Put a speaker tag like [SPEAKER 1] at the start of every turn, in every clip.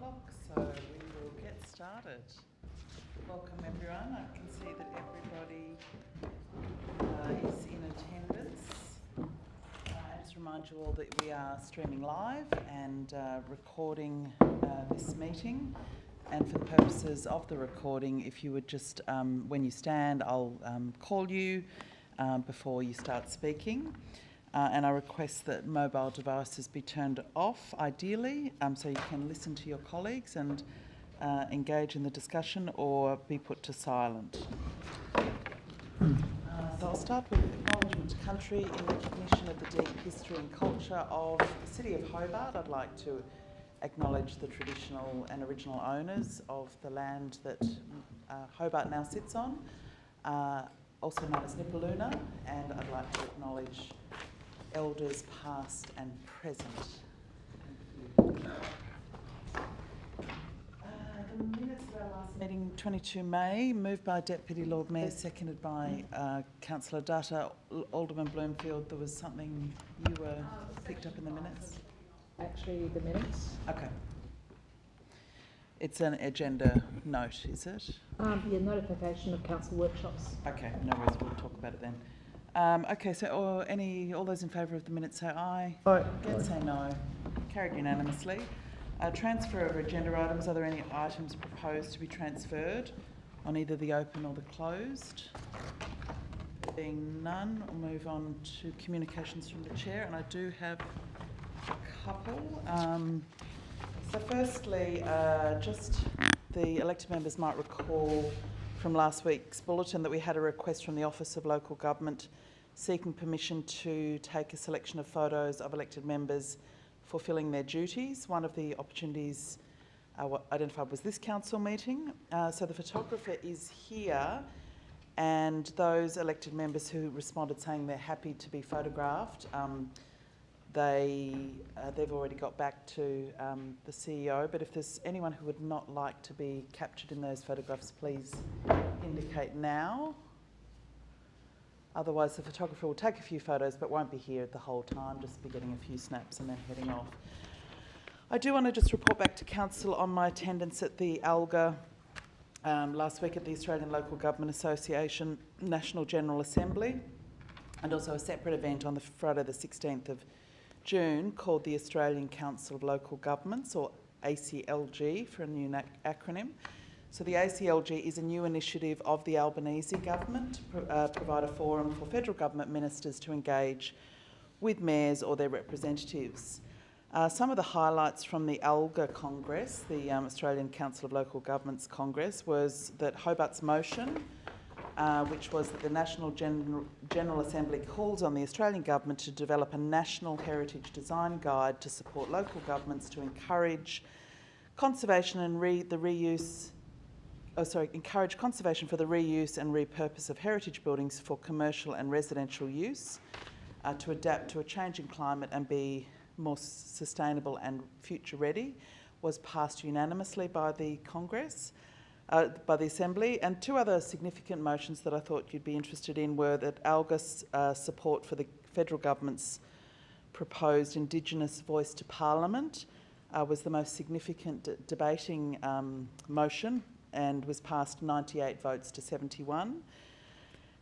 [SPEAKER 1] o'clock, so we will get started. Welcome everyone. I can see that everybody is in attendance. Just to remind you all that we are streaming live and recording this meeting. And for the purposes of the recording, if you would just, when you stand, I'll call you before you start speaking. And I request that mobile devices be turned off, ideally, so you can listen to your colleagues and engage in the discussion, or be put to silent. So I'll start with acknowledgement to country. In recognition of the deep history and culture of the city of Hobart, I'd like to acknowledge the traditional and original owners of the land that Hobart now sits on, also known as Nipaluna, and I'd like to acknowledge elders past and present. The minutes of our last meeting, 22 May, moved by Deputy Lord Mayor, seconded by Councillor Dutta. Alderman Bloomfield, there was something you were picked up in the minutes?
[SPEAKER 2] Actually, the minutes.
[SPEAKER 1] Okay. It's an agenda note, is it?
[SPEAKER 2] Yeah, notification of council workshops.
[SPEAKER 1] Okay, no worries, we'll talk about it then. Okay, so all those in favour of the minutes say aye.
[SPEAKER 2] Aye.
[SPEAKER 1] Against say no. Carried unanimously. Transfer of agenda items. Are there any items proposed to be transferred on either the open or the closed? Being none, we'll move on to communications from the chair, and I do have a couple. So firstly, just the elected members might recall from last week's bulletin that we had a request from the Office of Local Government seeking permission to take a selection of photos of elected members fulfilling their duties. One of the opportunities identified was this council meeting. So the photographer is here, and those elected members who responded saying they're happy to be photographed, they've already got back to the CEO, but if there's anyone who would not like to be captured in those photographs, please indicate now. Otherwise, the photographer will take a few photos but won't be here the whole time, just be getting a few snaps and then heading off. I do want to just report back to Council on my attendance at the ALGA last week at the Australian Local Government Association National General Assembly, and also a separate event on the Friday the 16th of June called the Australian Council of Local Governments, or ACLG for a new acronym. So the ACLG is a new initiative of the Albanese government to provide a forum for federal government ministers to engage with mayors or their representatives. Some of the highlights from the ALGA Congress, the Australian Council of Local Governments Congress, was that Hobart's motion, which was that the National General Assembly calls on the Australian Government to develop a national heritage design guide to support local governments to encourage conservation and encourage conservation for the reuse and repurpose of heritage buildings for commercial and residential use, to adapt to a changing climate and be more sustainable and future ready, was passed unanimously by the Congress. By the Assembly. And two other significant motions that I thought you'd be interested in were that ALGA's support for the federal government's proposed Indigenous voice to Parliament was the most significant debating motion and was passed 98 votes to 71.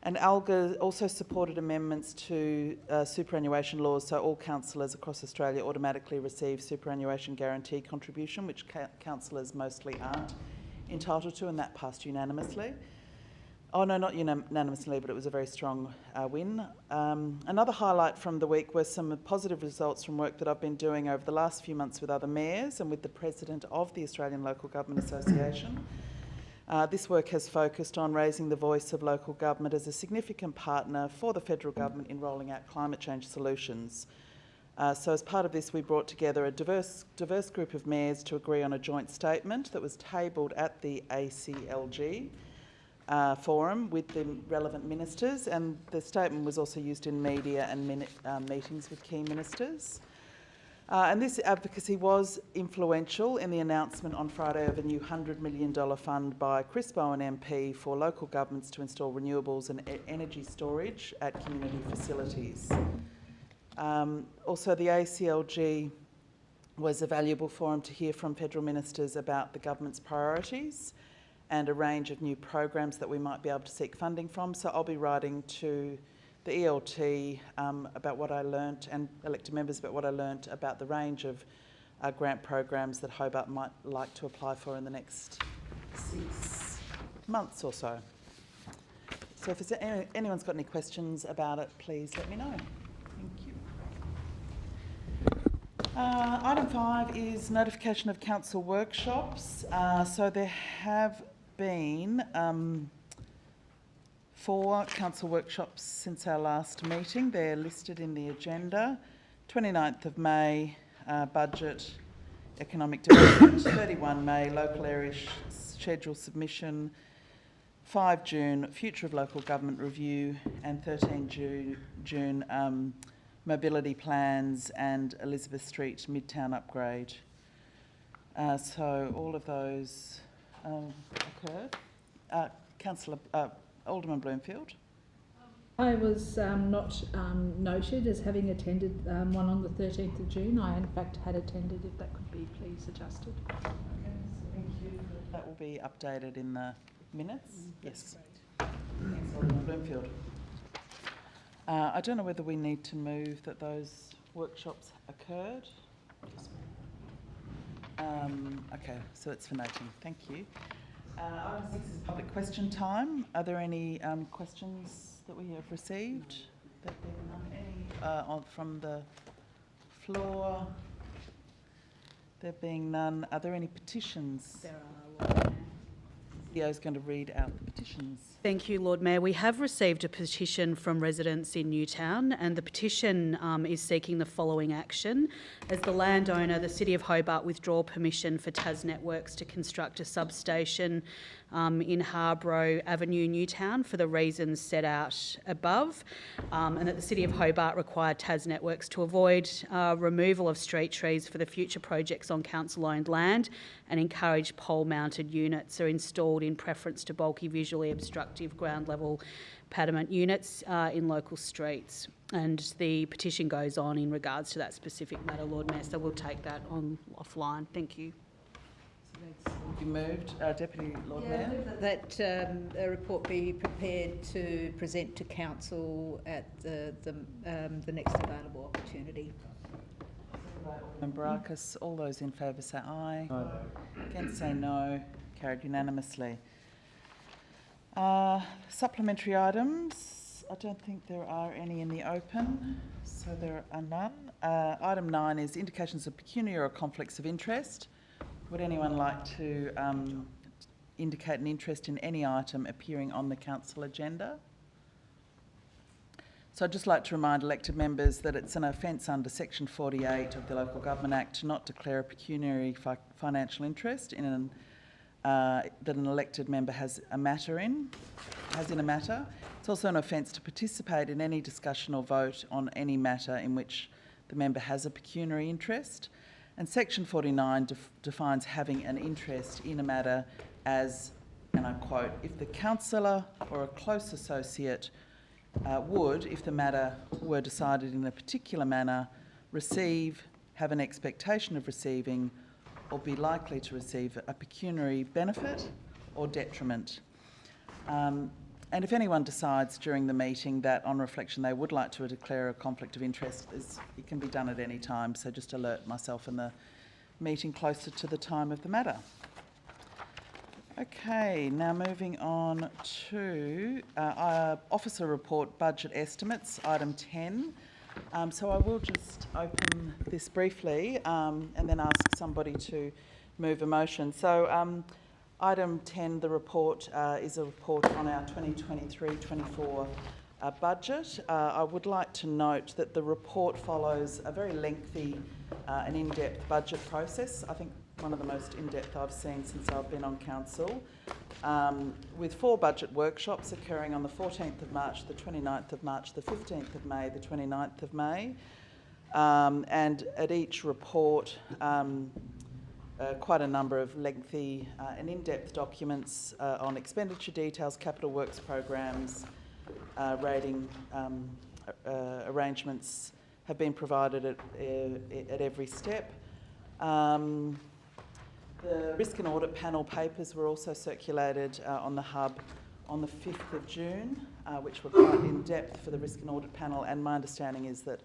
[SPEAKER 1] And ALGA also supported amendments to superannuation laws, so all councillors across Australia automatically receive superannuation guarantee contribution, which councillors mostly aren't entitled to, and that passed unanimously. Oh no, not unanimously, but it was a very strong win. Another highlight from the week was some positive results from work that I've been doing over the last few months with other mayors and with the President of the Australian Local Government Association. This work has focused on raising the voice of local government as a significant partner for the federal government in rolling out climate change solutions. So as part of this, we brought together a diverse group of mayors to agree on a joint statement that was tabled at the ACLG forum with the relevant ministers, and the statement was also used in media and meetings with key ministers. And this advocacy was influential in the announcement on Friday of a new $100 million fund by Chris Bowen MP for local governments to install renewables and energy storage at community facilities. Also, the ACLG was a valuable forum to hear from federal ministers about the government's priorities and a range of new programs that we might be able to seek funding from. So I'll be writing to the ELT about what I learnt, and elected members about what I learnt about the range of grant programs that Hobart might like to apply for in the next 6 months or so. So if anyone's got any questions about it, please let me know. Thank you. Item 5 is notification of council workshops. So there have been 4 council workshops since our last meeting. They're listed in the agenda. 29th of May, budget, economic development. 31 May, local area schedule submission. 5 June, future of local government review. And 13 June, mobility plans and Elizabeth Street Midtown upgrade. So all of those occurred. Councillor Alderman Bloomfield.
[SPEAKER 2] I was not noted as having attended one on the 13th of June. I, in fact, had attended. If that could be please adjusted.
[SPEAKER 1] Okay, thank you. That will be updated in the minutes. Yes. Thanks, Alderman Bloomfield. I don't know whether we need to move that those workshops occurred. Okay, so it's for noting. Thank you. Item 6 is public question time. Are there any questions that we have received? That any from the floor? There being none, are there any petitions?
[SPEAKER 2] There are.
[SPEAKER 1] Leo's going to read out the petitions.
[SPEAKER 3] Thank you, Lord Mayor. We have received a petition from residents in Newtown, and the petition is seeking the following action. As the landowner, the City of Hobart withdraw permission for Tas Networks to construct a substation in Harborough Avenue, Newtown, for the reasons set out above, and that the City of Hobart required Tas Networks to avoid removal of street trees for the future projects on council-owned land and encourage pole-mounted units are installed in preference to bulky, visually obstructive ground-level pediment units in local streets. And the petition goes on in regards to that specific matter, Lord Mayor, so we'll take that on offline. Thank you.
[SPEAKER 1] Will be moved. Deputy Lord Mayor.
[SPEAKER 4] That a report be prepared to present to council at the next available opportunity.
[SPEAKER 1] And Barakis, all those in favour say aye. Aye. Against say no. Carried unanimously. Supplementary items. I don't think there are any in the open, so there are none. Item 9 is indications of pecuniary or conflicts of interest. Would anyone like to indicate an interest in any item appearing on the council agenda? So I'd just like to remind elected members that it's an offence under Section 48 of the Local Government Act to not declare a pecuniary financial interest in that an elected member has in a matter. It's also an offence to participate in any discussion or vote on any matter in which the member has a pecuniary interest. And Section 49 defines having an interest in a matter as, and I quote, if the councillor or a close associate would, if the matter were decided in a particular manner, receive, have an expectation of receiving, or be likely to receive a pecuniary benefit or detriment. And if anyone decides during the meeting that on reflection they would like to declare a conflict of interest, it can be done at any time, so just alert myself and the meeting closer to the time of the matter. Okay, now moving on to officer report budget estimates, item 10. So I will just open this briefly and then ask somebody to move a motion. So item 10, the report, is a report on our 2023-24 budget. I would like to note that the report follows a very lengthy and in-depth budget process. I think one of the most in-depth I've seen since I've been on council, with 4 budget workshops occurring on the 14th of March, the 29th of March, the 15th of May, the 29th of May. And at each report, quite a number of lengthy and in-depth documents on expenditure details, capital works programs, rating arrangements have been provided at every step. The risk and audit panel papers were also circulated on the hub on the 5th of June, which were quite in depth for the risk and audit panel, and my understanding is that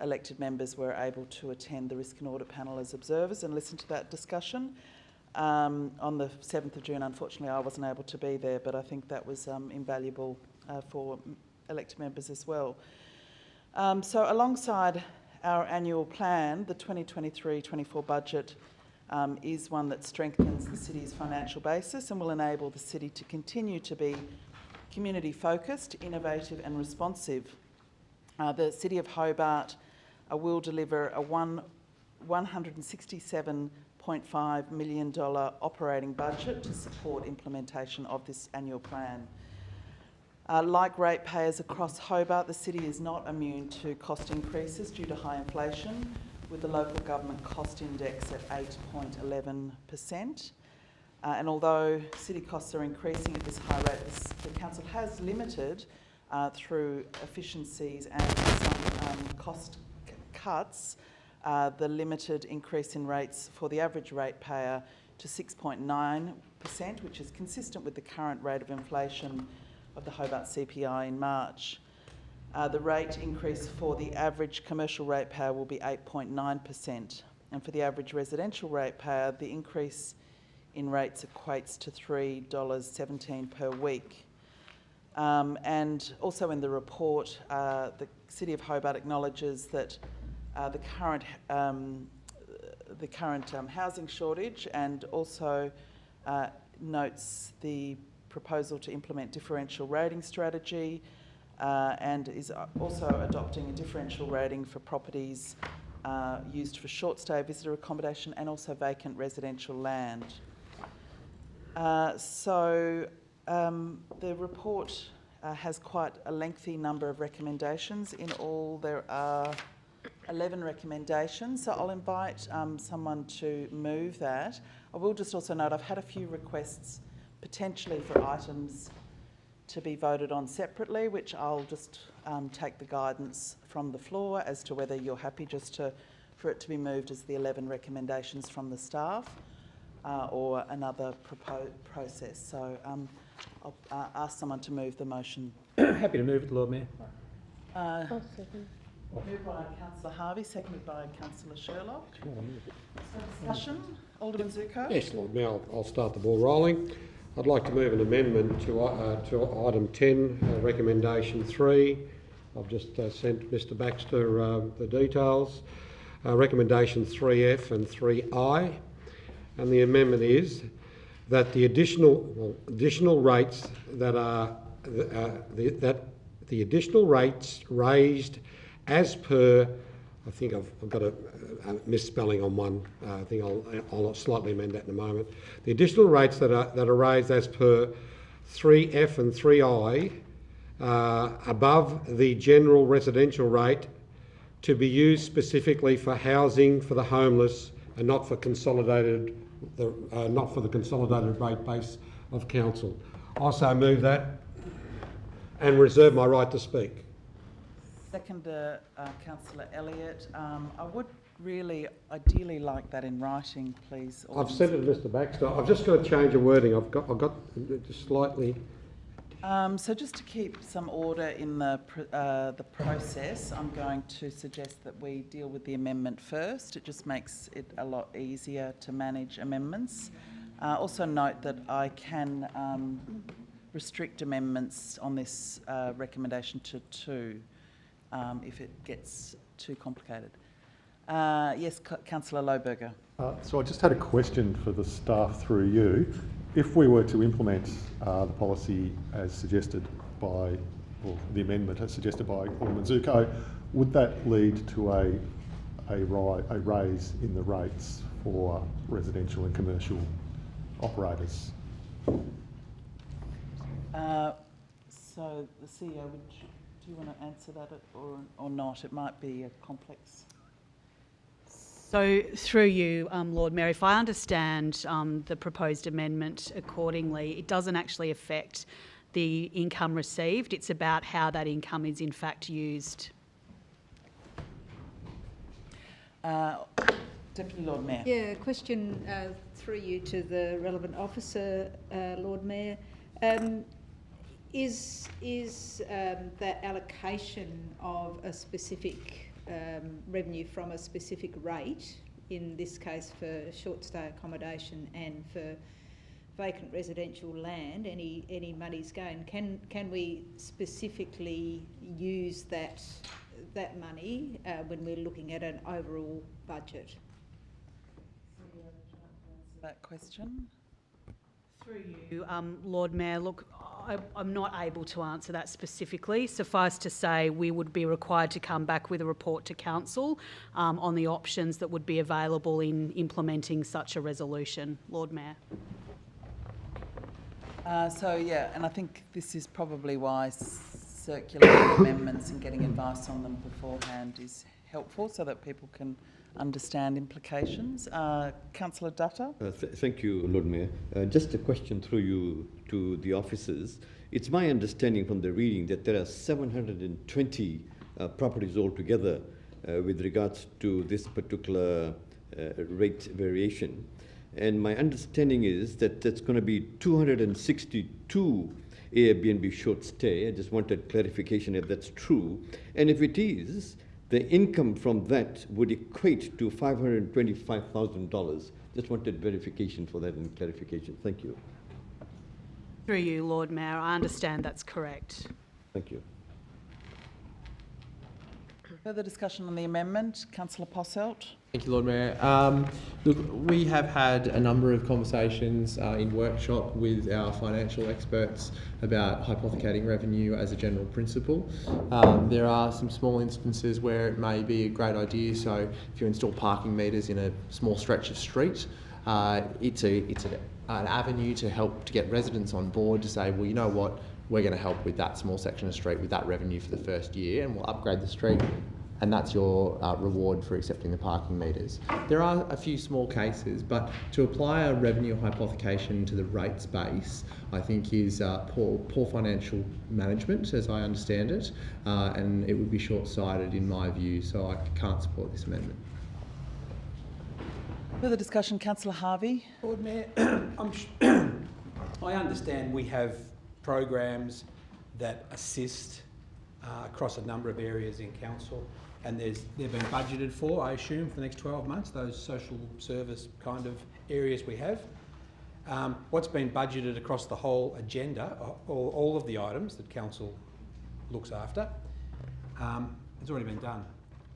[SPEAKER 1] elected members were able to attend the risk and audit panel as observers and listen to that discussion. On the 7th of June, unfortunately, I wasn't able to be there, but I think that was invaluable for elected members as well. So alongside our annual plan, the 2023-24 budget is one that strengthens the city's financial basis and will enable the city to continue to be community-focused, innovative and responsive. The City of Hobart will deliver a $167.5 million operating budget to support implementation of this annual plan. Like ratepayers across Hobart, the city is not immune to cost increases due to high inflation, with the local government cost index at 8.11%. And although city costs are increasing at this high rate, the council has limited, through efficiencies and some cost cuts, the limited increase in rates for the average ratepayer to 6.9%, which is consistent with the current rate of inflation of the Hobart CPI in March. The rate increase for the average commercial ratepayer will be 8.9%, and for the average residential ratepayer, the increase in rates equates to $3.17 per week. And also in the report, the City of Hobart acknowledges that the current housing shortage, and also notes the proposal to implement differential rating strategy, and is also adopting a differential rating for properties used for short stay visitor accommodation and also vacant residential land. The report has quite a lengthy number of recommendations. In all, there are 11 recommendations, so I'll invite someone to move that. I will just also note I've had a few requests potentially for items to be voted on separately, which I'll just take the guidance from the floor as to whether you're happy just for it to be moved as the 11 recommendations from the staff or another process. So I'll ask someone to move the motion.
[SPEAKER 5] Happy to move it, Lord Mayor.
[SPEAKER 1] Moved by Councillor Harvey, seconded by Councillor Sherlock. Discussion. Alderman Zuko.
[SPEAKER 6] Yes, Lord Mayor, I'll start the ball rolling. I'd like to move an amendment to item 10, recommendation 3. I've just sent Mr Baxter the details. Recommendation 3F and 3I, and the amendment is that the additional rates that are the additional rates raised as per, I think I've got a misspelling on one. I think I'll slightly amend that in a moment. The additional rates that are raised as per 3F and 3I above the general residential rate to be used specifically for housing for the homeless and not for the consolidated rate base of council. I also move that and reserve my right to speak.
[SPEAKER 1] Seconder, Councillor Elliott. I would really ideally like that in writing, please.
[SPEAKER 6] I've sent it to Mr Baxter. I've just got to change the wording. I've got just slightly.
[SPEAKER 1] So just to keep some order in the process, I'm going to suggest that we deal with the amendment first. It just makes it a lot easier to manage amendments. Also note that I can restrict amendments on this recommendation to 2 if it gets too complicated. Yes, Councillor Lohberger.
[SPEAKER 7] So I just had a question for the staff through you. If we were to implement the policy as suggested by, or the amendment as suggested by Alderman Zuko, would that lead to a raise in the rates for residential and commercial operators?
[SPEAKER 1] So the CEO, do you want to answer that or not? It might be a complex.
[SPEAKER 3] So through you, Lord Mayor, if I understand the proposed amendment accordingly, it doesn't actually affect the income received. It's about how that income is in fact used.
[SPEAKER 1] Deputy Lord Mayor.
[SPEAKER 4] Yeah, question through you to the relevant officer, Lord Mayor. Is that allocation of a specific revenue from a specific rate, in this case for short stay accommodation and for vacant residential land, any monies gained, can we specifically use that money when we're looking at an overall budget?
[SPEAKER 1] That question.
[SPEAKER 3] Through you, Lord Mayor, look, I'm not able to answer that specifically. Suffice to say, we would be required to come back with a report to Council on the options that would be available in implementing such a resolution. Lord Mayor.
[SPEAKER 1] And I think this is probably why circulating amendments and getting advice on them beforehand is helpful, so that people can understand implications. Councillor Dutta.
[SPEAKER 5] Thank you, Lord Mayor. Just a question through you to the officers. It's my understanding from the reading that there are 720 properties altogether with regards to this particular rate variation. And my understanding is that there's going to be 262 Airbnb short stay. I just wanted clarification if that's true. And if it is, the income from that would equate to $525,000. Just wanted verification for that and clarification. Thank you.
[SPEAKER 3] Through you, Lord Mayor, I understand that's correct.
[SPEAKER 5] Thank you.
[SPEAKER 1] Further discussion on the amendment. Councillor Posselt.
[SPEAKER 8] Thank you, Lord Mayor. Look, we have had a number of conversations in workshop with our financial experts about hypothecating revenue as a general principle. There are some small instances where it may be a great idea. So if you install parking meters in a small stretch of street, it's an avenue to help to get residents on board to say, well, you know what, we're going to help with that small section of street with that revenue for the first year, and we'll upgrade the street. And that's your reward for accepting the parking meters. There are a few small cases, but to apply a revenue hypothecation to the rates base, I think is poor financial management, as I understand it, and it would be short-sighted in my view, so I can't support this amendment.
[SPEAKER 1] Further discussion. Councillor Harvey.
[SPEAKER 9] Lord Mayor, I understand we have programs that assist across a number of areas in council, and they've been budgeted for, I assume, for the next 12 months, those social service kind of areas we have. What's been budgeted across the whole agenda, all of the items that council looks after, has already been done.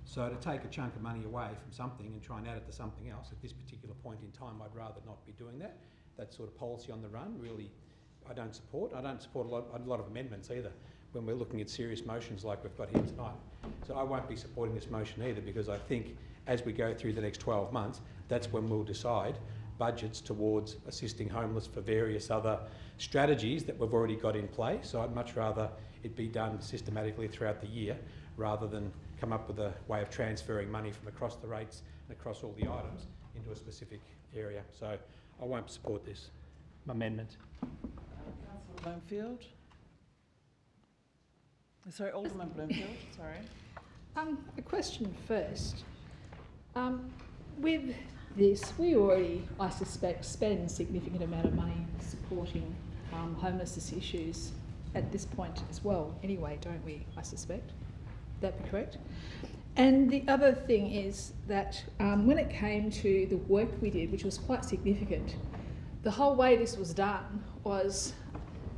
[SPEAKER 9] So to take a chunk of money away from something and try and add it to something else at this particular point in time, I'd rather not be doing that. That sort of policy on the run, really, I don't support. I don't support a lot of amendments either, when we're looking at serious motions like we've got here tonight. So I won't be supporting this motion either, because I think as we go through the next 12 months, that's when we'll decide budgets towards assisting homeless for various other strategies that we've already got in play. So I'd much rather it be done systematically throughout the year, rather than come up with a way of transferring money from across the rates and across all the items into a specific area. So I won't support this amendment.
[SPEAKER 1] Councillor Bloomfield. Sorry, Alderman Bloomfield, sorry.
[SPEAKER 2] A question first. With this, we already, I suspect, spend a significant amount of money supporting homelessness issues at this point as well, anyway, don't we, I suspect? Would that be correct? And the other thing is that when it came to the work we did, which was quite significant, the whole way this was done was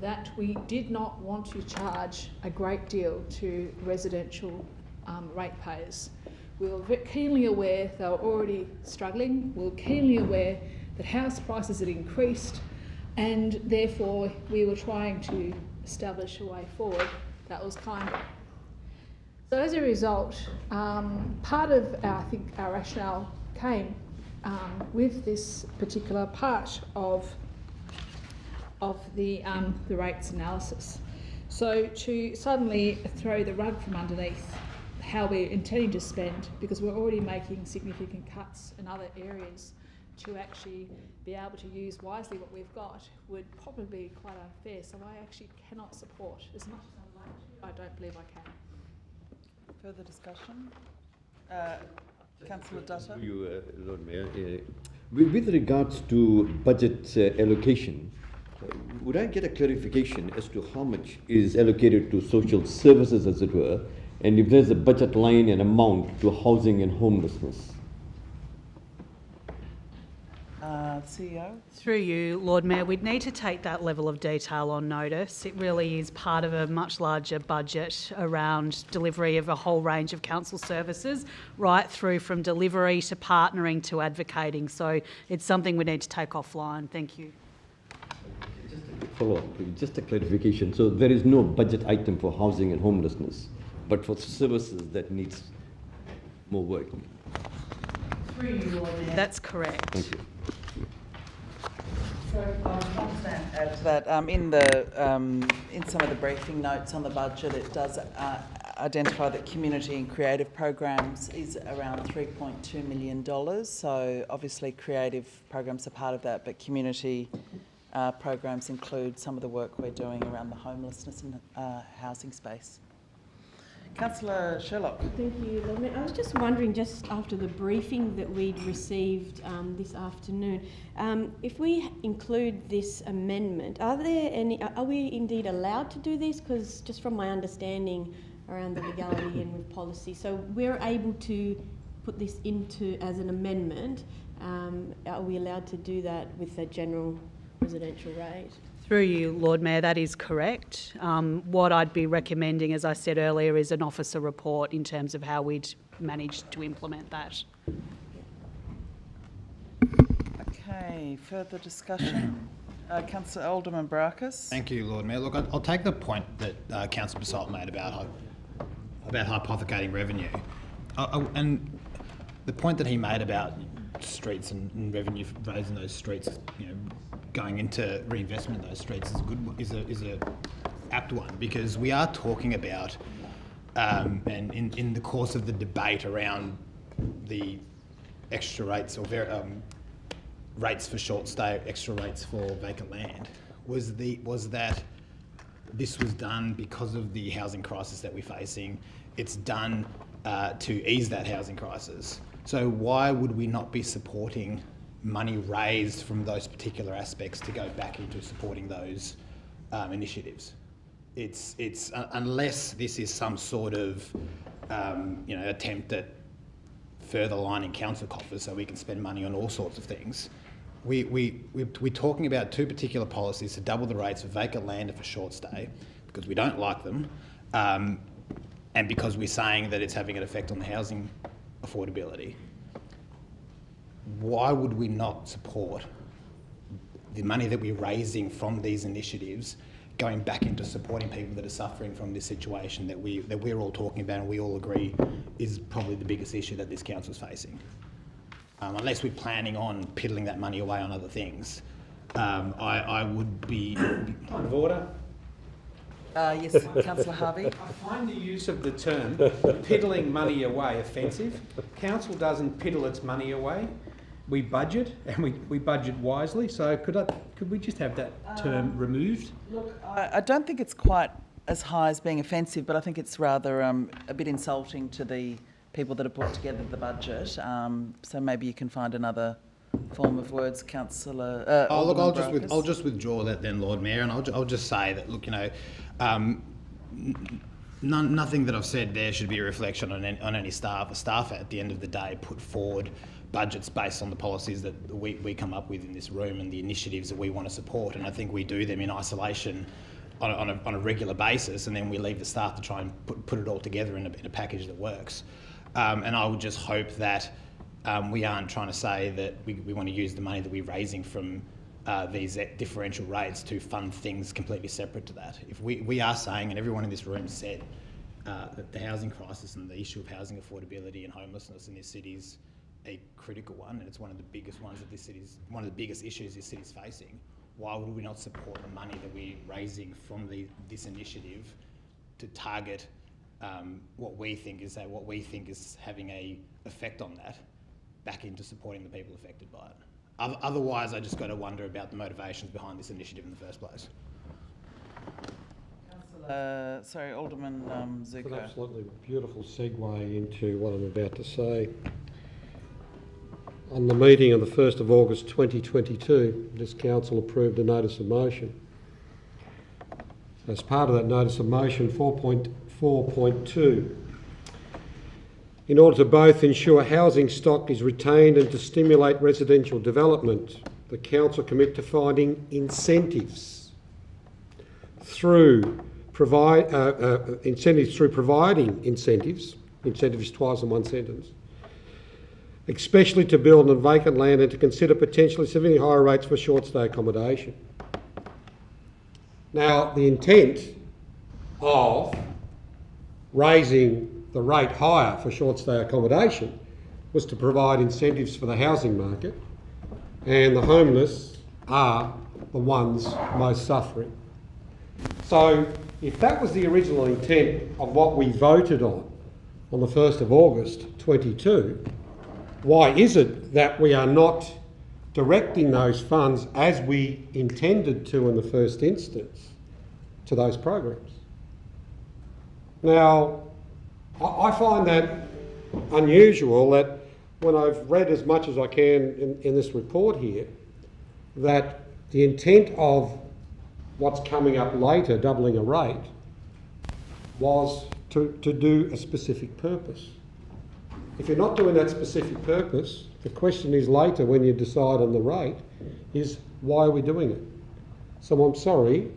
[SPEAKER 2] that we did not want to charge a great deal to residential ratepayers. We were keenly aware they were already struggling. We were keenly aware that house prices had increased, and therefore we were trying to establish a way forward that was kinder. So as a result, part of our rationale came with this particular part of the rates analysis. So to suddenly throw the rug from underneath how we're intending to spend, because we're already making significant cuts in other areas, to actually be able to use wisely what we've got would probably be quite unfair. So I actually cannot support, as much as I'd like to, I don't believe I can.
[SPEAKER 1] Further discussion. Councillor Dutton.
[SPEAKER 5] You, Lord Mayor, with regards to budget allocation, would I get a clarification as to how much is allocated to social services, as it were, and if there's a budget line and amount to housing and homelessness?
[SPEAKER 1] CEO?
[SPEAKER 3] Through you, Lord Mayor, we'd need to take that level of detail on notice. It really is part of a much larger budget around delivery of a whole range of council services, right through from delivery to partnering to advocating. So it's something we need to take offline. Thank you.
[SPEAKER 5] Just a follow-up, please. Just a clarification. So there is no budget item for housing and homelessness, but for services that needs more work.
[SPEAKER 3] Through you, Lord Mayor. That's correct.
[SPEAKER 5] Thank you.
[SPEAKER 1] So add to that, in some of the briefing notes on the budget, it does identify that community and creative programs is around $3.2 million. So obviously creative programs are part of that, but community programs include some of the work we're doing around the homelessness and housing space. Councillor Sherlock.
[SPEAKER 10] Thank you, Lord Mayor. I was just wondering, just after the briefing that we'd received this afternoon, if we include this amendment, are we indeed allowed to do this? Because just from my understanding around the legality and with policy, so we're able to put this into as an amendment. Are we allowed to do that with a general residential rate?
[SPEAKER 3] Through you, Lord Mayor, that is correct. What I'd be recommending, as I said earlier, is an officer report in terms of how we'd managed to implement that.
[SPEAKER 1] Okay, further discussion? Councillor Alderman Barakis.
[SPEAKER 11] Thank you, Lord Mayor. Look, I'll take the point that Councillor Basalt made about hypothecating revenue. And the point that he made about streets and revenue raising those streets, going into reinvestment in those streets is a apt one, because we are talking about and in the course of the debate around the extra rates or rates for short stay, extra rates for vacant land, was that this was done because of the housing crisis that we're facing. It's done to ease that housing crisis. So why would we not be supporting money raised from those particular aspects to go back into supporting those initiatives? It's unless this is some sort of attempt at further lining council coffers so we can spend money on all sorts of things. We're talking about two particular policies to double the rates for vacant land and for short stay because we don't like them, and because we're saying that it's having an effect on the housing affordability. Why would we not support the money that we're raising from these initiatives going back into supporting people that are suffering from this situation that we're all talking about and we all agree is probably the biggest issue that this council's facing? Unless we're planning on piddling that money away on other things, I would be...
[SPEAKER 9] Point of order.
[SPEAKER 1] Yes, Councillor Harvey.
[SPEAKER 9] I find the use of the term piddling money away offensive. Council doesn't piddle its money away. We budget, and we budget wisely. So could we just have that term removed?
[SPEAKER 1] Look, I don't think it's quite as high as being offensive, but I think it's rather a bit insulting to the people that have put together the budget. So maybe you can find another form of words, Councillor.
[SPEAKER 11] I'll just withdraw that then, Lord Mayor, and I'll just say that, look, nothing that I've said there should be a reflection on any staff. Staff at the end of the day put forward budgets based on the policies that we come up with in this room and the initiatives that we want to support, and I think we do them in isolation on a regular basis, and then we leave the staff to try and put it all together in a package that works. And I would just hope that we aren't trying to say that we want to use the money that we're raising from these differential rates to fund things completely separate to that. If we are saying, and everyone in this room said, that the housing crisis and the issue of housing affordability and homelessness in this city is a critical one, and it's one of the biggest ones that one of the biggest issues this city's facing. Why would we not support the money that we're raising from this initiative to target what we think is having a effect on that back into supporting the people affected by it? Otherwise, I just got to wonder about the motivations behind this initiative in the first place.
[SPEAKER 1] Alderman
[SPEAKER 6] It's an
[SPEAKER 1] Zuko.
[SPEAKER 6] absolutely beautiful segue into what I'm about to say. on the meeting of the 1st of August 2022, this council approved a notice of motion. As part of that notice of motion, 4.4.2, in order to both ensure housing stock is retained and to stimulate residential development, the council commit to finding incentives through providing incentives twice in one sentence, especially to build on vacant land and to consider potentially significantly higher rates for short stay accommodation. Now, the intent of raising the rate higher for short stay accommodation was to provide incentives for the housing market, and the homeless are the ones most suffering. So if that was the original intent of what we voted on the 1st of August 22, why is it that we are not directing those funds as we intended to in the first instance to those programs? Now, I find that unusual that when I've read as much as I can in this report here, that the intent of what's coming up later, doubling a rate, was to do a specific purpose. If you're not doing that specific purpose, the question is later when you decide on the rate is, why are we doing it? So I'm sorry,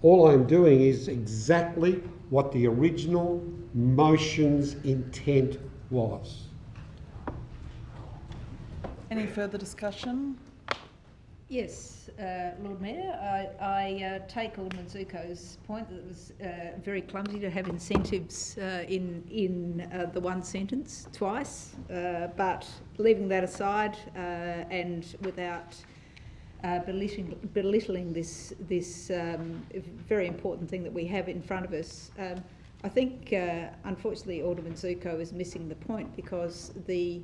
[SPEAKER 6] all I'm doing is exactly what the original motion's intent was.
[SPEAKER 1] Any further discussion?
[SPEAKER 4] Yes, Lord Mayor, I take Alderman Zuko's point that it was very clumsy to have incentives in the one sentence twice, but leaving that aside and without belittling this very important thing that we have in front of us, I think unfortunately Alderman Zuko is missing the point, because the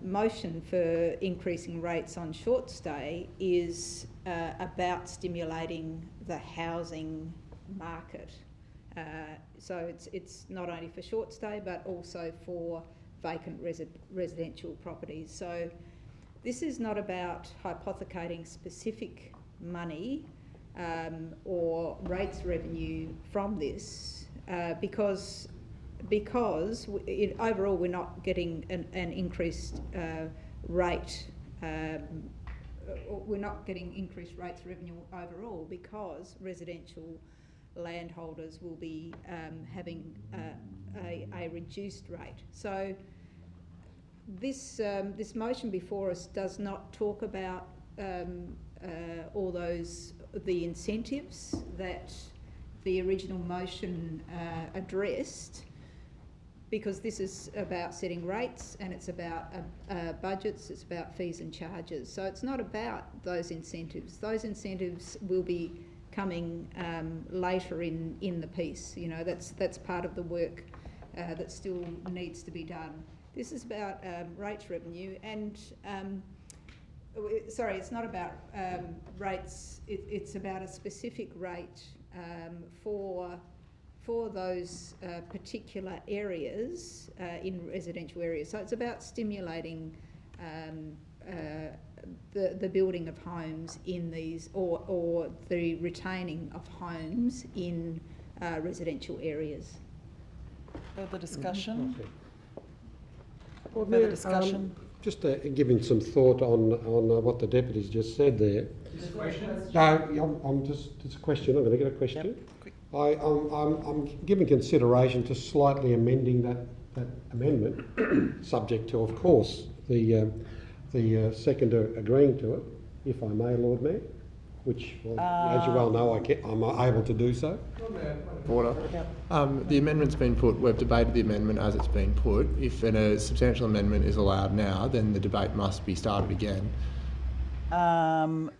[SPEAKER 4] motion for increasing rates on short stay is about stimulating the housing market. So it's not only for short stay but also for vacant residential properties. So this is not about hypothecating specific money or rates revenue from this, because overall we're not getting an increased rate. We're not getting increased rates revenue overall, because residential landholders will be having a reduced rate. So this motion before us does not talk about all the incentives that the original motion addressed, because this is about setting rates and it's about budgets, it's about fees and charges. So it's not about those incentives. Those incentives will be coming later in the piece. You know, that's part of the work that still needs to be done. This is about rates revenue, and sorry, it's not about rates. It's about a specific rate for those particular areas in residential areas. So it's about stimulating the building of homes in these, or the retaining of homes in residential areas.
[SPEAKER 1] Further discussion?
[SPEAKER 6] Well,
[SPEAKER 1] Further discussion?
[SPEAKER 6] Just giving some thought on what the deputy's just said there.
[SPEAKER 9] Is this a question?
[SPEAKER 6] No, it's a question. I'm going to get a question. Yep. I'm giving consideration to slightly amending that amendment, subject to, of course, the seconder agreeing to it, if I may, Lord Mayor, which, well, as you well know, I'm able to do so.
[SPEAKER 8] Order. The amendment's been put. We've debated the amendment as it's been put. If a substantial amendment is allowed now, then the debate must be started again.
[SPEAKER 6] Can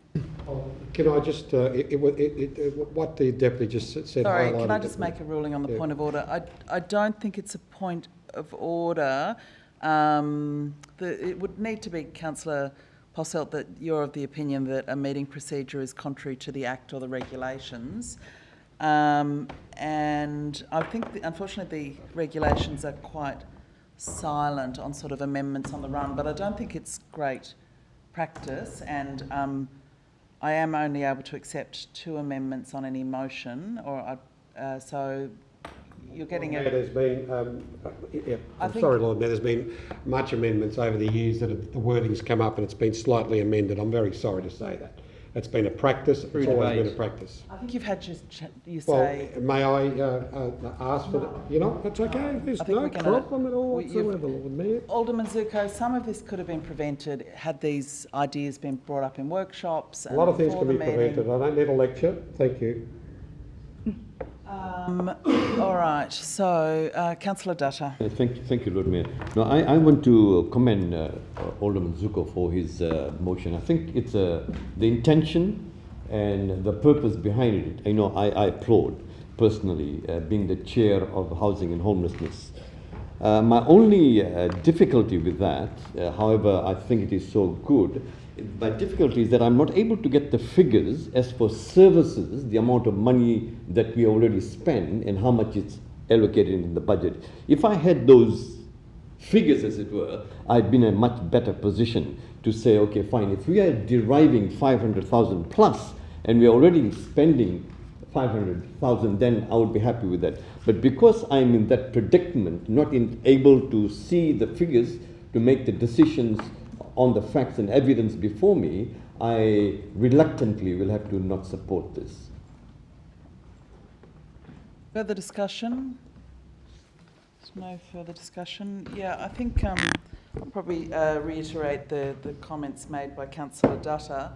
[SPEAKER 6] I just, what the deputy just said?
[SPEAKER 1] Sorry, can I just make a ruling on the point of order? I don't think it's a point of order. It would need to be, Councillor Posselt, that you're of the opinion that a meeting procedure is contrary to the Act or the regulations. And I think, unfortunately, the regulations are quite silent on sort of amendments on the run, but I don't think it's great practice, and I am only able to accept 2 amendments on any motion, so you're getting
[SPEAKER 6] Lord Mayor, there's been, sorry, Lord Mayor, there's been much amendments over the years that the wording's come up and it's been slightly amended. I'm very sorry to say that. It's been a practice. It's always been a practice.
[SPEAKER 1] I think you've had you
[SPEAKER 6] Well,
[SPEAKER 1] say...
[SPEAKER 6] may I ask for the... You know, it's okay. There's no problem at all whatsoever, Lord Mayor.
[SPEAKER 1] Alderman Zuko, some of this could have been prevented had these ideas been brought up in workshops.
[SPEAKER 6] A lot of things can be prevented. I don't need a lecture. Thank you.
[SPEAKER 1] All right, so Councillor Dutta.
[SPEAKER 5] Thank you, Lord Mayor. No, I want to commend Alderman Zuko for his motion. I think it's the intention and the purpose behind it. I applaud personally, being the chair of housing and homelessness. My only difficulty with that, however, I think it is so good. My difficulty is that I'm not able to get the figures as for services, the amount of money that we already spend and how much it's allocated in the budget. If I had those figures, as it were, I'd be in a much better position to say, okay, fine, if we are deriving 500,000 plus and we're already spending 500,000, then I would be happy with that. But because I'm in that predicament, not able to see the figures to make the decisions on the facts and evidence before me, I reluctantly will have to not support this.
[SPEAKER 1] Further discussion? There's no further discussion. Yeah, I think I'll probably reiterate the comments made by Councillor Dutta,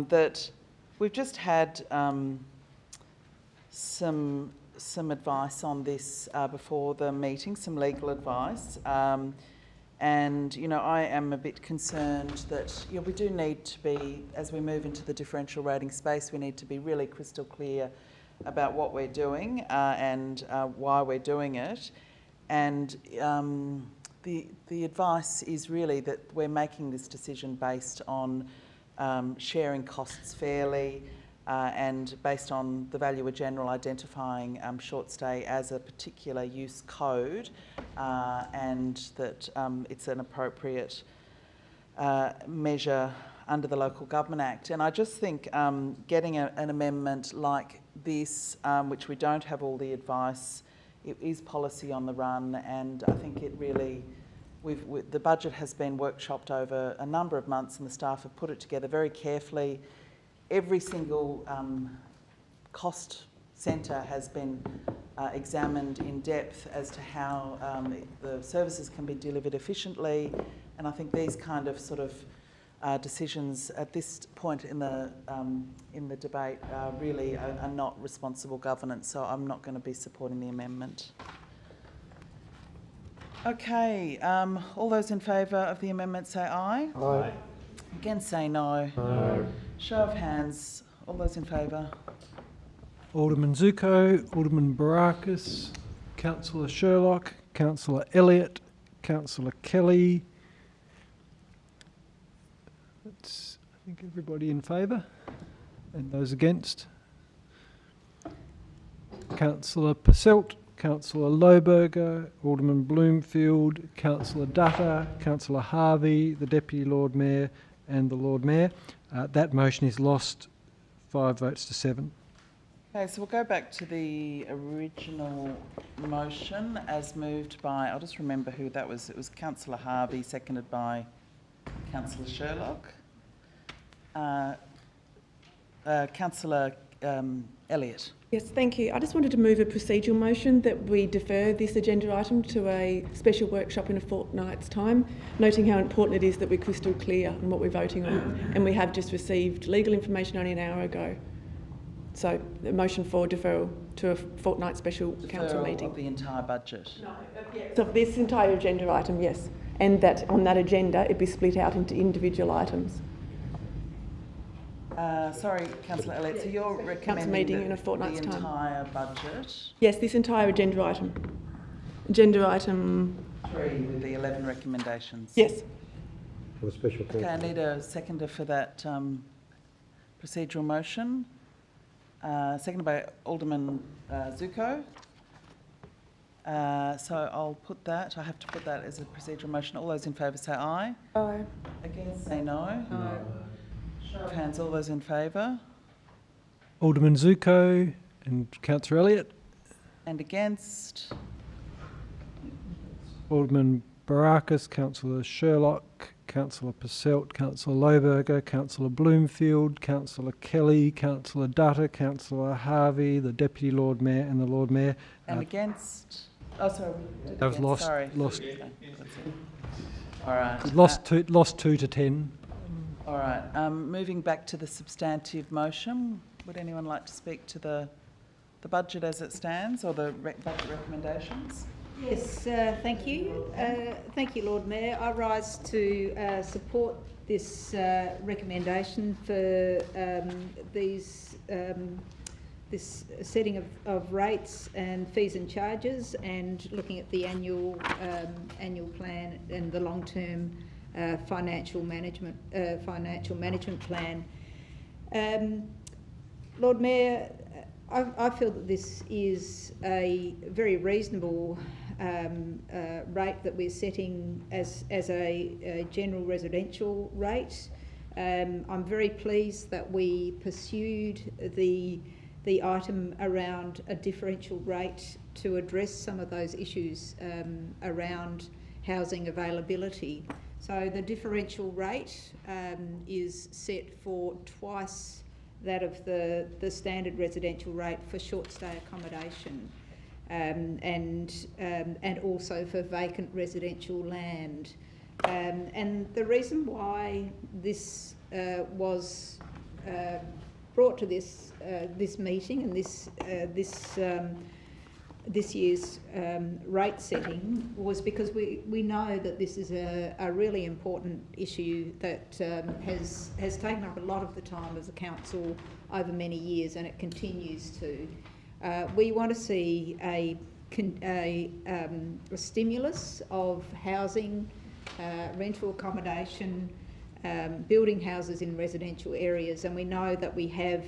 [SPEAKER 1] that we've just had some advice on this before the meeting, some legal advice. And, I am a bit concerned that, we do need to be, as we move into the differential rating space, we need to be really crystal clear about what we're doing and why we're doing it. And the advice is really that we're making this decision based on sharing costs fairly, and based on the Valuer General identifying short stay as a particular use code, and that it's an appropriate measure under the Local Government Act. And I just think getting an amendment like this, which we don't have all the advice, it is policy on the run, and I think it really... the budget has been workshopped over a number of months and the staff have put it together very carefully. Every single cost centre has been examined in depth as to how the services can be delivered efficiently, and I think these kind of decisions at this point in the debate really are not responsible governance. So I'm not going to be supporting the amendment. Okay, all those in favour of the amendment say aye.
[SPEAKER 6] Aye.
[SPEAKER 1] Against say no. No. Show of hands. All those in favour.
[SPEAKER 12] Alderman Zuko, Alderman Barakis, Councillor Sherlock, Councillor Elliott, Councillor Kelly. That's, I think, everybody in favour. And those against. Councillor Passelt, Councillor Lohberger, Alderman Bloomfield, Councillor Dutta, Councillor Harvey, the Deputy Lord Mayor and the Lord Mayor. That motion is lost 5 votes to 7.
[SPEAKER 1] Okay, so we'll go back to the original motion as moved by, I'll just remember who that was. It was Councillor Harvey, seconded by Councillor Sherlock. Councillor Elliott.
[SPEAKER 10] Yes, thank you. I just wanted to move a procedural motion that we defer this agenda item to a special workshop in a fortnight's time, noting how important it is that we're crystal clear on what we're voting on. And we have just received legal information only an hour ago. So the motion for deferral to a fortnight special council meeting.
[SPEAKER 1] Of the entire budget? No,
[SPEAKER 10] so this entire agenda item, yes. And that on that agenda it be split out into individual items.
[SPEAKER 1] Sorry, Councillor Elliott, so you're recommending
[SPEAKER 10] meeting in a fortnight's
[SPEAKER 1] the
[SPEAKER 10] time.
[SPEAKER 1] Entire budget?
[SPEAKER 10] Yes, this entire agenda item. Agenda item
[SPEAKER 1] 3 with the 11 recommendations?
[SPEAKER 10] Yes.
[SPEAKER 6] For the special council.
[SPEAKER 1] Okay, I need a seconder for that procedural motion. Seconded by Alderman Zuko. So I'll put that, I have to put that as a procedural motion. All those in favour say aye.
[SPEAKER 10] Aye.
[SPEAKER 1] Against say no.
[SPEAKER 4] No.
[SPEAKER 1] Show of hands, all those in favour.
[SPEAKER 12] Alderman Zuko and Councillor Elliott.
[SPEAKER 1] And against.
[SPEAKER 12] Alderman Barakis, Councillor Sherlock, Councillor Passelt, Councillor Lohberger, Councillor Bloomfield, Councillor Kelly, Councillor Dutta, Councillor Harvey, the Deputy Lord Mayor and the Lord Mayor.
[SPEAKER 1] And against. Oh, sorry. we did
[SPEAKER 12] That was
[SPEAKER 1] against,
[SPEAKER 12] lost.
[SPEAKER 1] Sorry.
[SPEAKER 12] Lost.
[SPEAKER 1] All right.
[SPEAKER 12] Lost 2 to 10.
[SPEAKER 1] All right. Moving back to the substantive motion, would anyone like to speak to the budget as it stands, or the budget recommendations?
[SPEAKER 4] Yes, thank you. Thank you, Lord Mayor. I rise to support this recommendation for this setting of rates and fees and charges, and looking at the annual plan and the long-term financial management plan. Lord Mayor, I feel that this is a very reasonable rate that we're setting as a general residential rate. I'm very pleased that we pursued the item around a differential rate to address some of those issues around housing availability. So the differential rate is set for twice that of the standard residential rate for short stay accommodation, and also for vacant residential land. And the reason why this was brought to this meeting and this year's rate setting was because we know that this is a really important issue that has taken up a lot of the time of the council over many years, and it continues to. We want to see a stimulus of housing, rental accommodation, building houses in residential areas, and we know that we have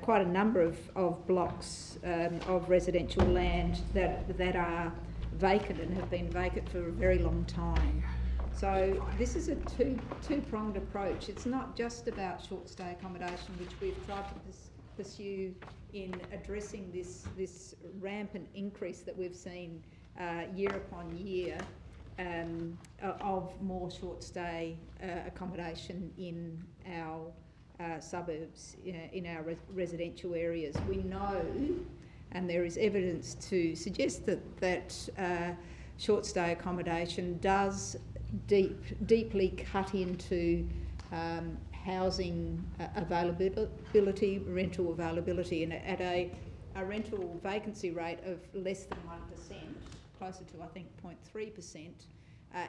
[SPEAKER 4] quite a number of blocks of residential land that are vacant and have been vacant for a very long time. So this is a two-pronged approach. It's not just about short stay accommodation, which we've tried to pursue in addressing this rampant increase that we've seen year upon year of more short stay accommodation in our suburbs, in our residential areas. We know, and there is evidence to suggest that short stay accommodation does deeply cut into housing availability, rental availability, and at a rental vacancy rate of less than 1%, closer to I think 0.3%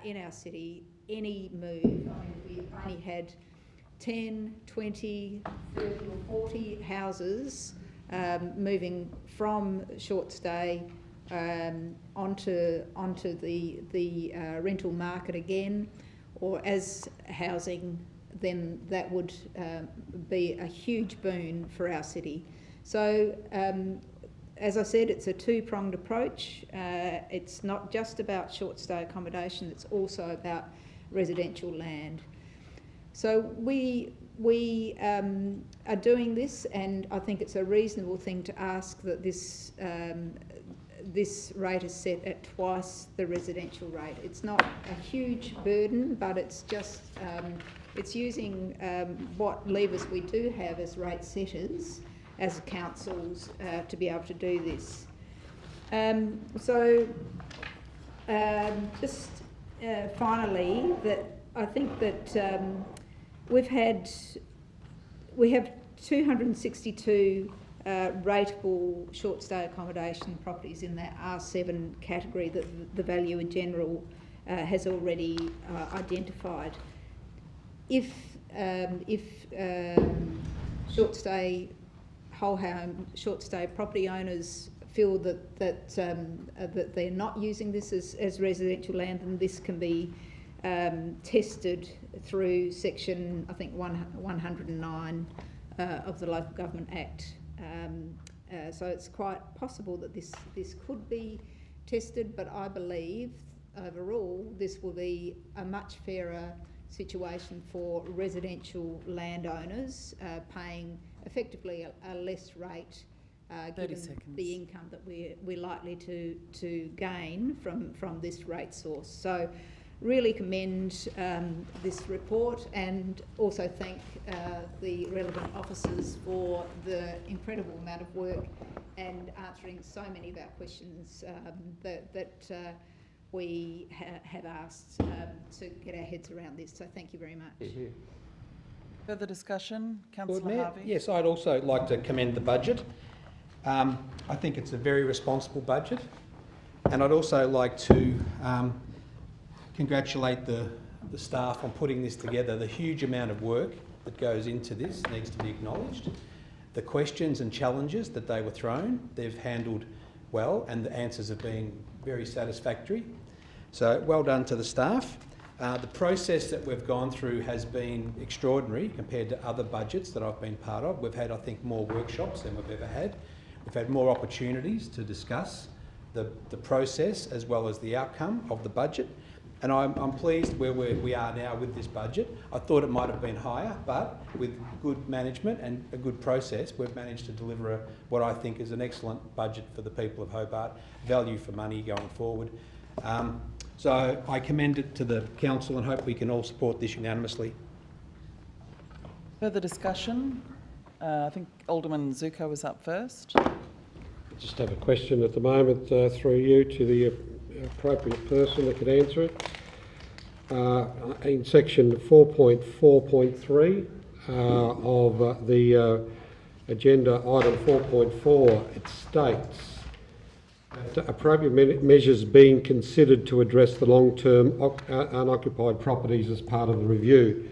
[SPEAKER 4] in our city. Any move, I mean, we only had 10, 20, 30 or 40 houses moving from short stay onto the rental market again, or as housing, then that would be a huge boon for our city. So as I said, it's a two-pronged approach. It's not just about short stay accommodation, it's also about residential land. So we are doing this, and I think it's a reasonable thing to ask that this rate is set at twice the residential rate. It's not a huge burden, but it's just it's using what levers we do have as rate setters, as councils, to be able to do this. Just finally, that I think that we have 262 rateable short stay accommodation properties in that R7 category that the value in general has already identified. If short stay whole home short stay property owners feel that they're not using this as residential land, then this can be tested through section, I think, 109 of the Local Government Act. So it's quite possible that this could be tested, but I believe overall this will be a much fairer situation for residential landowners paying effectively a less rate given the income that we're likely to gain from this rate source. So really commend this report, and also thank the relevant officers for the incredible amount of work and answering so many of our questions that we have asked to get our heads around this. So thank you very much.
[SPEAKER 1] Further discussion? Councillor Harvey?
[SPEAKER 9] Yes, I'd also like to commend the budget. I think it's a very responsible budget, and I'd also like to congratulate the staff on putting this together. The huge amount of work that goes into this needs to be acknowledged. The questions and challenges that they were thrown, they've handled well, and the answers have been very satisfactory. So well done to the staff. The process that we've gone through has been extraordinary compared to other budgets that I've been part of. We've had, I think, more workshops than we've ever had. We've had more opportunities to discuss the process as well as the outcome of the budget. And I'm pleased where we are now with this budget. I thought it might have been higher, but with good management and a good process, we've managed to deliver what I think is an excellent budget for the people of Hobart, value for money going forward. So I commend it to the council and hope we can all support this unanimously.
[SPEAKER 1] Further discussion? I think Alderman Zuko was up first.
[SPEAKER 6] Just have a question at the moment through you to the appropriate person that could answer it. In section 4.4.3 of the agenda item 4.4, it states that appropriate measures being considered to address the long-term unoccupied properties as part of the review.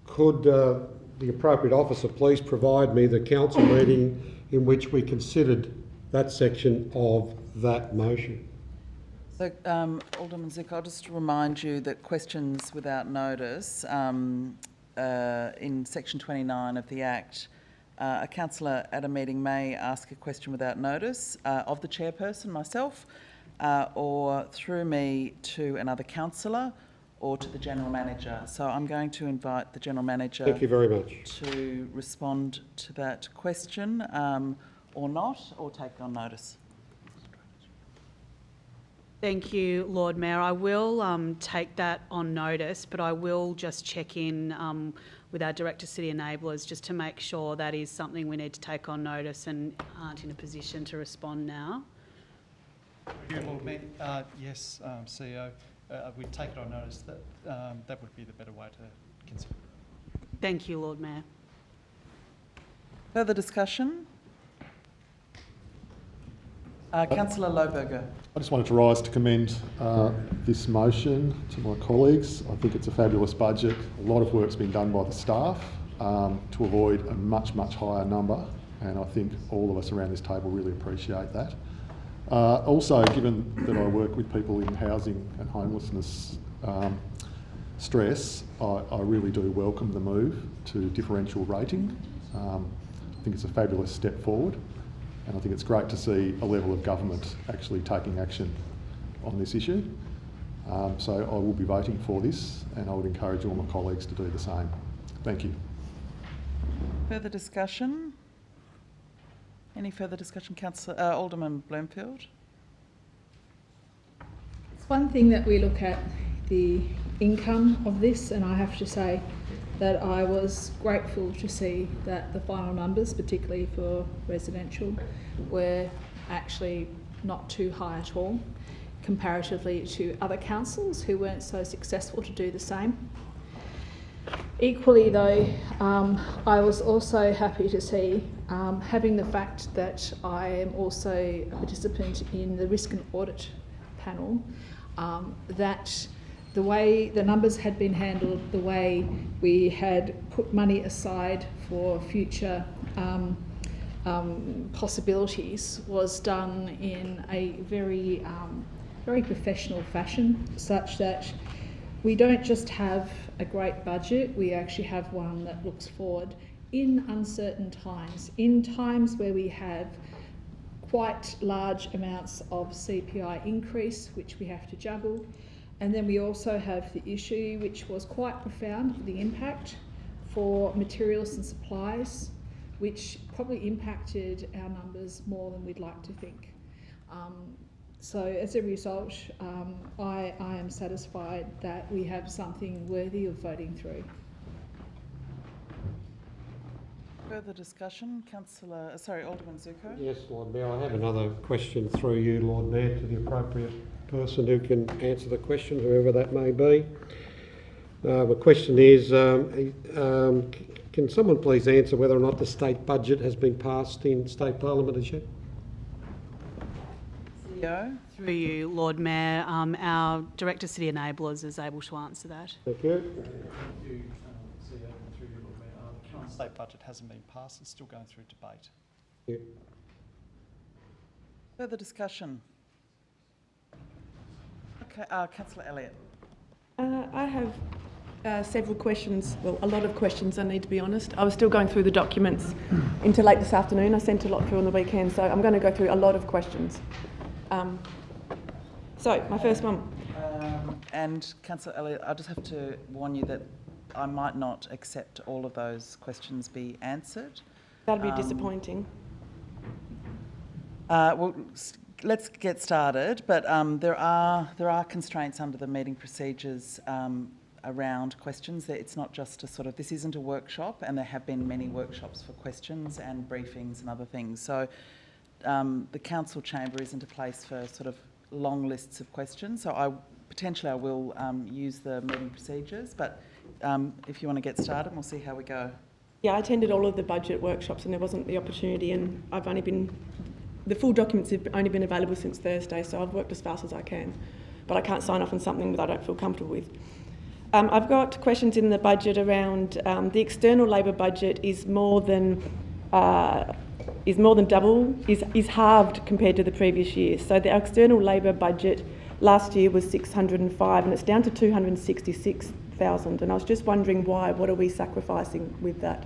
[SPEAKER 6] Could the appropriate officer please provide me the council meeting in which we considered that section of that motion?
[SPEAKER 1] So, Alderman Zick, I'll just remind you that questions without notice in section 29 of the Act, a councillor at a meeting may ask a question without notice of the chairperson, myself, or through me to another councillor or to the General Manager. So I'm going to invite the General Manager
[SPEAKER 6] Thank you very much.
[SPEAKER 1] to respond to that question or not, or take on notice.
[SPEAKER 3] Thank you, Lord Mayor. I will take that on notice, but I will just check in with our Director City Enablers just to make sure that is something we need to take on notice and aren't in a position to respond now.
[SPEAKER 13] Lord Mayor, yes, CEO, we'd take it on notice that that would be the better way to consider.
[SPEAKER 3] Thank you, Lord Mayor.
[SPEAKER 1] Further discussion? Councillor Lohberger.
[SPEAKER 7] I just wanted to rise to commend this motion to my colleagues. I think it's a fabulous budget. A lot of work's been done by the staff to avoid a much, much higher number, and I think all of us around this table really appreciate that. Also, given that I work with people in housing and homelessness stress, I really do welcome the move to differential rating. I think it's a fabulous step forward. And I think it's great to see a level of government actually taking action on this issue. So I will be voting for this, and I would encourage all my colleagues to do the same. Thank you.
[SPEAKER 1] Further discussion? Any further discussion, Councillor Alderman Bloomfield?
[SPEAKER 2] It's one thing that we look at the income of this, and I have to say that I was grateful to see that the final numbers, particularly for residential, were actually not too high at all, comparatively to other councils who weren't so successful to do the same. Equally though, I was also happy to see, having the fact that I am also a participant in the risk and audit panel, that the way the numbers had been handled, the way we had put money aside for future possibilities was done in a very, very professional fashion, such that we don't just have a great budget, we actually have one that looks forward in uncertain times, in times where we have quite large amounts of CPI increase, which we have to juggle. And then we also have the issue, which was quite profound, the impact for materials and supplies, which probably impacted our numbers more than we'd like to think. So as a result, I am satisfied that we have something worthy of voting through.
[SPEAKER 1] Further discussion, Alderman Zuko.
[SPEAKER 6] Yes, Lord Mayor, I have another question through you, Lord Mayor, to the appropriate person who can answer the question, whoever that may be. The question is, can someone please answer whether or not the state budget has been passed in State Parliament as yet?
[SPEAKER 1] CEO.
[SPEAKER 3] Through you, Lord Mayor, our Director City Enablers is able to answer that.
[SPEAKER 6] Thank you.
[SPEAKER 13] Thank you, CEO, and through you, Lord Mayor. The current state budget hasn't been passed. It's still going through debate.
[SPEAKER 6] Yeah.
[SPEAKER 1] Further discussion. Okay, Councillor Elliott.
[SPEAKER 14] I have several questions, well, a lot of questions, I need to be honest. I was still going through the documents into late this afternoon. I sent a lot through on the weekend, so I'm going to go through a lot of questions. So, my first one.
[SPEAKER 1] And Councillor Elliott, I just have to warn you that I might not accept all of those questions be answered.
[SPEAKER 14] That'd be disappointing.
[SPEAKER 1] Well, let's get started, but there are constraints under the meeting procedures around questions. It's not just a sort of, this isn't a workshop, and there have been many workshops for questions and briefings and other things. So the council chamber isn't a place for sort of long lists of questions. So I will use the meeting procedures, but if you want to get started, we'll see how we go.
[SPEAKER 14] Yeah, I attended all of the budget workshops and there wasn't the opportunity, and I've only been, the full documents have only been available since Thursday, so I've worked as fast as I can, but I can't sign off on something that I don't feel comfortable with. I've got questions in the budget around the external labour budget is more than double, is halved compared to the previous year. So the external labour budget last year was 605 and it's down to 266,000. And I was just wondering why. What are we sacrificing with that?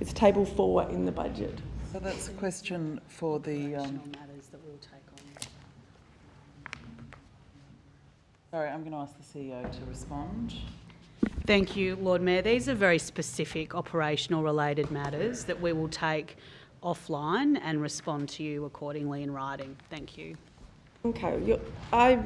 [SPEAKER 14] It's table 4 in the budget.
[SPEAKER 1] So that's a question for the...
[SPEAKER 3] matters that we'll take on.
[SPEAKER 1] Sorry, I'm going to ask the CEO to respond.
[SPEAKER 3] Thank you, Lord Mayor. These are very specific operational related matters that we will take offline and respond to you accordingly in writing. Thank you.
[SPEAKER 14] Okay, I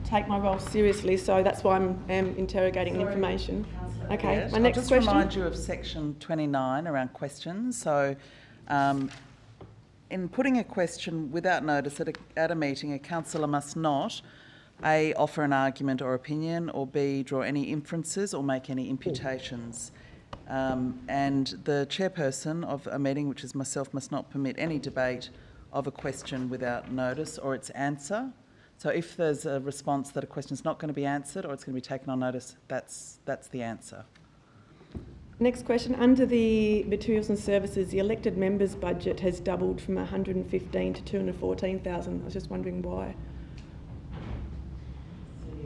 [SPEAKER 14] take my role seriously, so that's why I'm interrogating information. Okay,
[SPEAKER 1] Yes.
[SPEAKER 14] my next
[SPEAKER 1] I'll just
[SPEAKER 14] question.
[SPEAKER 1] remind you of section 29 around questions. So in putting a question without notice at a meeting, a councillor must not A, offer an argument or opinion, or B, draw any inferences or make any imputations. And the chairperson of a meeting, which is myself, must not permit any debate of a question without notice or its answer. So if there's a response that a question is not going to be answered or it's going to be taken on notice, that's the answer.
[SPEAKER 14] Next question. Under the materials and services, the elected members' budget has doubled from 115 to 214,000. I was just wondering why.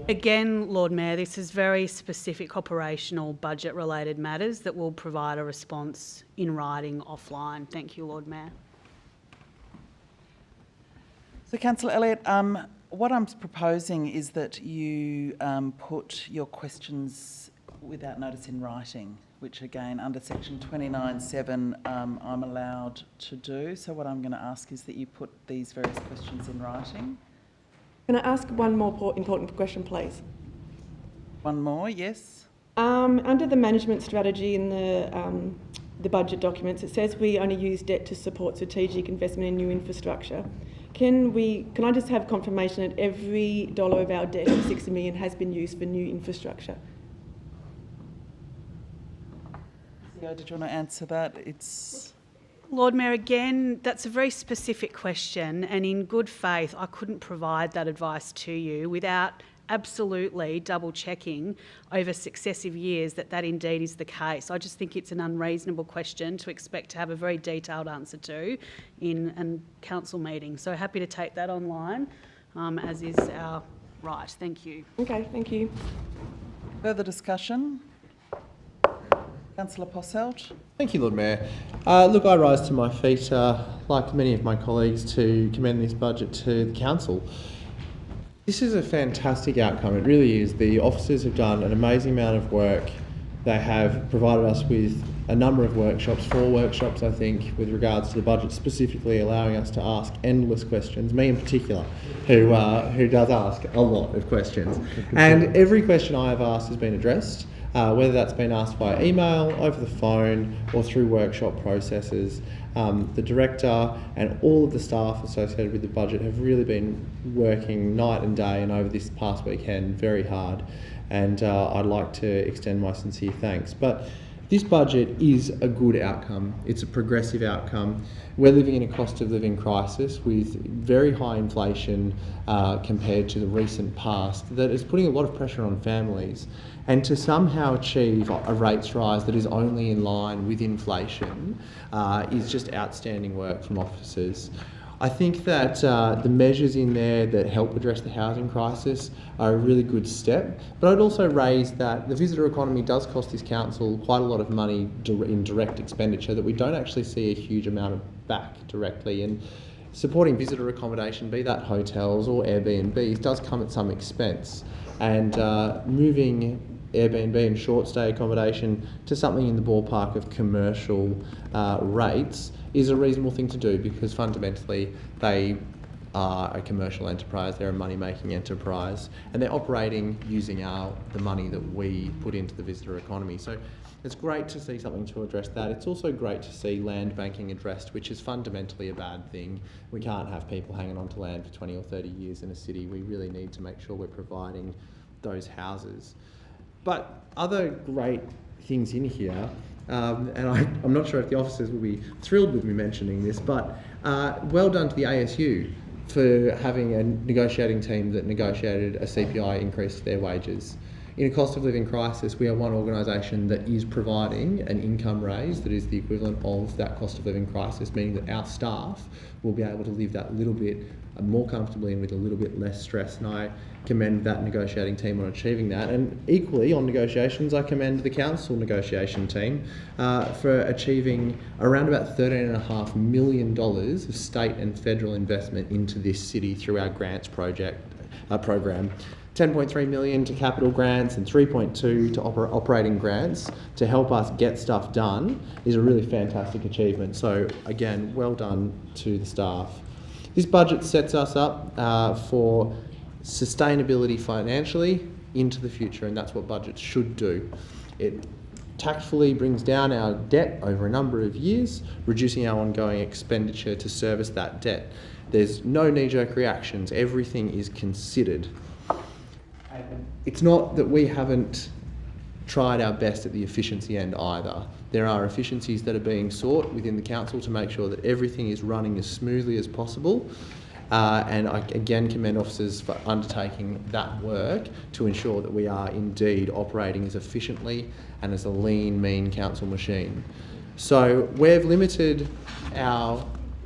[SPEAKER 3] Again, Lord Mayor, this is very specific operational budget related matters that will provide a response in writing offline. Thank you, Lord Mayor.
[SPEAKER 1] So, Councillor Elliott, what I'm proposing is that you put your questions without notice in writing, which again, under section 29(7), I'm allowed to do. So what I'm going to ask is that you put these various questions in writing.
[SPEAKER 14] Can I ask one more important question, please?
[SPEAKER 1] One more, yes.
[SPEAKER 14] Under the management strategy in the budget documents, it says we only use debt to support strategic investment in new infrastructure. Can I just have confirmation that every dollar of our debt of 60 million has been used for new infrastructure?
[SPEAKER 1] CEO, did you want to answer that?
[SPEAKER 3] Lord Mayor, again, that's a very specific question, and in good faith, I couldn't provide that advice to you without absolutely double checking over successive years that indeed is the case. I just think it's an unreasonable question to expect to have a very detailed answer to in a council meeting. So happy to take that online, as is our right. Thank you.
[SPEAKER 14] Okay, thank you.
[SPEAKER 1] Further discussion? Councillor Posselt.
[SPEAKER 8] Thank you, Lord Mayor. Look, I rise to my feet, like many of my colleagues, to commend this budget to the council. This is a fantastic outcome, it really is. The officers have done an amazing amount of work. They have provided us with a number of workshops, 4 workshops I think, with regards to the budget, specifically allowing us to ask endless questions, me in particular, who does ask a lot of questions. And every question I have asked has been addressed, whether that's been asked via email, over the phone, or through workshop processes. The director and all of the staff associated with the budget have really been working night and day and over this past weekend very hard, and I'd like to extend my sincere thanks. But this budget is a good outcome. It's a progressive outcome. We're living in a cost of living crisis with very high inflation compared to the recent past that is putting a lot of pressure on families. And to somehow achieve a rates rise that is only in line with inflation is just outstanding work from officers. I think that the measures in there that help address the housing crisis are a really good step, but I'd also raise that the visitor economy does cost this council quite a lot of money in direct expenditure that we don't actually see a huge amount of back directly, and supporting visitor accommodation, be that hotels or Airbnbs, does come at some expense, and moving Airbnb and short stay accommodation to something in the ballpark of commercial rates is a reasonable thing to do, because fundamentally they are a commercial enterprise, they're a money-making enterprise, and they're operating using the money that we put into the visitor economy. So it's great to see something to address that. It's also great to see land banking addressed, which is fundamentally a bad thing. We can't have people hanging on to land for 20 or 30 years in a city. We really need to make sure we're providing those houses. But other great things in here, and I'm not sure if the officers will be thrilled with me mentioning this, but well done to the ASU for having a negotiating team that negotiated a CPI increase to their wages. In a cost of living crisis, we are one organisation that is providing an income raise that is the equivalent of that cost of living crisis, meaning that our staff will be able to live that little bit more comfortably and with a little bit less stress, and I commend that negotiating team on achieving that. And equally on negotiations, I commend the council negotiation team for achieving around about $13.5 million of state and federal investment into this city through our grants program. 10.3 million to capital grants and 3.2 to operating grants to help us get stuff done is a really fantastic achievement. So again, well done to the staff. This budget sets us up for sustainability financially into the future, and that's what budgets should do. It tactfully brings down our debt over a number of years, reducing our ongoing expenditure to service that debt. There's no knee-jerk reactions. Everything is considered. It's not that we haven't tried our best at the efficiency end either. There are efficiencies that are being sought within the council to make sure that everything is running as smoothly as possible. And I again commend officers for undertaking that work to ensure that we are indeed operating as efficiently and as a lean, mean council machine. So we've limited our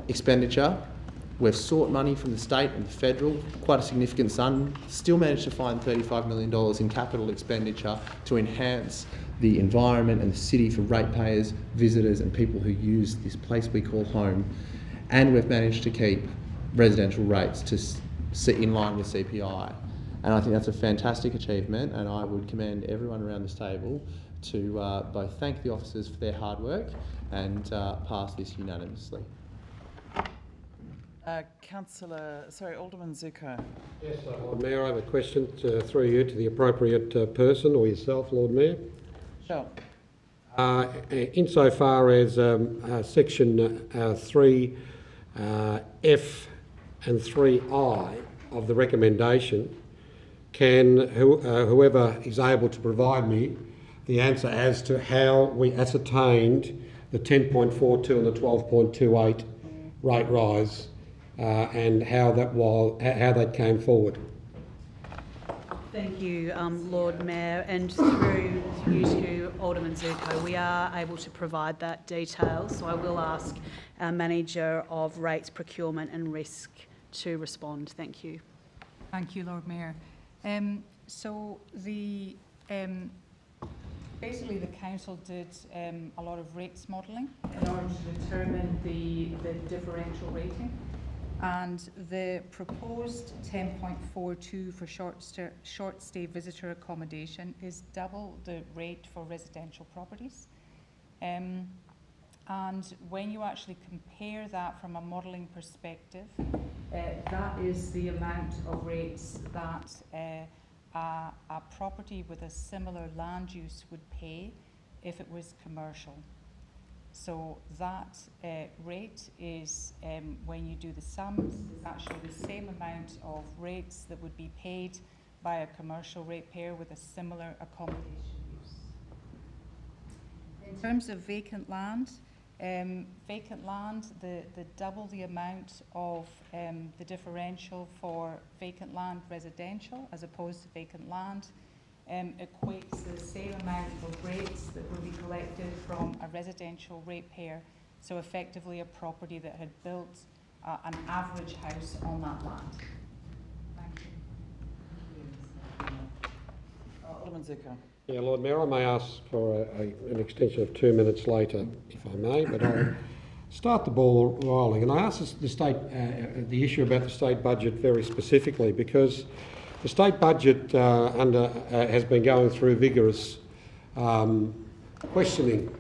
[SPEAKER 8] expenditure. We've sought money from the state and the federal, quite a significant sum, still managed to find $35 million in capital expenditure to enhance the environment and the city for ratepayers, visitors and people who use this place we call home. And we've managed to keep residential rates to sit in line with CPI. And I think that's a fantastic achievement, and I would commend everyone around this table to both thank the officers for their hard work and pass this unanimously.
[SPEAKER 1] Alderman Zuko.
[SPEAKER 6] Yes, Lord Mayor, I have a question through you to the appropriate person or yourself, Lord Mayor.
[SPEAKER 1] Sure.
[SPEAKER 6] Insofar as section 3F and 3I of the recommendation, can whoever is able to provide me the answer as to how we ascertained the 10.42 and the 12.28 rate rise and how that came forward.
[SPEAKER 3] Thank you, Lord Mayor, and through you to Alderman Zuko, we are able to provide that detail, so I will ask our Manager of Rates, Procurement and Risk to respond. Thank you.
[SPEAKER 15] Thank you, Lord Mayor. So the basically the council did a lot of rates modelling
[SPEAKER 2] in order to determine the differential rating.
[SPEAKER 15] And the proposed 10.42 for short stay visitor accommodation is double the rate for residential properties. And when you actually compare that from a modelling perspective,
[SPEAKER 2] that is the amount of rates
[SPEAKER 15] that a property with a similar land use would pay if it was commercial. So that rate is, when you do the sums, is actually the same amount of rates that would be paid by a commercial ratepayer with a similar accommodation use. In terms of vacant land, the double the amount of the differential for vacant land residential as opposed to vacant land equates the same amount of rates that will be collected from a residential ratepayer, so effectively a property that had built an average house on that land. Thank you.
[SPEAKER 1] Alderman Zuko.
[SPEAKER 6] Yeah, Lord Mayor, I may ask for an extension of 2 minutes later, if I may, but I'll start the ball rolling. And I ask the issue about the state budget very specifically because the state budget has been going through vigorous questioning.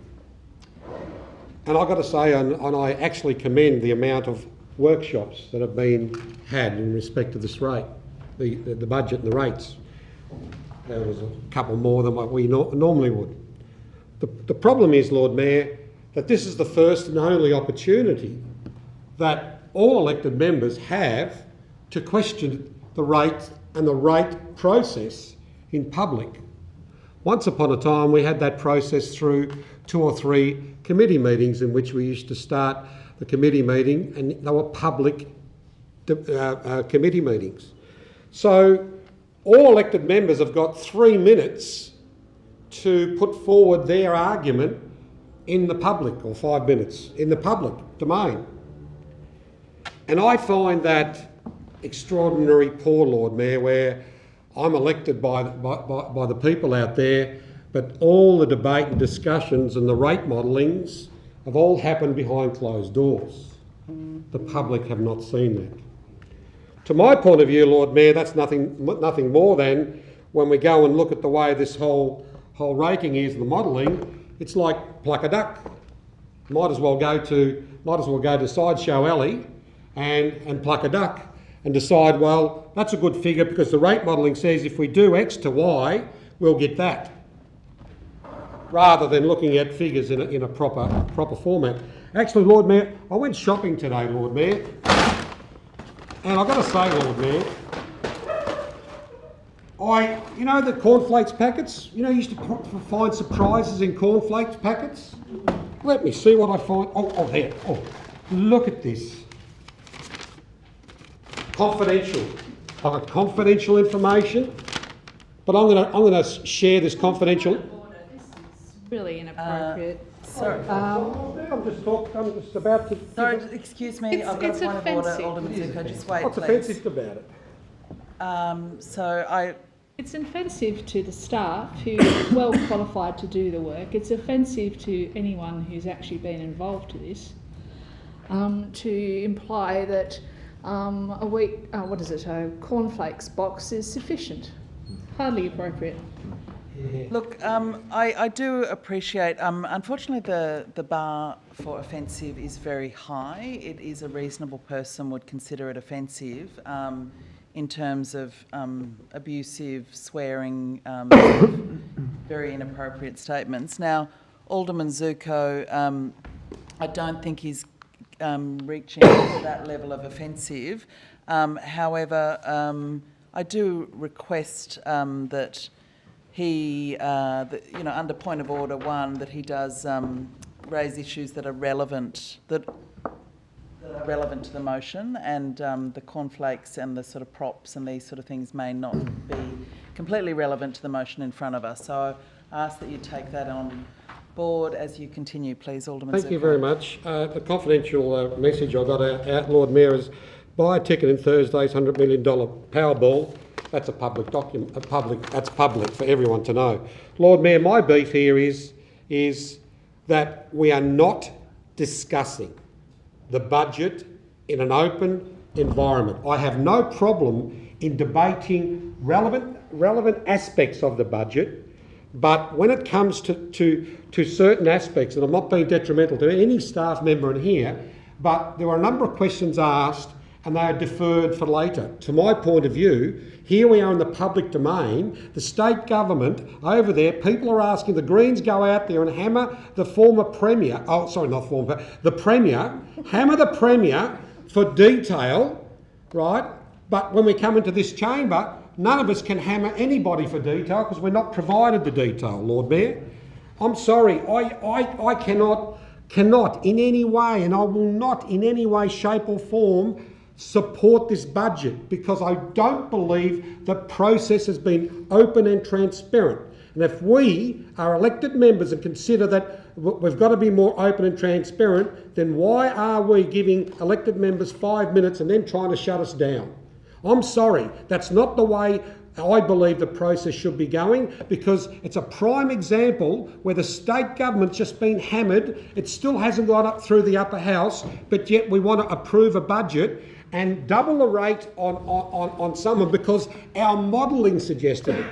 [SPEAKER 6] And I've got to say, and I actually commend the amount of workshops that have been had in respect to this rate, the budget and the rates. There was a couple more than what we normally would. The problem is, Lord Mayor, that this is the first and only opportunity that all elected members have to question the rate and the rate process in public. Once upon a time we had that process through 2 or 3 committee meetings in which we used to start the committee meeting and they were public committee meetings. So all elected members have got 3 minutes to put forward their argument in the public, or 5 minutes in the public domain. And I find that extraordinary poor, Lord Mayor, where I'm elected by the people out there, but all the debate and discussions and the rate modellings have all happened behind closed doors. The public have not seen that. To my point of view, Lord Mayor, that's nothing more than when we go and look at the way this whole rating is, the modelling, it's like pluck a duck. Might as well go to Sideshow Alley and pluck a duck and decide, well, that's a good figure because the rate modelling says if we do X to Y, we'll get that. Rather than looking at figures in a proper format. Actually, Lord Mayor, I went shopping today, Lord Mayor, and I've got to say, Lord Mayor, you know the cornflakes packets? You know, you used to find surprises in cornflakes packets? Let me see what I find. Oh, there. Oh, look at this. Confidential. I've got confidential information, but I'm going to share this confidential.
[SPEAKER 2] This is really inappropriate.
[SPEAKER 1] Sorry.
[SPEAKER 6] I'm just about to.
[SPEAKER 1] Sorry, excuse me. I've got a point of order, Alderman Zuko. Just wait,
[SPEAKER 6] What's
[SPEAKER 1] please.
[SPEAKER 6] offensive about it?
[SPEAKER 2] It's offensive to the staff who are well qualified to do the work. It's offensive to anyone who's actually been involved to this. To imply that a cornflakes box is sufficient. Hardly appropriate.
[SPEAKER 6] Yeah.
[SPEAKER 1] Look, I do appreciate, unfortunately the bar for offensive is very high. It is a reasonable person would consider it offensive in terms of abusive, swearing, very inappropriate statements. Now, Alderman Zuko, I don't think he's reaching to that level of offensive. However, I do request that he, under point of order 1, that he does raise issues that are relevant, that are relevant to the motion, and the cornflakes and the sort of props and these sort of things may not be completely relevant to the motion in front of us. So I ask that you take that on board as you continue, please, Alderman Zuko.
[SPEAKER 6] Thank you very much. The confidential message I got out, Lord Mayor, is buy a ticket in Thursday's $100 million Powerball That's a public document. That's public for everyone to know. Lord Mayor, my beef here is that we are not discussing the budget in an open environment. I have no problem in debating relevant aspects of the budget, but when it comes to certain aspects, and I'm not being detrimental to any staff member in here, but there were a number of questions asked and they are deferred for later. To my point of view, here we are in the public domain, the state government over there, people are asking the Greens go out there and hammer the former Premier, the Premier, hammer the Premier for detail, right? But when we come into this chamber, none of us can hammer anybody for detail because we're not provided the detail, Lord Mayor. I'm sorry, I cannot in any way, and I will not in any way, shape or form support this budget because I don't believe the process has been open and transparent. And if we are elected members and consider that we've got to be more open and transparent, then why are we giving elected members 5 minutes and then trying to shut us down? I'm sorry, that's not the way I believe the process should be going, because it's a prime example where the state government's just been hammered. It still hasn't got up through the upper house, but yet we want to approve a budget and double the rate on someone because our modelling suggested it.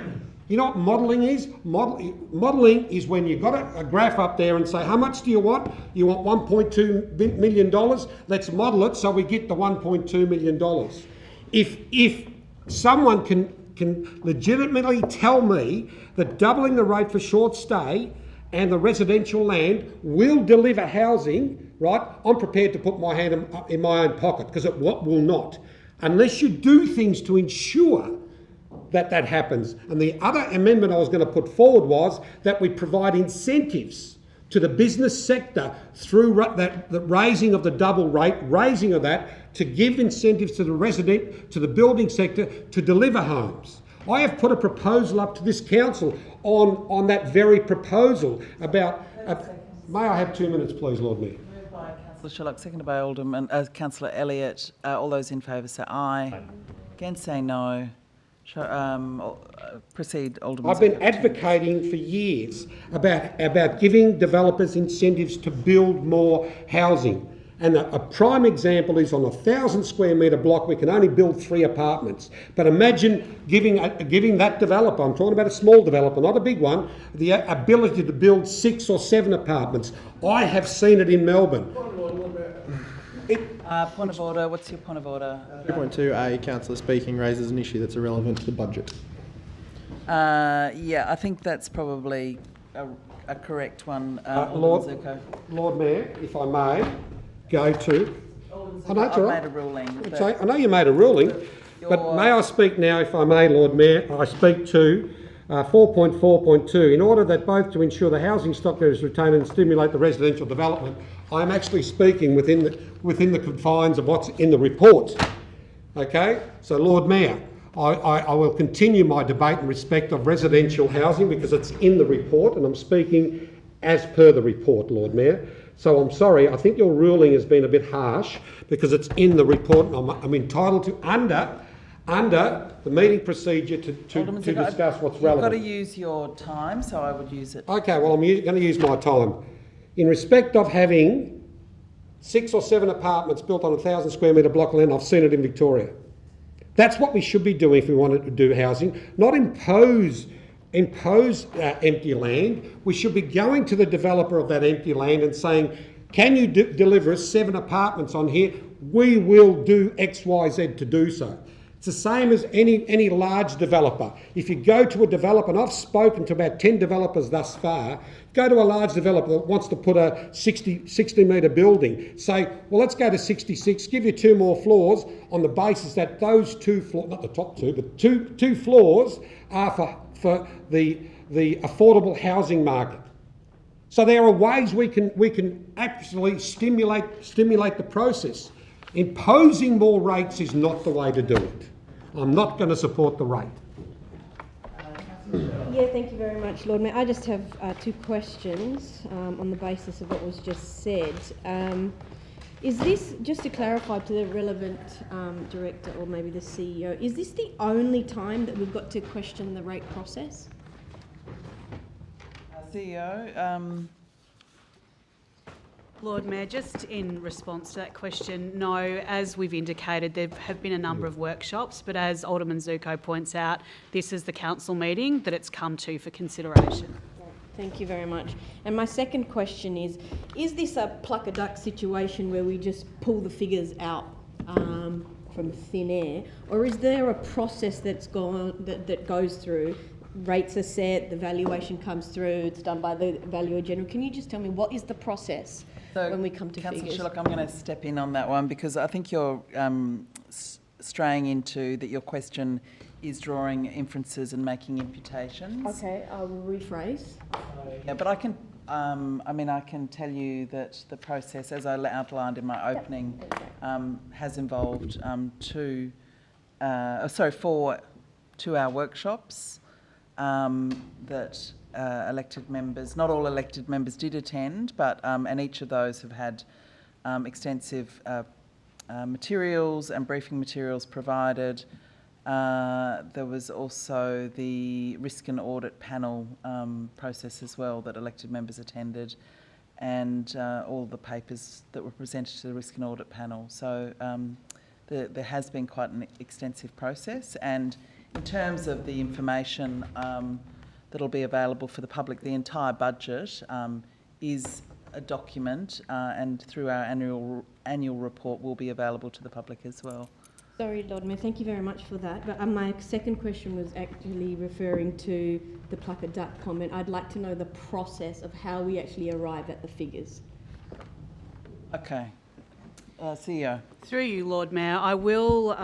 [SPEAKER 6] You know what modelling is? Modelling is when you've got a graph up there and say, how much do you want? You want $1.2 million? Let's model it so we get the $1.2 million. If someone can legitimately tell me that doubling the rate for short stay and the residential land will deliver housing, right, I'm prepared to put my hand in my own pocket because it will not. Unless you do things to ensure that happens. And the other amendment I was going to put forward was that we provide incentives to the business sector through the raising of the double rate, raising of that, to give incentives to the building sector to deliver homes. I have put a proposal up to this council on that very proposal about... may I have 2 minutes, please, Lord Mayor?
[SPEAKER 1] Moved by Councillor Sherlock, seconded by Councillor Elliott. All those in favour say aye. Against say no. Proceed, Alderman.
[SPEAKER 6] I've been advocating for years about giving developers incentives to build more housing. And a prime example is on a 1,000 square metre block, we can only build 3 apartments. But imagine giving that developer, I'm talking about a small developer, not a big one, the ability to build 6 or 7 apartments. I have seen it in Melbourne.
[SPEAKER 1] Point of order. What's your point of order?
[SPEAKER 8] 2.2A, Councillor speaking, raises an issue that's irrelevant to the budget.
[SPEAKER 1] Yeah, I think that's probably a correct one.
[SPEAKER 6] Lord Mayor, if I may, go to...
[SPEAKER 1] I've made a ruling.
[SPEAKER 6] I know you made a ruling, but may I speak now, if I may, Lord Mayor? I speak to 4.4.2. In order that both to ensure the housing stock is retained and stimulate the residential development, I am actually speaking within the confines of what's in the report. Okay? So, Lord Mayor, I will continue my debate in respect of residential housing because it's in the report and I'm speaking as per the report, Lord Mayor. So I'm sorry, I think your ruling has been a bit harsh because it's in the report and I'm entitled to, under the meeting procedure, to discuss what's relevant.
[SPEAKER 1] You've got to use your time, so I would use it.
[SPEAKER 6] Okay, well, I'm going to use my time. In respect of having 6 or 7 apartments built on a 1,000 square metre block of land, I've seen it in Victoria. That's what we should be doing if we wanted to do housing, not impose empty land. We should be going to the developer of that empty land and saying, can you deliver us 7 apartments on here? We will do X, Y, Z to do so. It's the same as any large developer. If you go to a developer, and I've spoken to about 10 developers thus far, go to a large developer that wants to put a 60 metre building, say, well, let's go to 66, give you 2 more floors on the basis that those 2 floors, not the top 2, but two floors are for the affordable housing market. So there are ways we can actually stimulate the process. Imposing more rates is not the way to do it. I'm not going to support the rate.
[SPEAKER 10] Yeah, thank you very much, Lord Mayor. I just have 2 questions on the basis of what was just said. Is this, just to clarify to the relevant director or maybe the CEO, is this the only time that we've got to question the rate process?
[SPEAKER 1] CEO,
[SPEAKER 3] Lord Mayor, just in response to that question, no, as we've indicated, there have been a number of workshops, but as Alderman Zuko points out, this is the council meeting that it's come to for consideration.
[SPEAKER 10] Thank you very much. And my second question is this a pluck a duck situation where we just pull the figures out from thin air, or is there a process that goes through? Rates are set, the valuation comes through, it's done by the Valuer General. Can you just tell me what is the process when we come to
[SPEAKER 1] Councillor
[SPEAKER 10] figures?
[SPEAKER 1] Sherlock, I'm going to step in on that one because I think you're straying into that your question is drawing inferences and making imputations.
[SPEAKER 10] Okay, I'll rephrase.
[SPEAKER 1] Yeah, but I can, I can tell you that the process, as I outlined in my opening, has involved 4 2-hour workshops that elected members, not all elected members did attend, but and each of those have had extensive materials and briefing materials provided. There was also the risk and audit panel process as well that elected members attended, and all the papers that were presented to the risk and audit panel. So there has been quite an extensive process, and in terms of the information that'll be available for the public, the entire budget is a document, and through our annual report will be available to the public as well.
[SPEAKER 10] Sorry, Lord Mayor, thank you very much for that. But my second question was actually referring to the pluck a duck comment. I'd like to know the process of how we actually arrive at the figures.
[SPEAKER 1] Okay. CEO.
[SPEAKER 3] Through you, Lord Mayor, I will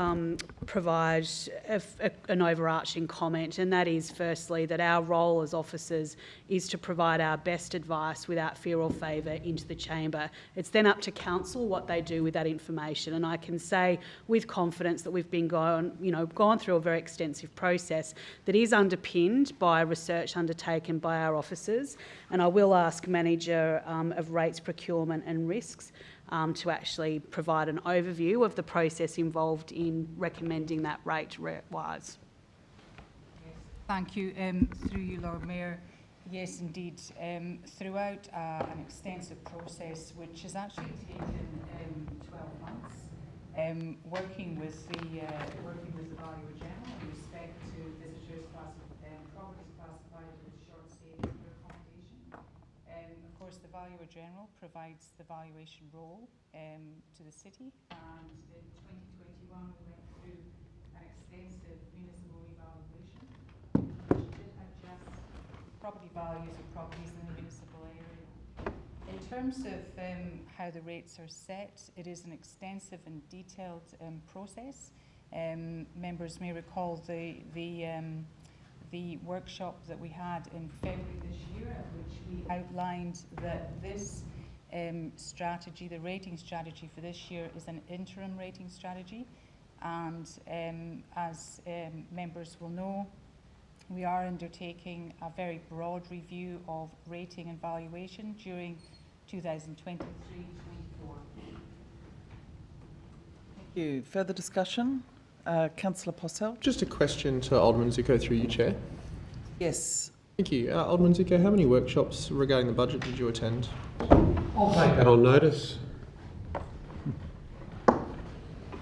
[SPEAKER 3] provide an overarching comment, and that is firstly that our role as officers is to provide our best advice without fear or favour into the chamber. It's then up to council what they do with that information, and I can say with confidence that we've been gone through a very extensive process that is underpinned by research undertaken by our officers, and I will ask Manager of Rates, Procurement and Risks to actually provide an overview of the process involved in recommending that rate wise.
[SPEAKER 15] Thank you. Through you, Lord Mayor. Yes, indeed. Throughout an extensive process, which has actually taken 12 months, working with the Valuer General in respect to visitors' properties classified as short stay visitor accommodation. Of course, the Valuer General provides the valuation role to the city, and in 2021 we went through an extensive municipal evaluation which did adjust property values of properties in the municipal area. In terms of how the rates are set, it is an extensive and detailed process. Members may recall the workshop that we had in February this year, at which we outlined that this strategy, the rating strategy for this year, is an interim rating strategy, and as members will know, we are undertaking a very broad review of rating and valuation during 2023-24.
[SPEAKER 1] Thank you. Further discussion? Councillor Posselt.
[SPEAKER 8] Just a question to Alderman Zuko through you, Chair.
[SPEAKER 1] Yes.
[SPEAKER 8] Thank you. Alderman Zuko, how many workshops regarding the budget did you attend?
[SPEAKER 6] I'll take that on notice.
[SPEAKER 1] All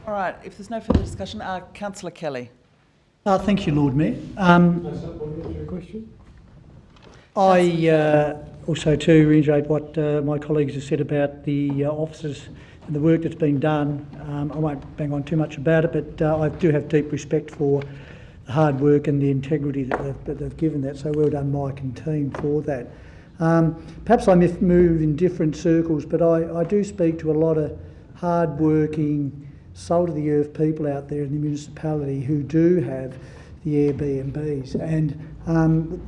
[SPEAKER 1] right. If there's no further discussion, Councillor Kelly.
[SPEAKER 16] Thank you, Lord Mayor.
[SPEAKER 6] Question?
[SPEAKER 16] I also too reiterate what my colleagues have said about the officers and the work that's been done. I won't bang on too much about it, but I do have deep respect for the hard work and the integrity that they've given that. So well done, Mike and team, for that. Perhaps I move in different circles, but I do speak to a lot of hard-working, salt-of-the-earth people out there in the municipality who do have the Airbnbs. And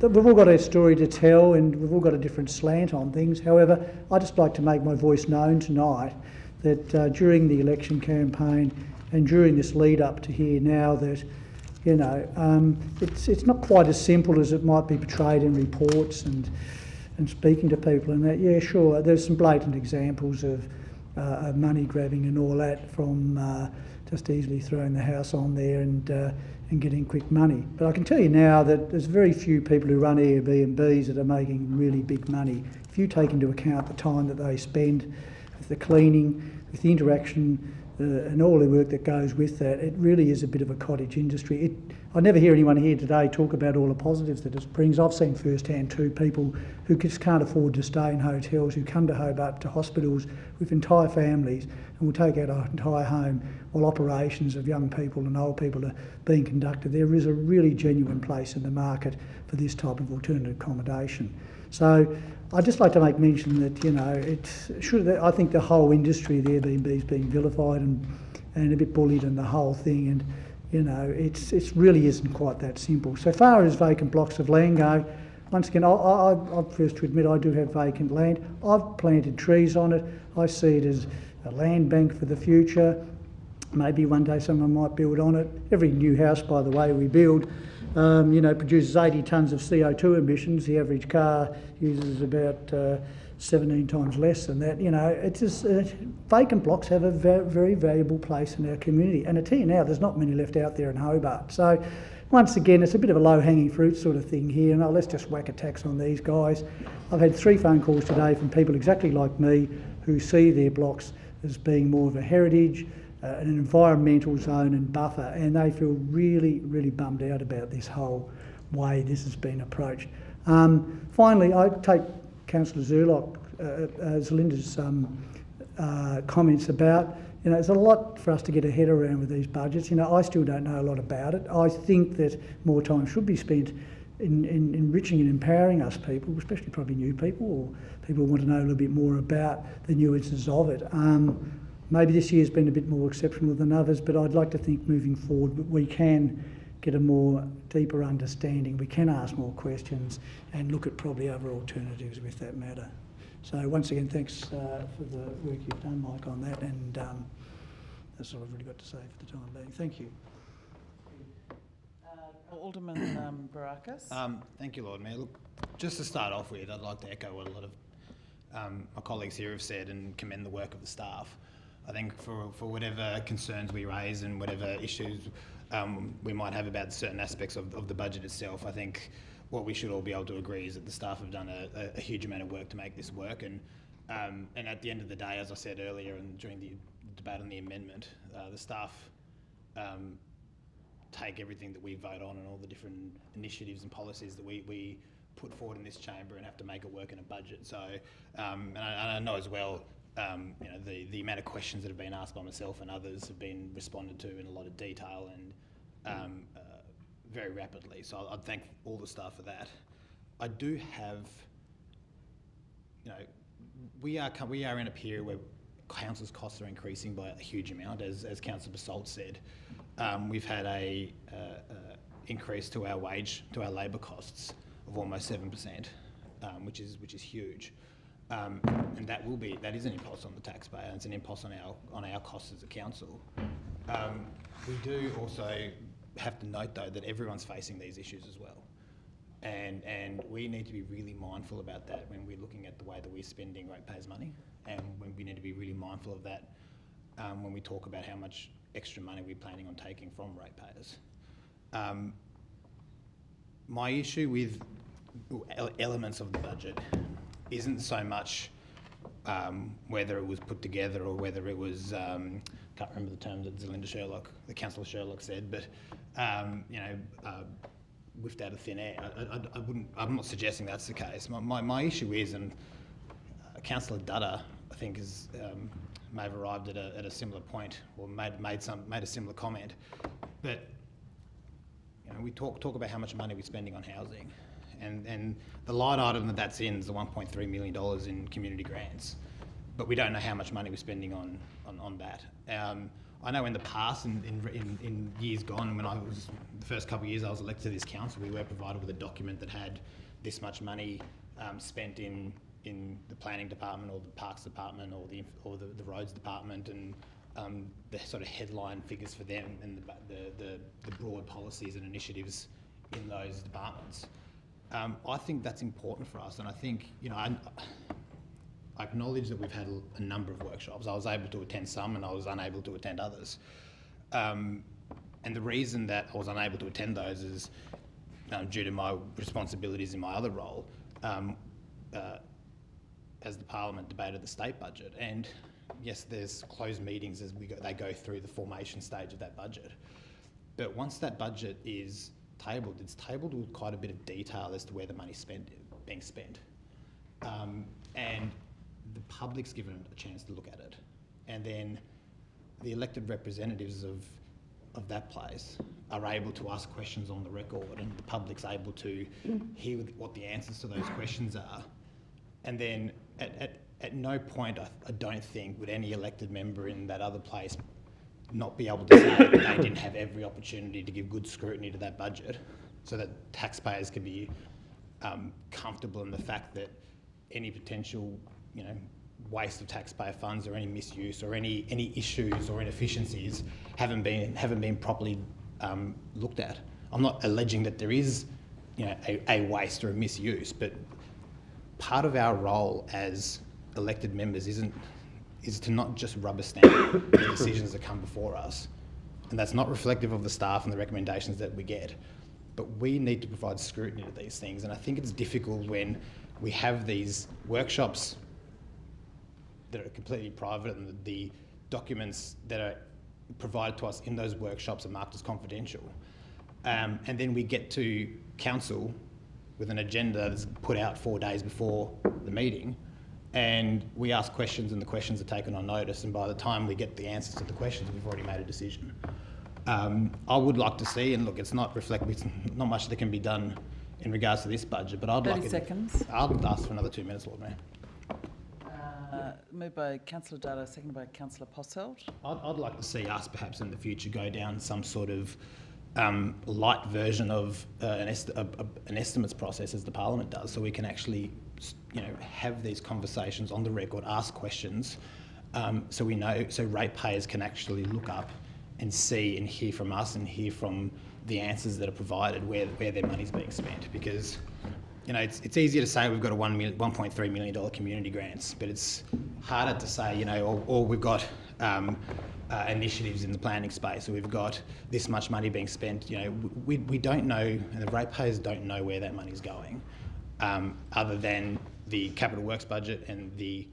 [SPEAKER 16] we've all got a story to tell, and we've all got a different slant on things. However, I'd just like to make my voice known tonight that during the election campaign and during this lead up to here now, that it's not quite as simple as it might be portrayed in reports and speaking to people and that. Yeah, sure, there's some blatant examples of money grabbing and all that from just easily throwing the house on there and getting quick money. But I can tell you now that there's very few people who run Airbnbs that are making really big money. If you take into account the time that they spend with the cleaning, with the interaction and all the work that goes with that, it really is a bit of a cottage industry. I never hear anyone here today talk about all the positives that it brings. I've seen firsthand too people who just can't afford to stay in hotels, who come to Hobart to hospitals with entire families and will take out our entire home while operations of young people and old people are being conducted. There is a really genuine place in the market for this type of alternative accommodation. So I'd just like to make mention that, you know, I think the whole industry of the Airbnb is being vilified and a bit bullied in the whole thing, and you know, it really isn't quite that simple. So far as vacant blocks of land go, once again, I'm first to admit I do have vacant land. I've planted trees on it. I see it as a land bank for the future. Maybe one day someone might build on it. Every new house, by the way, we build, you know, produces 80 tonnes of CO2 emissions. The average car uses about 17 times less than that. You know, it's just vacant blocks have a very valuable place in our community. And I tell you now, there's not many left out there in Hobart. So once again, it's a bit of a low-hanging fruit sort of thing here. And let's just whack a tax on these guys. I've had 3 phone calls today from people exactly like me who see their blocks as being more of a heritage, an environmental zone and buffer, and they feel really, really bummed out about this whole way this has been approached. Finally, I take Councillor Zelinda's comments about, you know, there's a lot for us to get our head around with these budgets. You know, I still don't know a lot about it. I think that more time should be spent in enriching and empowering us people, especially probably new people or people who want to know a little bit more about the nuances of it. Maybe this year's been a bit more exceptional than others, but I'd like to think moving forward that we can get a more deeper understanding. We can ask more questions and look at probably other alternatives with that matter. So once again, thanks for the work you've done, Mike, on that, and that's all I've really got to say for the time being. Thank you.
[SPEAKER 1] Alderman Barakis.
[SPEAKER 11] Thank you, Lord Mayor. Look, just to start off with, I'd like to echo what a lot of my colleagues here have said and commend the work of the staff. I think for whatever concerns we raise and whatever issues we might have about certain aspects of the budget itself, I think what we should all be able to agree is that the staff have done a huge amount of work to make this work. And at the end of the day, as I said earlier and during the debate on the amendment, the staff take everything that we vote on and all the different initiatives and policies that we put forward in this chamber and have to make it work in a budget. So, and I know as well, you know, the amount of questions that have been asked by myself and others have been responded to in a lot of detail and very rapidly. So I'd thank all the staff for that. I do have, you know, we are in a period where council's costs are increasing by a huge amount, as Councillor Basalt said. We've had a increase to our labour costs of almost 7%, which is huge. And that is an impost on the taxpayer, and it's an impost on our costs as a council. We do also have to note though that everyone's facing these issues as well, and we need to be really mindful about that when we're looking at the way that we're spending ratepayers' money, and when we need to be really mindful of that when we talk about how much extra money we're planning on taking from ratepayers. My issue with elements of the budget isn't so much whether it was put together or whether it was, can't remember the term that the Councillor Sherlock said, but you know, whiffed out of thin air. I'm not suggesting that's the case. My issue is, and Councillor Dutta, I think, may have arrived at a similar point or made a similar comment, but you know, we talk about how much money we're spending on housing. And the line item that's in is the $1.3 million in community grants, but we don't know how much money we're spending on that. I know in the past, in years gone, when I was the first couple of years I was elected to this council, we were provided with a document that had this much money spent in the planning department or the parks department or the roads department, and the sort of headline figures for them and the broad policies and initiatives in those departments. I think that's important for us, and I think, you know, I acknowledge that we've had a number of workshops. I was able to attend some and I was unable to attend others. And the reason that I was unable to attend those is due to my responsibilities in my other role as the Parliament debated the state budget. And yes, there's closed meetings as they go through the formation stage of that budget. But once that budget is tabled, it's tabled with quite a bit of detail as to where the money's being spent. And the public's given a chance to look at it. And then the elected representatives of that place are able to ask questions on the record, and the public's able to hear what the answers to those questions are. And then at no point, I don't think, would any elected member in that other place not be able to say that they didn't have every opportunity to give good scrutiny to that budget, so that taxpayers can be comfortable in the fact that any potential, waste of taxpayer funds or any misuse or any issues or inefficiencies haven't been properly looked at. I'm not alleging that there is, a waste or a misuse, but part of our role as elected members is to not just rubber stamp the decisions that come before us, and that's not reflective of the staff and the recommendations that we get. But we need to provide scrutiny to these things, and I think it's difficult when we have these workshops that are completely private and the documents that are provided to us in those workshops are marked as confidential. And then we get to council with an agenda that's put out 4 days before the meeting, and we ask questions and the questions are taken on notice, and by the time we get the answers to the questions, we've already made a decision. I would like to see, and look, it's not reflective, it's not much that can be done in regards to this budget, but I'd
[SPEAKER 1] 30
[SPEAKER 11] like
[SPEAKER 1] seconds.
[SPEAKER 11] I'll ask for another 2 minutes, Lord Mayor.
[SPEAKER 1] Moved by Councillor Dutta, seconded by Councillor Posselt.
[SPEAKER 11] I'd like to see us perhaps in the future go down some sort of light version of an estimates process as the Parliament does, so we can actually, have these conversations on the record, ask questions, so we know, so ratepayers can actually look up and see and hear from us and hear from the answers that are provided where their money's being spent. Because it's easier to say we've got a $1.3 million community grants, but it's harder to say, or we've got initiatives in the planning space, or we've got this much money being spent. We don't know, and the ratepayers don't know where that money's going, other than the capital works budget and the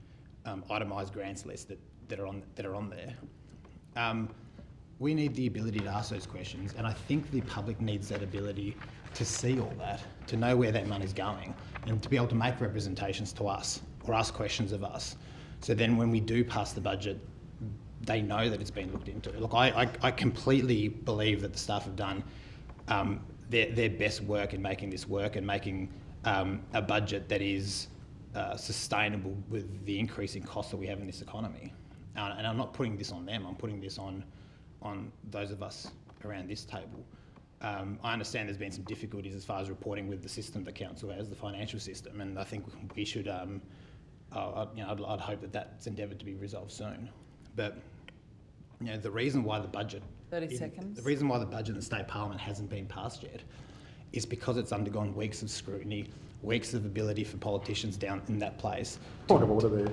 [SPEAKER 11] itemised grants list that are on there. We need the ability to ask those questions, and I think the public needs that ability to see all that, to know where that money's going, and to be able to make representations to us or ask questions of us. So then when we do pass the budget, they know that it's been looked into. Look, I completely believe that the staff have done their best work in making this work and making a budget that is sustainable with the increasing costs that we have in this economy. And I'm not putting this on them, I'm putting this on those of us around this table. I understand there's been some difficulties as far as reporting with the system that council has, the financial system, and I think we should, I'd hope that that's endeavoured to be resolved soon. But the reason why the budget,
[SPEAKER 1] 30 seconds.
[SPEAKER 11] The reason why the budget in the state parliament hasn't been passed yet is because it's undergone weeks of scrutiny, weeks of ability for politicians down in that place.
[SPEAKER 7] Point of order there.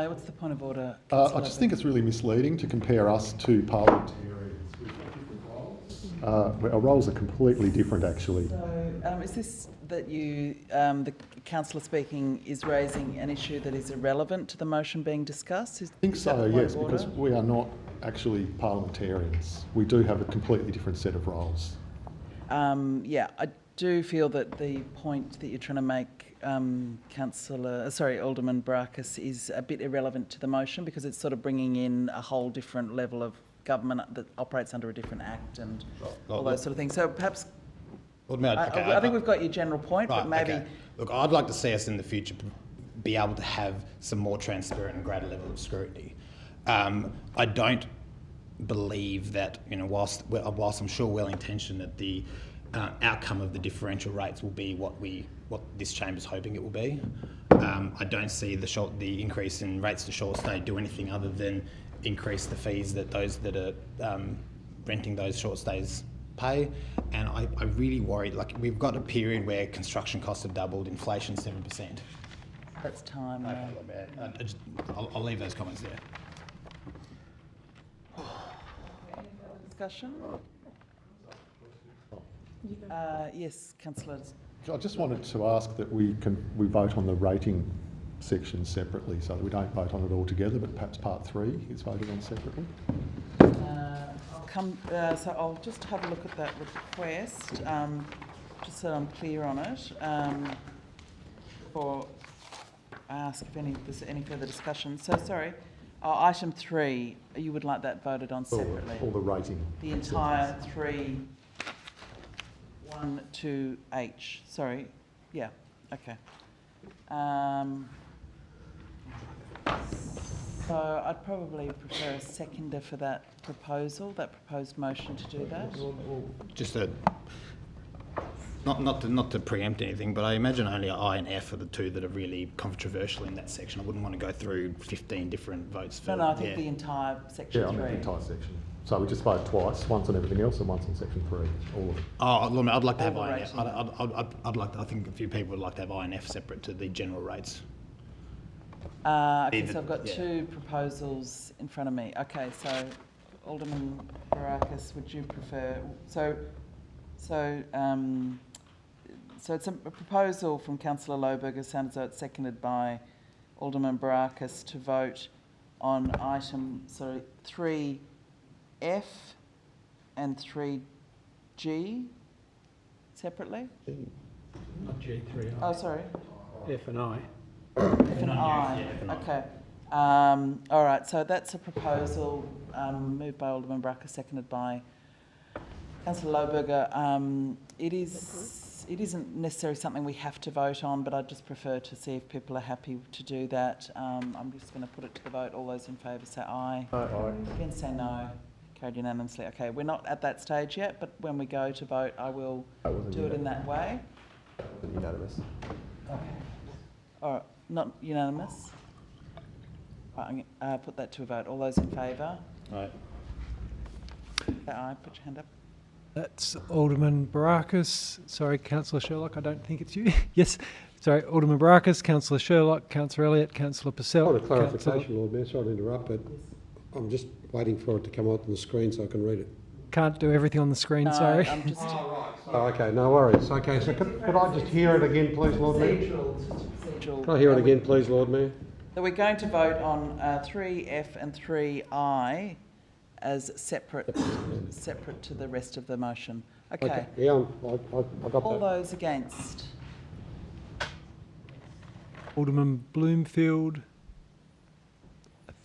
[SPEAKER 1] What's the point of order?
[SPEAKER 7] I just think it's really misleading to compare us to parliamentarians. We've got different roles. Our roles are completely different, actually.
[SPEAKER 1] So, is this that the councillor speaking is raising an issue that is irrelevant to the motion being discussed?
[SPEAKER 7] I think so, yes, because we are not actually parliamentarians. We do have a completely different set of roles.
[SPEAKER 1] I do feel that the point that you're trying to make, Alderman Barakis, is a bit irrelevant to the motion, because it's sort of bringing in a whole different level of government that operates under a different act and all those sort of things. So perhaps, I think we've got your general point, but maybe...
[SPEAKER 11] Okay. Look, I'd like to see us in the future be able to have some more transparent and greater level of scrutiny. I don't believe that, whilst I'm sure well-intentioned, that the outcome of the differential rates will be what this chamber's hoping it will be. I don't see the increase in rates to short stay do anything other than increase the fees that those that are renting those short stays pay. And I really worry, we've got a period where construction costs have doubled, inflation 7%.
[SPEAKER 1] That's time.
[SPEAKER 11] Okay, Lord Mayor. I'll leave those comments there.
[SPEAKER 1] Discussion? Yes, Councillor.
[SPEAKER 7] I just wanted to ask that we vote on the rating section separately, so that we don't vote on it all together, but perhaps part 3 is voted on separately.
[SPEAKER 1] So I'll just have a look at that request, just so I'm clear on it. Before I ask if there's any further discussion. So sorry, item 3, you would like that voted on separately?
[SPEAKER 7] All the rating.
[SPEAKER 1] The entire 3, 1 to H. Sorry. Yeah. Okay. So I'd probably prefer a seconder for that proposal, that proposed motion to do that.
[SPEAKER 11] Just not to preempt anything, but I imagine only I and F are the two that are really controversial in that section. I wouldn't want to go through 15 different votes for...
[SPEAKER 1] No, I think the entire section 3.
[SPEAKER 7] Yeah, the entire section. So we just vote twice, once on everything else and once on section 3, all of it.
[SPEAKER 11] Oh, Lord Mayor, I'd like to have I and F. I think a few people would like to have I and F separate to the general rates.
[SPEAKER 1] Okay, so I've got 2 proposals in front of me. Okay, so Alderman Barakis, would you prefer... So it's a proposal from Councillor Lohberger, sounds as though it's seconded by Alderman Barakis to vote on item 3F and 3G separately?
[SPEAKER 9] Not G3.
[SPEAKER 1] Oh, sorry.
[SPEAKER 9] F and I.
[SPEAKER 1] F and I. Okay. All right. So that's a proposal moved by Alderman Barakis, seconded by Councillor Lohberger. It isn't necessarily something we have to vote on, but I'd just prefer to see if people are happy to do that. I'm just going to put it to the vote. All those in favour say aye.
[SPEAKER 6] Aye.
[SPEAKER 1] Against say no. Carried unanimously. Okay, we're not at that stage yet, but when we go to vote, I will do it in that way.
[SPEAKER 17] Unanimous.
[SPEAKER 1] Okay. All right, not unanimous. Right, I'm going to put that to a vote. All those in favour?
[SPEAKER 11] Aye.
[SPEAKER 1] Aye, put your hand up.
[SPEAKER 12] That's Alderman Barakis. Sorry, Councillor Sherlock, I don't think it's you. Yes. Sorry, Alderman Barakis, Councillor Sherlock, Councillor Elliott, Councillor Purcell.
[SPEAKER 6] Point of clarification, Lord Mayor, sorry to interrupt, but I'm just waiting for it to come out on the screen so I can read it.
[SPEAKER 12] Can't do everything on the screen,
[SPEAKER 1] No,
[SPEAKER 12] sorry.
[SPEAKER 1] I'm just...
[SPEAKER 6] Oh, okay, no worries. Okay, so could I just hear it again, please, Lord Mayor?
[SPEAKER 1] Procedural.
[SPEAKER 6] Can I hear it again, please, Lord Mayor?
[SPEAKER 1] So we're going to vote on 3F and 3I as separate to the rest of the motion. Okay.
[SPEAKER 6] Yeah, I got
[SPEAKER 1] All
[SPEAKER 6] that.
[SPEAKER 1] those against?
[SPEAKER 12] Alderman Bloomfield.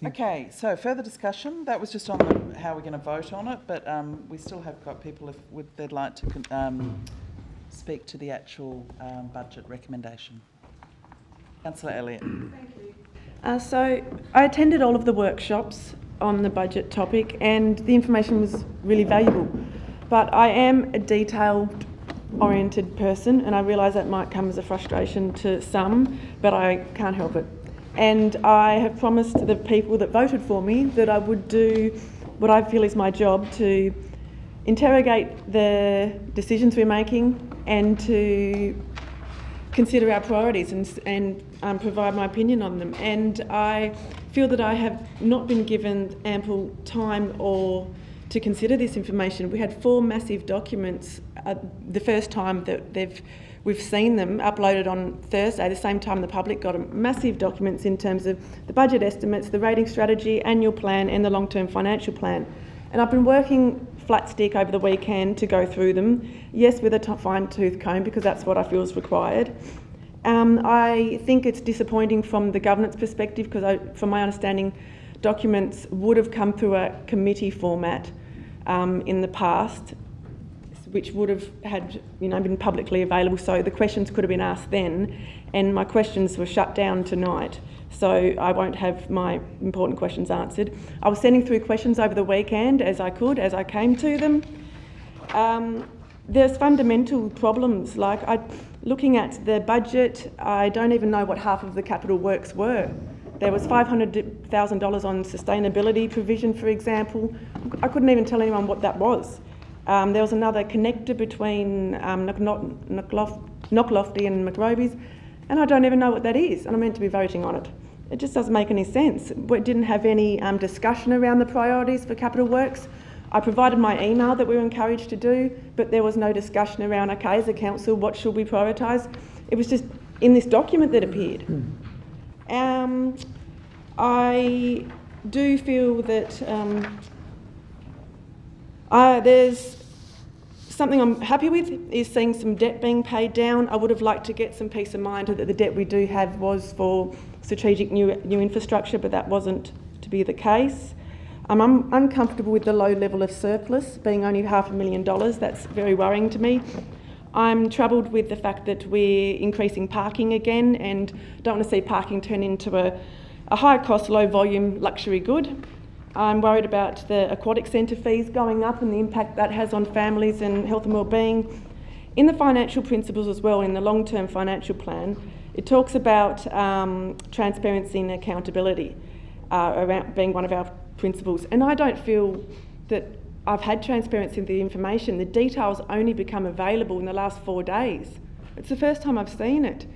[SPEAKER 1] Okay, so further discussion. That was just on how we're going to vote on it, but we still have got people if they'd like to speak to the actual budget recommendation. Councillor Elliott.
[SPEAKER 14] Thank you. So I attended all of the workshops on the budget topic and the information was really valuable. But I am a detail-oriented person and I realise that might come as a frustration to some, but I can't help it. And I have promised the people that voted for me that I would do what I feel is my job to interrogate the decisions we're making and to consider our priorities and provide my opinion on them. And I feel that I have not been given ample time or to consider this information. We had 4 massive documents the first time that we've seen them uploaded on Thursday, the same time the public got them. Massive documents in terms of the budget estimates, the rating strategy, annual plan and the long-term financial plan. And I've been working flat stick over the weekend to go through them, yes, with a fine-tooth comb because that's what I feel is required. I think it's disappointing from the governance perspective because from my understanding, documents would have come through a committee format in the past, which would have had, been publicly available, so the questions could have been asked then, and my questions were shut down tonight, so I won't have my important questions answered. I was sending through questions over the weekend as I came to them. There's fundamental problems, like looking at the budget, I don't even know what half of the capital works were. There was $500,000 on sustainability provision, for example. I couldn't even tell anyone what that was. There was another connector between Knocklofty and McRoby's, and I don't even know what that is, and I'm meant to be voting on it. It just doesn't make any sense. We didn't have any discussion around the priorities for capital works. I provided my email that we were encouraged to do, but there was no discussion around, okay, as a council, what should we prioritise? It was just in this document that appeared. I do feel that there's something I'm happy with is seeing some debt being paid down. I would have liked to get some peace of mind that the debt we do have was for strategic new infrastructure, but that wasn't to be the case. I'm uncomfortable with the low level of surplus being only $500,000. That's very worrying to me. I'm troubled with the fact that we're increasing parking again and don't want to see parking turn into a high cost, low volume luxury good. I'm worried about the aquatic centre fees going up and the impact that has on families and health and wellbeing. In the financial principles as well, in the long-term financial plan, it talks about transparency and accountability around being one of our principles. And I don't feel that I've had transparency in the information. The details only become available in the last 4 days. It's the first time I've seen it.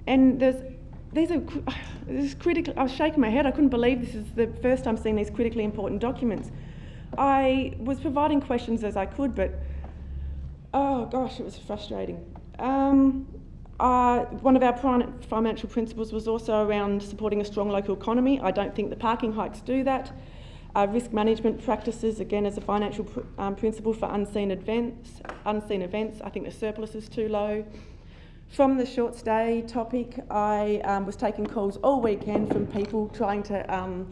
[SPEAKER 14] And this is critical. I was shaking my head. I couldn't believe this is the first time seeing these critically important documents. I was providing questions as I could, but oh gosh, it was frustrating. One of our financial principles was also around supporting a strong local economy. I don't think the parking hikes do that. Risk management practices, again, as a financial principle for unseen events. I think the surplus is too low. From the short stay topic, I was taking calls all weekend from people trying to,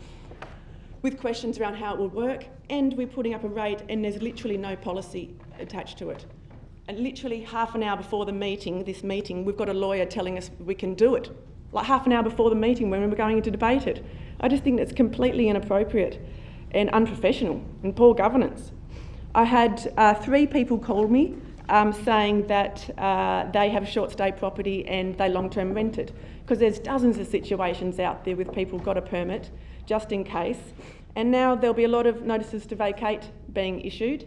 [SPEAKER 14] with questions around how it would work, and we're putting up a rate and there's literally no policy attached to it. And literally half an hour before the meeting, we've got a lawyer telling us we can do it. Like half an hour before the meeting when we were going to debate it. I just think that's completely inappropriate and unprofessional and poor governance. I had 3 people call me saying that they have short stay property and they long-term rent it, because there's dozens of situations out there with people got a permit just in case, and now there'll be a lot of notices to vacate being issued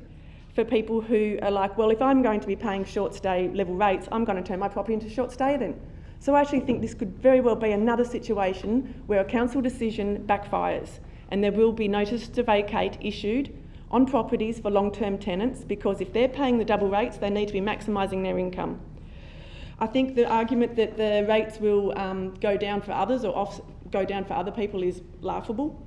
[SPEAKER 14] for people who are like, well, if I'm going to be paying short stay level rates, I'm going to turn my property into short stay then. So I actually think this could very well be another situation where a council decision backfires and there will be notice to vacate issued on properties for long-term tenants, because if they're paying the double rates, they need to be maximising their income. I think the argument that the rates will go down for others or go down for other people is laughable.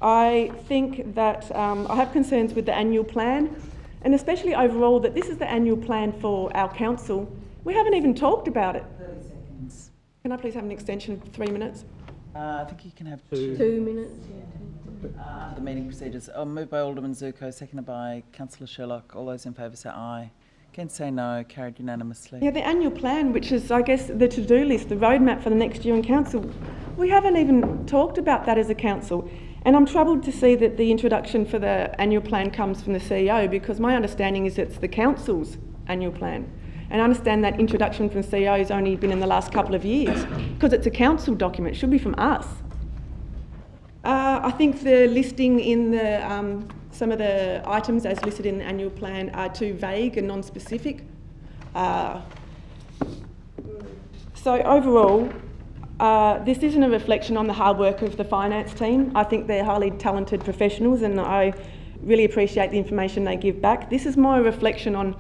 [SPEAKER 14] I think that I have concerns with the annual plan, and especially overall that this is the annual plan for our council. We haven't even talked about it.
[SPEAKER 1] 30 seconds.
[SPEAKER 14] Can I please have an extension of 3 minutes?
[SPEAKER 1] I think you can have 2.
[SPEAKER 10] 2 minutes, yeah.
[SPEAKER 1] The meeting procedures. Moved by Alderman Zuko, seconded by Councillor Sherlock. All those in favour say aye. Against say no. Carried unanimously.
[SPEAKER 14] Yeah, the annual plan, which is, I guess, the to-do list, the roadmap for the next year in council. We haven't even talked about that as a council. And I'm troubled to see that the introduction for the annual plan comes from the CEO, because my understanding is it's the council's annual plan. And I understand that introduction from CEO has only been in the last couple of years, because it's a council document. It should be from us. I think the listing in the some of the items as listed in the annual plan are too vague and non-specific. So overall, this isn't a reflection on the hard work of the finance team. I think they're highly talented professionals and I really appreciate the information they give back. This is more a reflection on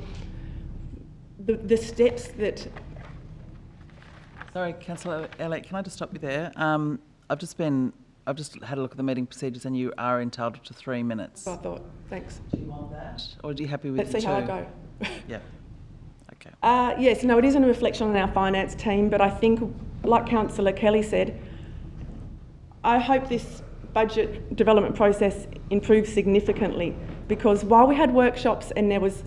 [SPEAKER 14] the steps that...
[SPEAKER 1] Sorry, Councillor Elliott, can I just stop you there? I've just had a look at the meeting procedures and you are entitled to 3 minutes.
[SPEAKER 14] I thought, thanks.
[SPEAKER 1] Do you want that? Or are you happy with
[SPEAKER 14] Let's see how I go.
[SPEAKER 1] Yeah. Okay.
[SPEAKER 14] Yes, no, it isn't a reflection on our finance team, but I think, like Councillor Kelly said, I hope this budget development process improves significantly, because while we had workshops and there was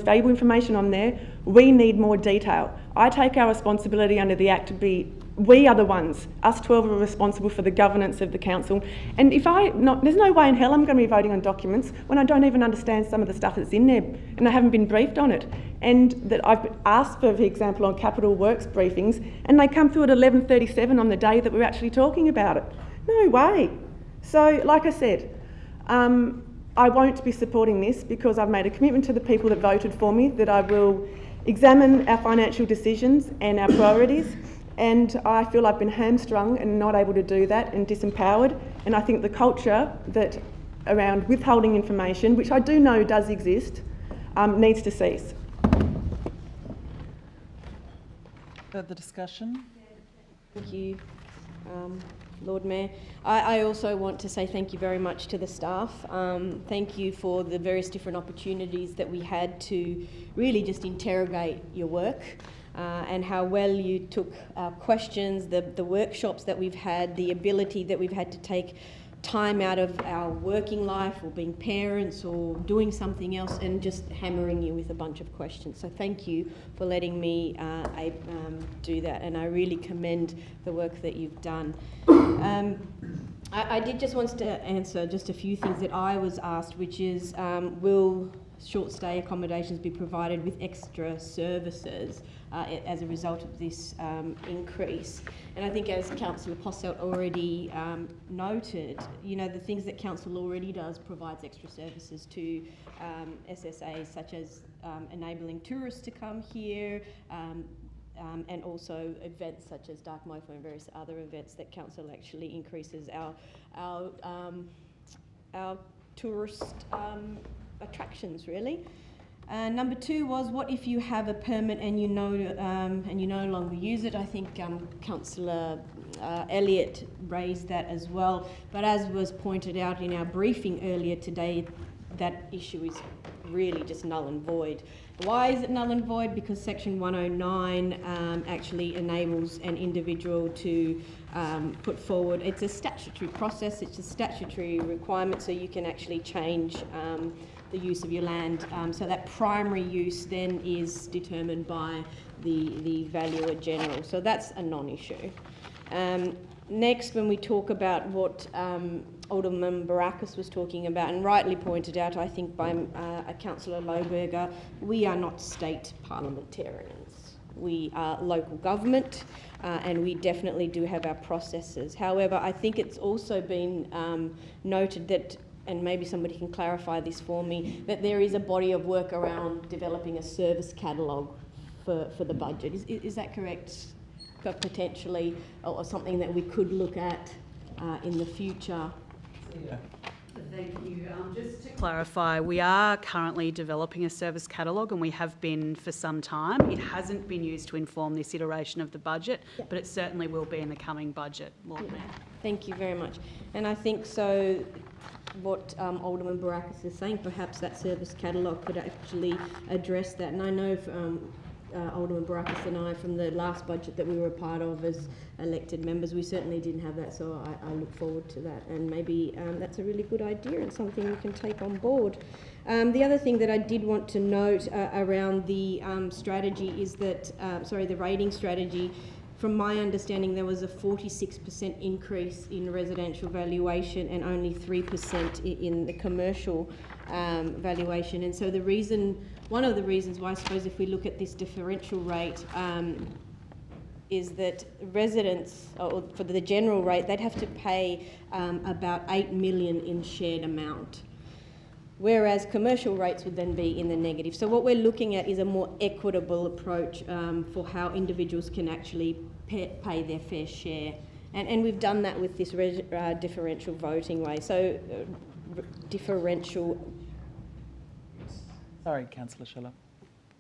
[SPEAKER 14] valuable information on there, we need more detail. I take our responsibility under the Act to be, we are the ones, us 12 are responsible for the governance of the council. And there's no way in hell I'm going to be voting on documents when I don't even understand some of the stuff that's in there and I haven't been briefed on it. And that I've asked for example, on capital works briefings, and they come through at 11:37 on the day that we're actually talking about it. No way. So, like I said, I won't be supporting this because I've made a commitment to the people that voted for me that I will examine our financial decisions and our priorities, and I feel I've been hamstrung and not able to do that and disempowered, and I think the culture that around withholding information, which I do know does exist, needs to cease.
[SPEAKER 1] Further discussion?
[SPEAKER 10] Thank you, Lord Mayor. I also want to say thank you very much to the staff. Thank you for the various different opportunities that we had to really just interrogate your work and how well you took our questions, the workshops that we've had, the ability that we've had to take time out of our working life or being parents or doing something else and just hammering you with a bunch of questions. So thank you for letting me do that, and I really commend the work that you've done. I did just want to answer just a few things that I was asked, which is will short stay accommodations be provided with extra services as a result of this increase? And I think, as Councillor Posselt already noted, you know, the things that Council already does provides extra services to SSAs, such as enabling tourists to come here, and also events such as Dark Mofo and various other events that Council actually increases our tourist attractions, really. Number two was, what if you have a permit and you no longer use it? I think Councillor Elliott raised that as well. But as was pointed out in our briefing earlier today, that issue is really just null and void. Why is it null and void? Because Section 109 actually enables an individual to put forward, it's a statutory process, it's a statutory requirement, so you can actually change the use of your land. So that primary use then is determined by the valuer general. So that's a non-issue. Next, when we talk about what Alderman Barakis was talking about, and rightly pointed out, I think, by Councillor Lohberger, we are not state parliamentarians. We are local government, and we definitely do have our processes. However, I think it's also been noted that, and maybe somebody can clarify this for me, that there is a body of work around developing a service catalogue for the budget. Is that correct? Potentially, or something that we could look at in the future.
[SPEAKER 1] Yeah.
[SPEAKER 3] Thank you. Just to clarify, we are currently developing a service catalogue, and we have been for some time. It hasn't been used to inform this iteration of the budget, but it certainly will be in the coming budget, Lord Mayor.
[SPEAKER 10] Thank you very much. And I think so. What Alderman Barakis is saying, perhaps that service catalogue could actually address that. And I know Alderman Barakis and I, from the last budget that we were a part of as elected members, we certainly didn't have that, so I look forward to that, and maybe that's a really good idea and something we can take on board. The other thing that I did want to note around the strategy is that, the rating strategy, from my understanding, there was a 46% increase in residential valuation and only 3% in the commercial valuation. And so one of the reasons why, I suppose, if we look at this differential rate, is that residents, or for the general rate, they'd have to pay about $8 million in shared amount, whereas commercial rates would then be in the negative. So what we're looking at is a more equitable approach for how individuals can actually pay their fair share. And we've done that with this differential voting way. So differential...
[SPEAKER 1] Sorry, Councillor Schiller.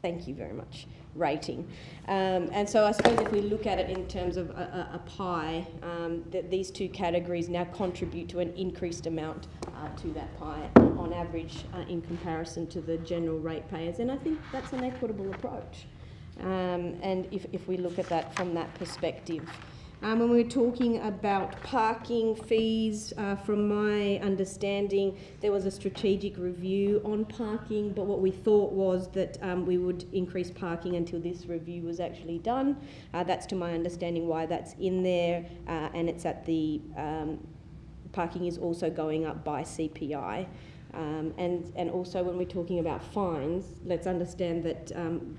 [SPEAKER 10] Thank you very much. Rating. And so I suppose if we look at it in terms of a pie, that these two categories now contribute to an increased amount to that pie on average in comparison to the general rate payers. And I think that's an equitable approach. And if we look at that from that perspective. When we're talking about parking fees, from my understanding, there was a strategic review on parking, but what we thought was that we would increase parking until this review was actually done. That's, to my understanding, why that's in there, and it's at the parking is also going up by CPI. And also, when we're talking about fines, let's understand that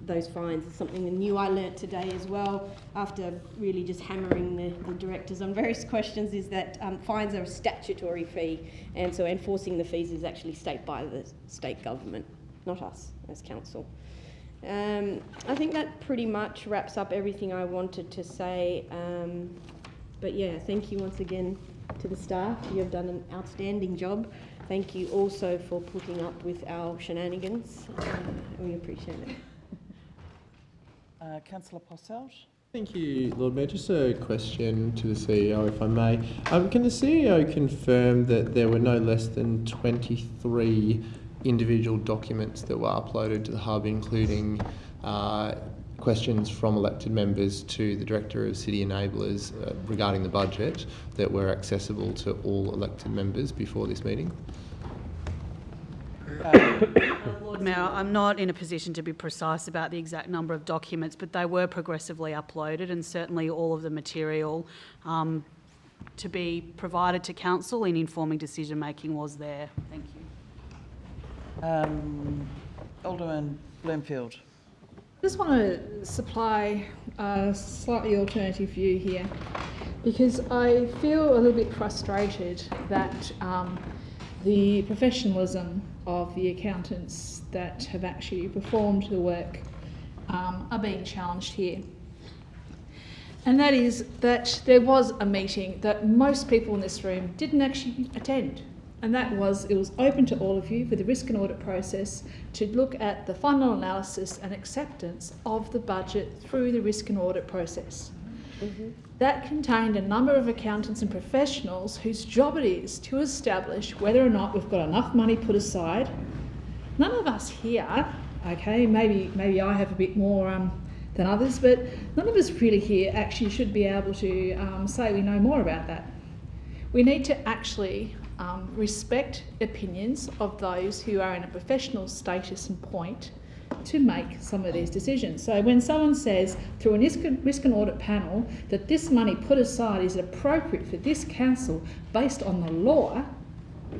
[SPEAKER 10] those fines is something new I learnt today as well, after really just hammering the directors on various questions, is that fines are a statutory fee, and so enforcing the fees is actually by the state government, not us as council. I think that pretty much wraps up everything I wanted to say. But yeah, thank you once again to the staff. You have done an outstanding job. Thank you also for putting up with our shenanigans. We appreciate it.
[SPEAKER 1] Councillor Posselt.
[SPEAKER 8] Thank you, Lord Mayor. Just a question to the CEO, if I may. Can the CEO confirm that there were no less than 23 individual documents that were uploaded to the Hub, including questions from elected members to the Director of City Enablers regarding the budget that were accessible to all elected members before this meeting?
[SPEAKER 3] Lord Mayor, I'm not in a position to be precise about the exact number of documents, but they were progressively uploaded, and certainly all of the material to be provided to Council in informing decision making was there. Thank you.
[SPEAKER 1] Alderman Bloomfield.
[SPEAKER 2] I just want to supply a slightly alternative view here, because I feel a little bit frustrated that the professionalism of the accountants that have actually performed the work are being challenged here. And that is that there was a meeting that most people in this room didn't actually attend. And that was, it was open to all of you for the risk and audit process to look at the final analysis and acceptance of the budget through the risk and audit process. Mm-hmm. That contained a number of accountants and professionals whose job it is to establish whether or not we've got enough money put aside. None of us here, okay, maybe I have a bit more than others, but none of us really here actually should be able to say we know more about that. We need to actually respect opinions of those who are in a professional status and point to make some of these decisions. So when someone says through a risk and audit panel that this money put aside is appropriate for this council based on the law,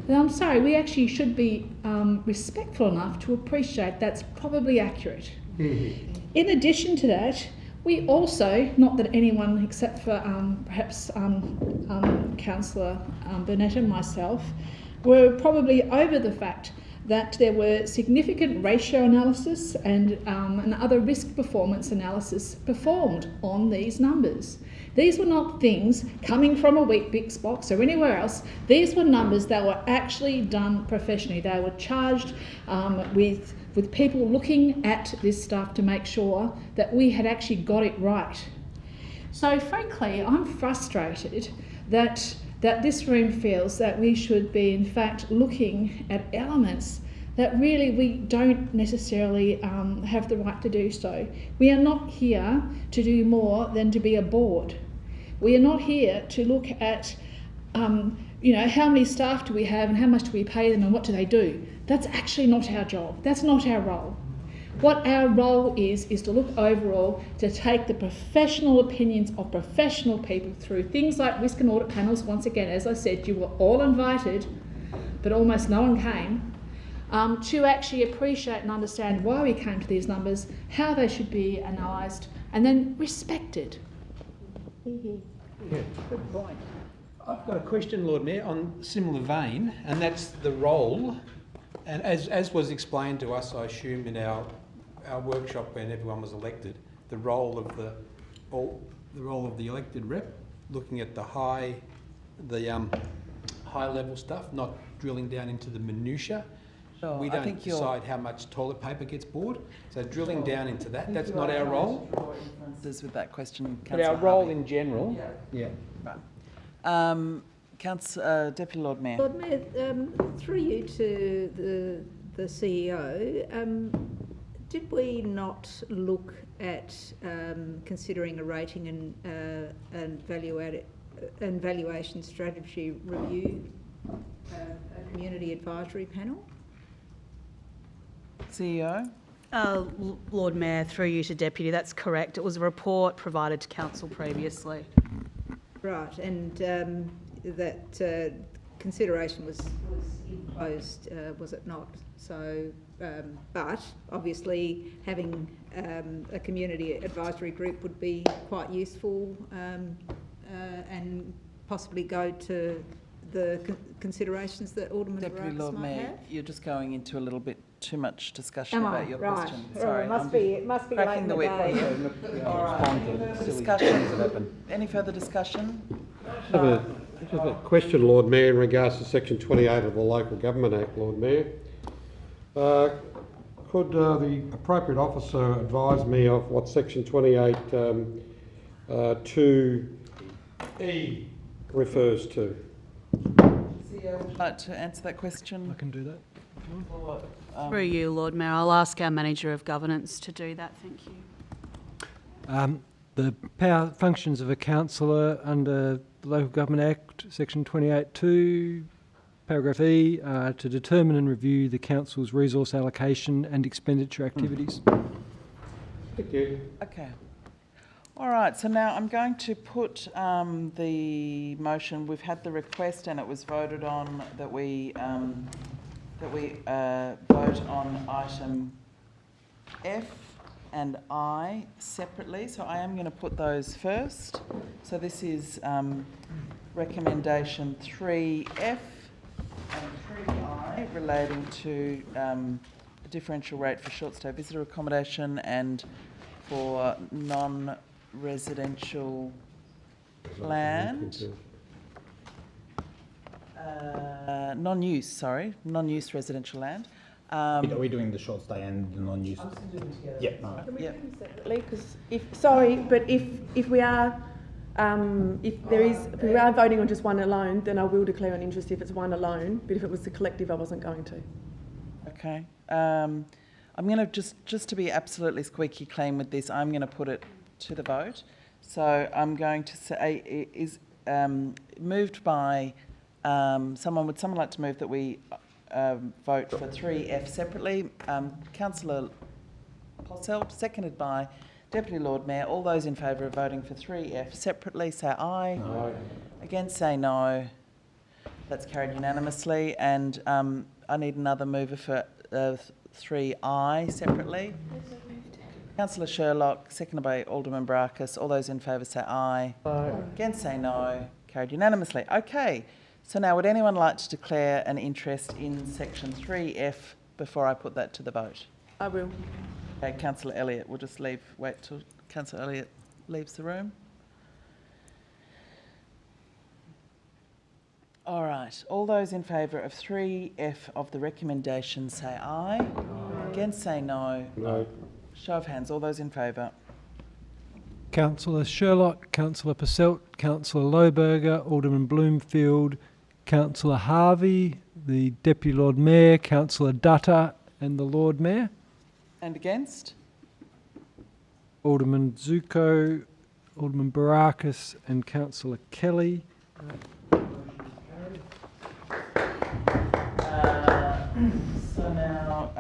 [SPEAKER 2] then I'm sorry, we actually should be respectful enough to appreciate that's probably accurate. Mm-hmm. In addition to that, we also, not that anyone except for perhaps Councillor Burnett and myself, were probably over the fact that there were significant ratio analysis and other risk performance analysis performed on these numbers. These were not things coming from a Weet-Bix box or anywhere else. These were numbers that were actually done professionally. They were charged with people looking at this stuff to make sure that we had actually got it right. So frankly, I'm frustrated that this room feels that we should be in fact looking at elements that really we don't necessarily have the right to do so. We are not here to do more than to be a board. We are not here to look at how many staff do we have and how much do we pay them and what do they do. That's actually not our job. That's not our role. What our role is to look overall, to take the professional opinions of professional people through things like risk and audit panels. Once again, as I said, you were all invited, but almost no one came, to actually appreciate and understand why we came to these numbers, how they should be analysed, and then respected.
[SPEAKER 9] Yeah. Good point. I've got a question, Lord Mayor, on similar vein, and that's the role, and as was explained to us, I assume, in our workshop when everyone was elected, the role of the elected rep, looking at the high level stuff, not drilling down into the minutiae. Sure, we don't decide how much toilet paper gets bought, so drilling down into that, that's not our role.
[SPEAKER 1] With that question,
[SPEAKER 9] but our role in general, yeah.
[SPEAKER 1] Right. Deputy Lord Mayor.
[SPEAKER 4] Lord Mayor, through you to the CEO, did we not look at considering a rating and valuation strategy review, a community advisory panel?
[SPEAKER 1] CEO?
[SPEAKER 3] Lord Mayor, through you to Deputy, that's correct. It was a report provided to Council previously.
[SPEAKER 4] Right, and that consideration was imposed, was it not? So, but obviously having a community advisory group would be quite useful and possibly go to the considerations that Alderman
[SPEAKER 1] Deputy
[SPEAKER 4] Barrackis
[SPEAKER 1] Lord
[SPEAKER 4] might
[SPEAKER 1] Mayor,
[SPEAKER 4] have.
[SPEAKER 1] you're just going into a little bit too much discussion
[SPEAKER 4] Am I?
[SPEAKER 1] about your
[SPEAKER 4] Right.
[SPEAKER 1] question.
[SPEAKER 4] Oh,
[SPEAKER 1] Sorry,
[SPEAKER 4] it must be late
[SPEAKER 1] cracking
[SPEAKER 4] in
[SPEAKER 1] the
[SPEAKER 4] the
[SPEAKER 1] whip
[SPEAKER 4] day.
[SPEAKER 1] here. All right. Discussion. Any further discussion?
[SPEAKER 6] I have a question, Lord Mayor, in regards to Section 28 of the Local Government Act, Lord Mayor. Could the appropriate officer advise me of what Section 28 2E refers to?
[SPEAKER 1] CEO would like to answer that question.
[SPEAKER 12] I can do that.
[SPEAKER 3] Through you, Lord Mayor. I'll ask our Manager of Governance to do that. Thank you.
[SPEAKER 12] The power functions of a councillor under the Local Government Act, Section 28(2), paragraph E, to determine and review the council's resource allocation and expenditure activities.
[SPEAKER 6] Thank you.
[SPEAKER 1] Okay. All right, so now I'm going to put the motion. We've had the request and it was voted on that we vote on item F and I separately. So I am going to put those first. So this is recommendation 3F and 3I relating to a differential rate for short stay visitor accommodation and for non-residential land. Non-use residential land.
[SPEAKER 11] Are we doing the short stay and the non-use?
[SPEAKER 1] I'm just doing them together.
[SPEAKER 11] Yeah.
[SPEAKER 14] Can we
[SPEAKER 1] Yep.
[SPEAKER 14] do them separately? Because if we are voting on just one alone, then I will declare an interest if it's one alone. But if it was the collective, I wasn't going to.
[SPEAKER 1] Okay. I'm going to just to be absolutely squeaky clean with this, I'm going to put it to the vote. So I'm going to say is moved by someone. Would someone like to move that we vote for 3F separately? Councillor Posselt, seconded by Deputy Lord Mayor. All those in favour of voting for 3F separately, say aye. Aye. Against, say no. That's carried unanimously. And I need another mover for 3I separately. Councillor Sherlock, seconded by Alderman Barakis. All those in favour say aye. Aye. Against, say no. Carried unanimously. Okay. So now, would anyone like to declare an interest in section 3F before I put that to the vote?
[SPEAKER 14] I will.
[SPEAKER 1] Okay, Councillor Elliott, we'll just wait till Councillor Elliott leaves the room. All right, all those in favour of 3F of the recommendation say aye. Aye. Against, say no.
[SPEAKER 6] No.
[SPEAKER 1] Show of hands, all those in favour.
[SPEAKER 12] Councillor Sherlock, Councillor Posselt, Councillor Lohberger, Alderman Bloomfield, Councillor Harvey, the Deputy Lord Mayor, Councillor Dutta and the Lord Mayor.
[SPEAKER 1] And against?
[SPEAKER 12] Alderman Zuko, Alderman Barakis and Councillor Kelly.
[SPEAKER 1] So now,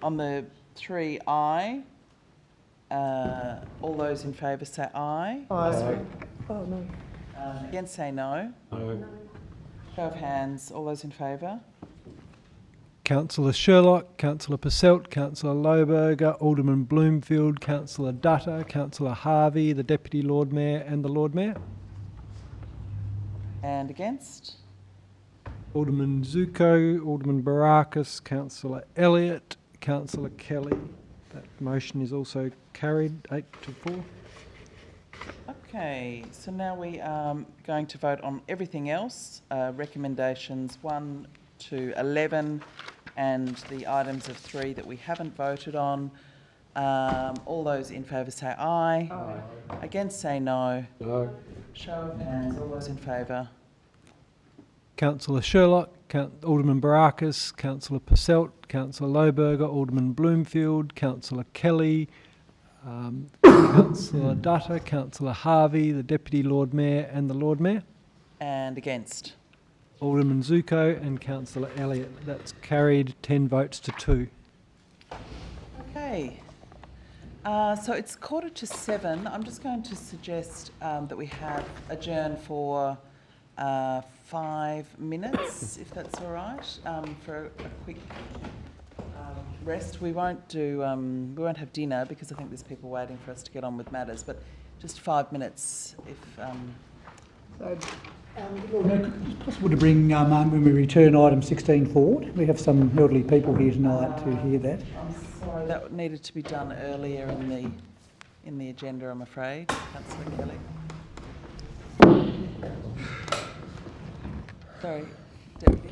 [SPEAKER 1] on the 3I, all those in favour say aye.
[SPEAKER 14] Aye. Oh, no.
[SPEAKER 1] Against, say no.
[SPEAKER 6] No.
[SPEAKER 1] Show of hands, all those in favour.
[SPEAKER 12] Councillor Sherlock, Councillor Posselt, Councillor Lohberger, Alderman Bloomfield, Councillor Dutta, Councillor Harvey, the Deputy Lord Mayor and the Lord Mayor.
[SPEAKER 1] And against?
[SPEAKER 12] Alderman Zuko, Alderman Barakis, Councillor Elliott, Councillor Kelly. That motion is also carried 8-4.
[SPEAKER 1] Okay, so now we are going to vote on everything else, recommendations 1 to 11 and the items of 3 that we haven't voted on. All those in favour say aye. Aye. Against, say no.
[SPEAKER 6] No.
[SPEAKER 1] Show of hands, all those in favour.
[SPEAKER 12] Councillor Sherlock, Alderman Barakis, Councillor Posselt, Councillor Lohberger, Alderman Bloomfield, Councillor Kelly, Councillor Dutta, Councillor Harvey, the Deputy Lord Mayor and the Lord Mayor.
[SPEAKER 1] And against?
[SPEAKER 12] Alderman Zuko and Councillor Elliott. That's carried 10 votes to 2.
[SPEAKER 1] Okay. So it's 6:45. I'm just going to suggest that we have adjourn for 5 minutes, if that's all right, for a quick rest. We won't have dinner because I think there's people waiting for us to get on with matters, but just 5 minutes if...
[SPEAKER 4] So
[SPEAKER 16] Lord Mayor, could it be possible to bring, when we return item 16 forward? We have some elderly people here tonight to hear that.
[SPEAKER 1] I'm sorry, that needed to be done earlier in the agenda, I'm afraid, Councillor Kelly. Sorry, Deputy.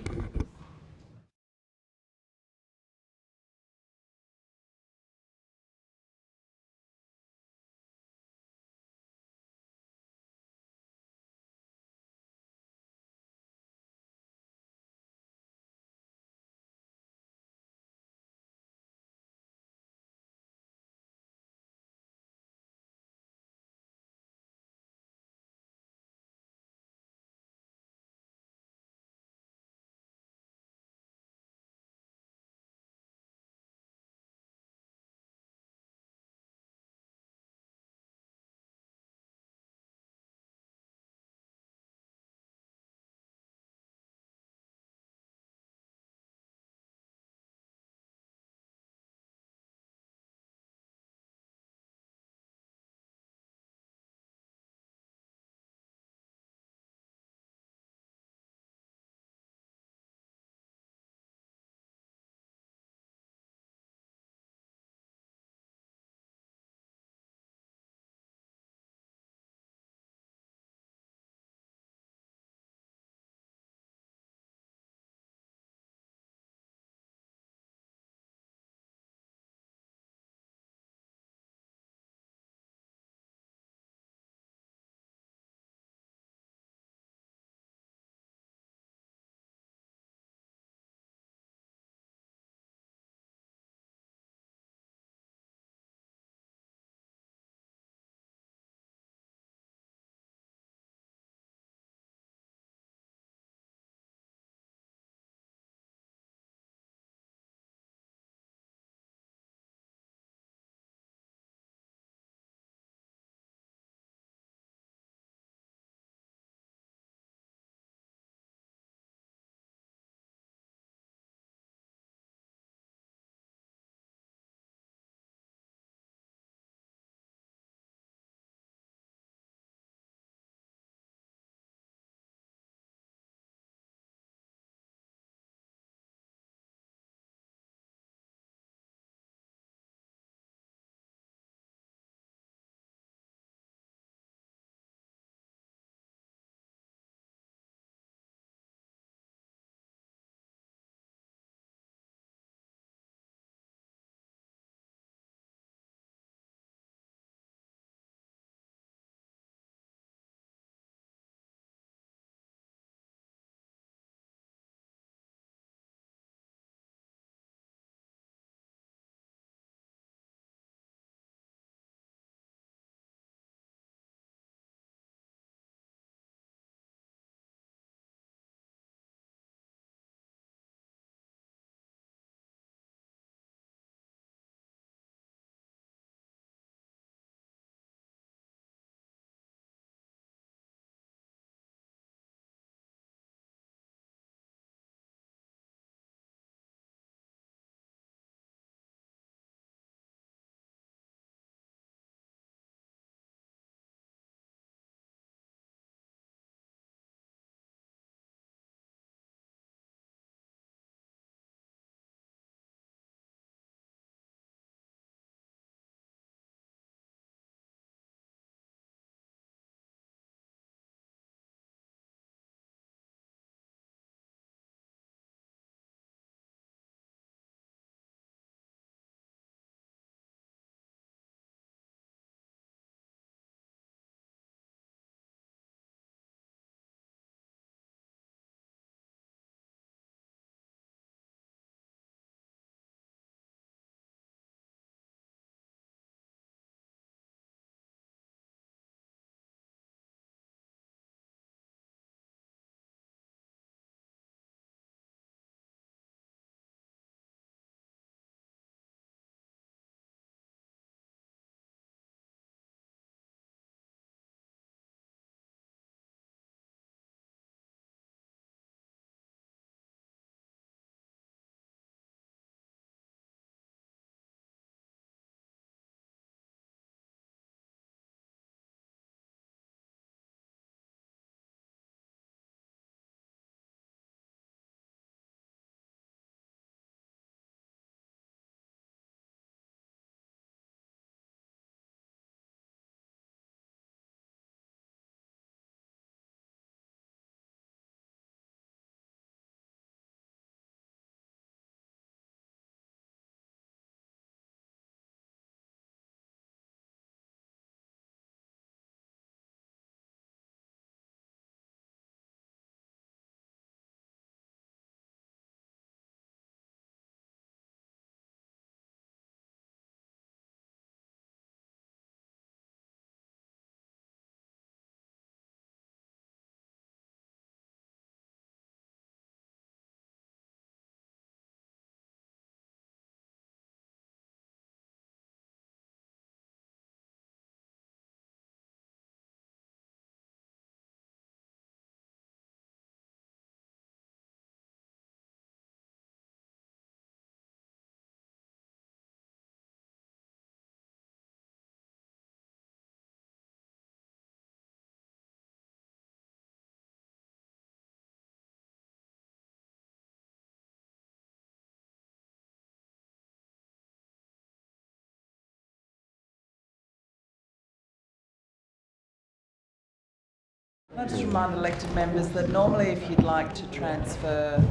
[SPEAKER 1] I just remind elected members that normally if you'd like to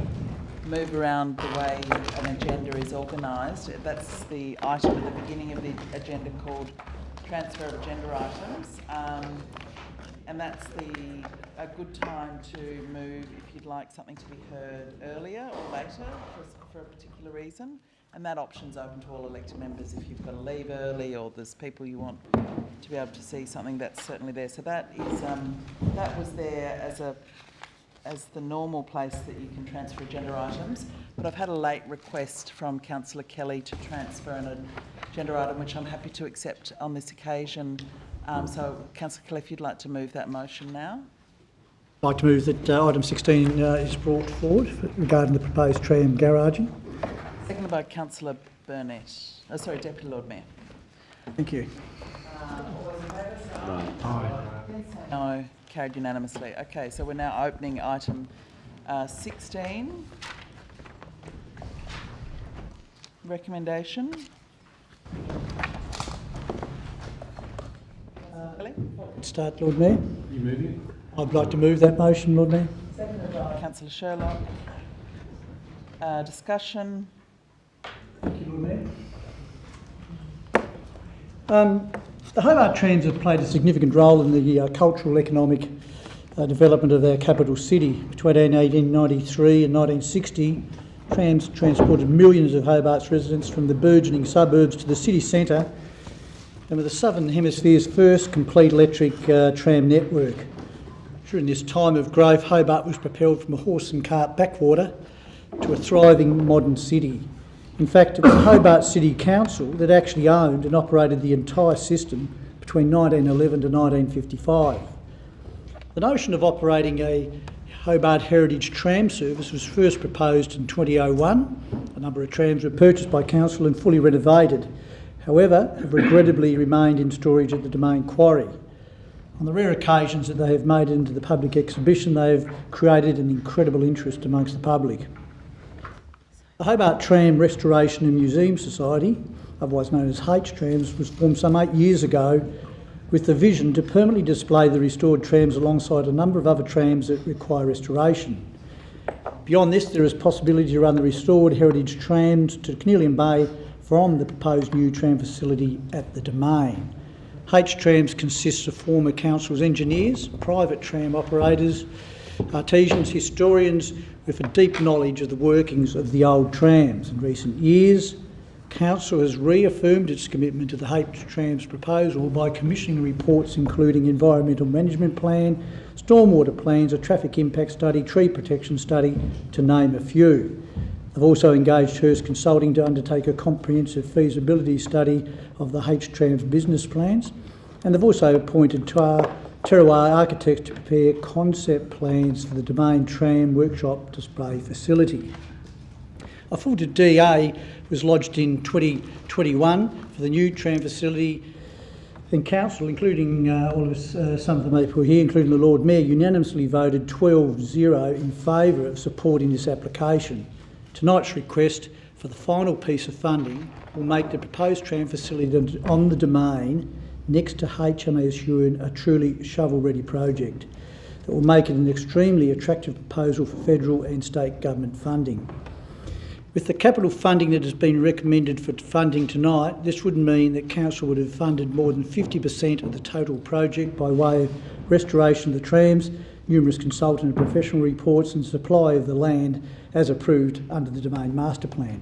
[SPEAKER 1] move around the way an agenda is organised, that's the item at the beginning of the agenda called transfer of agenda items, and that's a good time to move if you'd like something to be heard earlier or later for a particular reason. And that option's open to all elected members. If you've got to leave early or there's people you want to be able to see something, that's certainly there. So that was there as the normal place that you can transfer agenda items. But I've had a late request from Councillor Kelly to transfer an agenda item, which I'm happy to accept on this occasion. So, Councillor Kelly, if you'd like to move that motion now.
[SPEAKER 16] I'd like to move that item 16 is brought forward regarding the proposed tram garaging.
[SPEAKER 1] Seconded by Councillor Burnett. Oh, sorry, Deputy Lord Mayor.
[SPEAKER 16] Thank you.
[SPEAKER 1] No, carried unanimously. Okay, so we're now opening item 16. Recommendation.
[SPEAKER 16] Start, Lord Mayor.
[SPEAKER 11] You moving it?
[SPEAKER 16] I'd like to move that motion, Lord Mayor.
[SPEAKER 1] Seconded by Councillor Sherlock. Discussion.
[SPEAKER 16] Thank you, Lord Mayor. The Hobart Trams have played a significant role in the cultural, economic development of our capital city. Between 1893 and 1960, trams transported millions of Hobart's residents from the burgeoning suburbs to the city centre, and were the Southern Hemisphere's first complete electric tram network. During this time of growth, Hobart was propelled from a horse and cart backwater to a thriving modern city. In fact, it was the Hobart City Council that actually owned and operated the entire system between 1911 to 1955. The notion of operating a Hobart Heritage Tram service was first proposed in 2001. A number of trams were purchased by council and fully renovated, however, have regrettably remained in storage at the Domain Quarry. On the rare occasions that they have made it into the public exhibition, they have created an incredible interest amongst the public. The Hobart Tram Restoration and Museum Society, otherwise known as H-Trams, was formed some 8 years ago with the vision to permanently display the restored trams alongside a number of other trams that require restoration. Beyond this, there is possibility to run the restored heritage trams to Cornelian Bay from the proposed new tram facility at the Domain. H-Trams consists of former council's engineers, private tram operators, artisans, historians with a deep knowledge of the workings of the old trams. In recent years, council has reaffirmed its commitment to the H-Trams proposal by commissioning reports including environmental management plan, stormwater plans, a traffic impact study, tree protection study, to name a few. They've also engaged Hearst Consulting to undertake a comprehensive feasibility study of the H-Trams business plans, and they've also appointed Terroir Architects to prepare concept plans for the Domain Tram Workshop display facility. A full DA was lodged in 2021 for the new tram facility, and council, including all of us, some of the people here, including the Lord Mayor, unanimously voted 12-0 in favour of supporting this application. Tonight's request for the final piece of funding will make the proposed tram facility on the Domain next to HMAS Ewan a truly shovel-ready project that will make it an extremely attractive proposal for federal and state government funding. With the capital funding that has been recommended for funding tonight, this would mean that council would have funded more than 50% of the total project by way of restoration of the trams, numerous consultant and professional reports, and supply of the land as approved under the Domain Master Plan.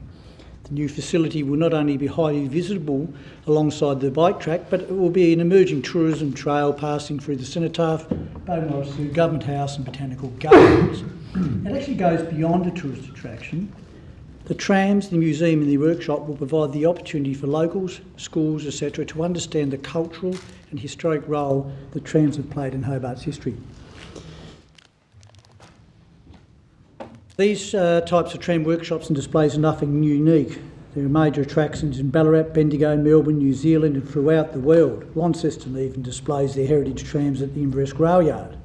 [SPEAKER 16] The new facility will not only be highly visible alongside the bike track, but it will be an emerging tourism trail passing through the Cenotaph, Beaumaris Government House and Botanical Gardens. It actually goes beyond a tourist attraction. The trams, the museum and the workshop will provide the opportunity for locals, schools, etc. to understand the cultural and historic role that trams have played in Hobart's history. These types of tram workshops and displays are nothing unique. There are major attractions in Ballarat, Bendigo, Melbourne, New Zealand and throughout the world. Launceston even displays their heritage trams at the Inverest Rail Yard.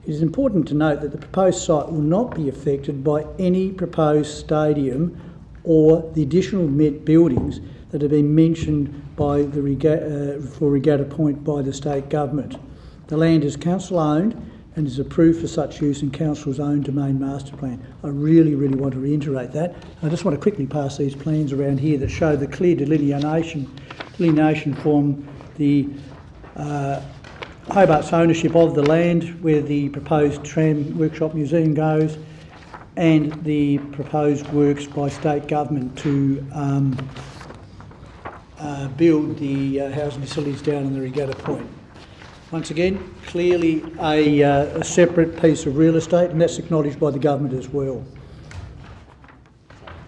[SPEAKER 16] It is important to note that the proposed site will not be affected by any proposed stadium or the additional buildings that have been mentioned by the for Regatta Point by the state government. The land is council owned and is approved for such use in Council's own domain master plan. I really, really want to reiterate that. I just want to quickly pass these plans around here that show the clear delineation from the Hobart's ownership of the land where the proposed Tram Workshop Museum goes, and the proposed works by state government to build the housing facilities down in the Regatta Point. Once again, clearly a separate piece of real estate, and that's acknowledged by the government as well.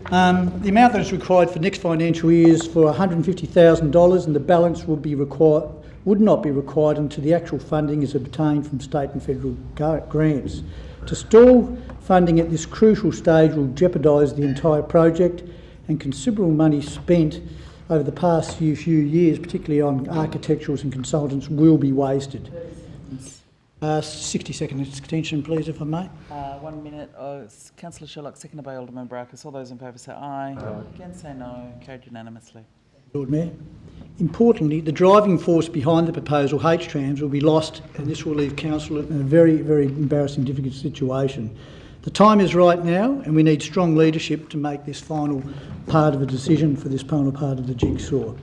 [SPEAKER 16] The amount that is required for next financial year is for $150,000, and the balance would not be required until the actual funding is obtained from state and federal grants. To stall funding at this crucial stage will jeopardise the entire project, and considerable money spent over the past few years, particularly on architecturals and consultants, will be wasted. 60-second extension, please, if I may.
[SPEAKER 1] 1 minute. Councillor Sherlock, seconded by Alderman Baracus. All those in favour say aye. Against say no. Carried unanimously.
[SPEAKER 16] Lord Mayor. Importantly, the driving force behind the proposal, H-Trams, will be lost, and this will leave Council in a very, very embarrassing, difficult situation. The time is right now, and we need strong leadership to make this final part of a decision for this final part of the jigsaw.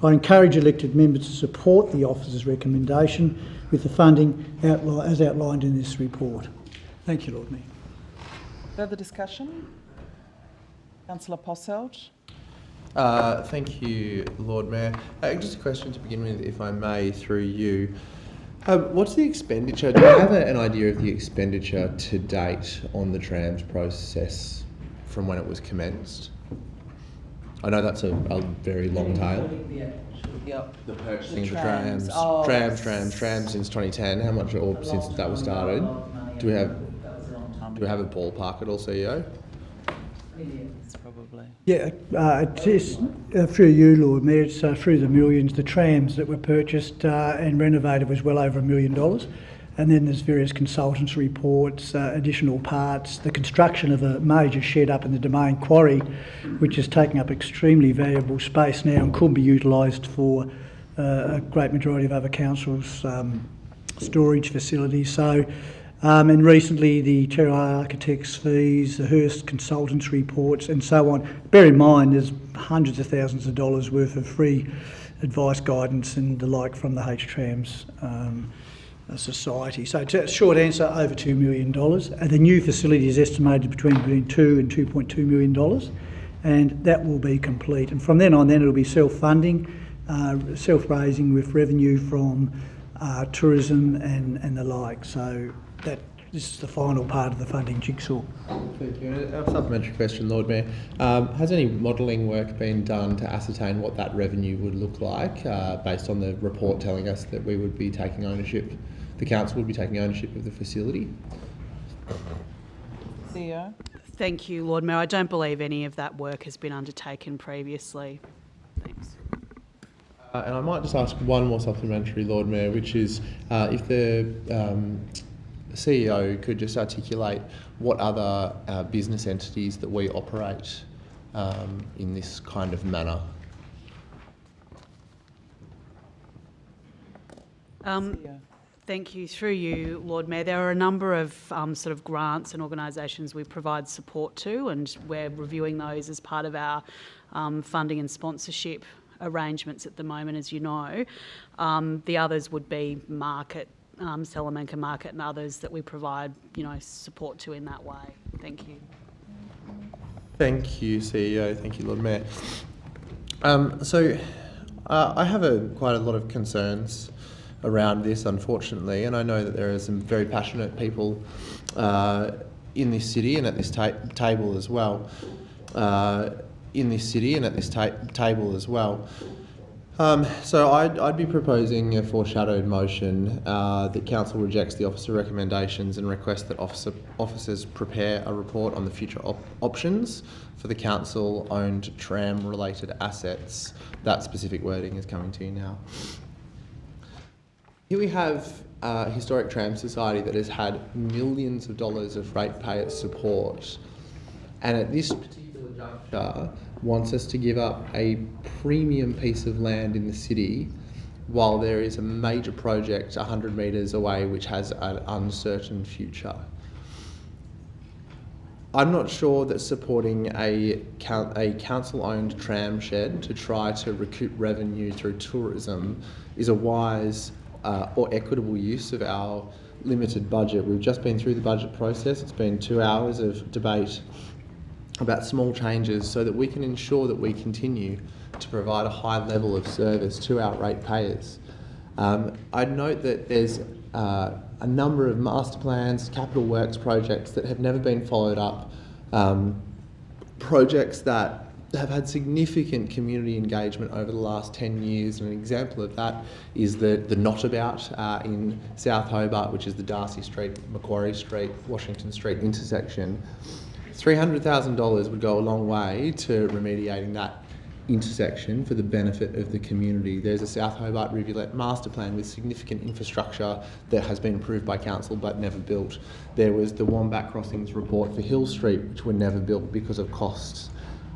[SPEAKER 16] I encourage elected members to support the officer's recommendation with the funding as outlined in this report. Thank you, Lord Mayor.
[SPEAKER 1] Further discussion? Councillor Posselt.
[SPEAKER 8] Thank you, Lord Mayor. Just a question to begin with, if I may, through you. What's the expenditure? Do you have an idea of the expenditure to date on the Trams process from when it was commenced? I know that's a very long tail.
[SPEAKER 1] Yep.
[SPEAKER 8] The purchasing of the trams since 2010. How much, or since that was started? Do we have a ballpark at all, CEO?
[SPEAKER 1] Probably.
[SPEAKER 16] Yeah, it is through you, Lord Mayor. It's through the millions. The trams that were purchased and renovated was well over $1 million, and then there's various consultants' reports, additional parts, the construction of a major shed up in the Domain Quarry, which is taking up extremely valuable space now and could be utilised for a great majority of other councils' storage facilities. So. And recently the Terra Architects fees, the Hearst Consultants reports and so on. Bear in mind there's hundreds of thousands of dollars worth of free advice, guidance and the like from the H-Trams Society. So to short answer, over $2 million. The new facility is estimated between $2 and $2.2 million, and that will be complete. And from then on it'll be self-funding, self-raising with revenue from tourism and the like. So this is the final part of the funding jigsaw.
[SPEAKER 8] Thank you. A supplementary question, Lord Mayor. Has any modelling work been done to ascertain what that revenue would look like based on the report telling us that we would be taking ownership, the council would be taking ownership of the facility?
[SPEAKER 1] CEO.
[SPEAKER 3] Thank you, Lord Mayor. I don't believe any of that work has been undertaken previously. Thanks.
[SPEAKER 8] And I might just ask one more supplementary, Lord Mayor, which is if the CEO could just articulate what other business entities that we operate in this kind of manner.
[SPEAKER 3] Thank you. Through you, Lord Mayor, there are a number of sort of grants and organisations we provide support to, and we're reviewing those as part of our funding and sponsorship arrangements at the moment, as you know. The others would be Market, Salamanca Market and others that we provide, support to in that way. Thank you.
[SPEAKER 8] Thank you, CEO. Thank you, Lord Mayor. I have quite a lot of concerns around this, unfortunately, and I know that there are some very passionate people in this city and at this table as well. So I'd be proposing a foreshadowed motion that Council rejects the officer recommendations and requests that officers prepare a report on the future options for the Council-owned tram-related assets. That specific wording is coming to you now. Here we have a historic tram society that has had millions of dollars of ratepayer support, and at this particular juncture wants us to give up a premium piece of land in the city while there is a major project 100 metres away which has an uncertain future. I'm not sure that supporting a council-owned tram shed to try to recoup revenue through tourism is a wise or equitable use of our limited budget. We've just been through the budget process. It's been 2 hours of debate about small changes so that we can ensure that we continue to provide a high level of service to our ratepayers. I'd note that there's a number of master plans, capital works projects that have never been followed up, projects that have had significant community engagement over the last 10 years, and an example of that is the Not About in South Hobart, which is the Darcy Street, Macquarie Street, Washington Street intersection. $300,000 would go a long way to remediating that intersection for the benefit of the community. There's a South Hobart Rivulet master plan with significant infrastructure that has been approved by council but never built. There was the Wombat Crossings report for Hill Street, which were never built because of costs.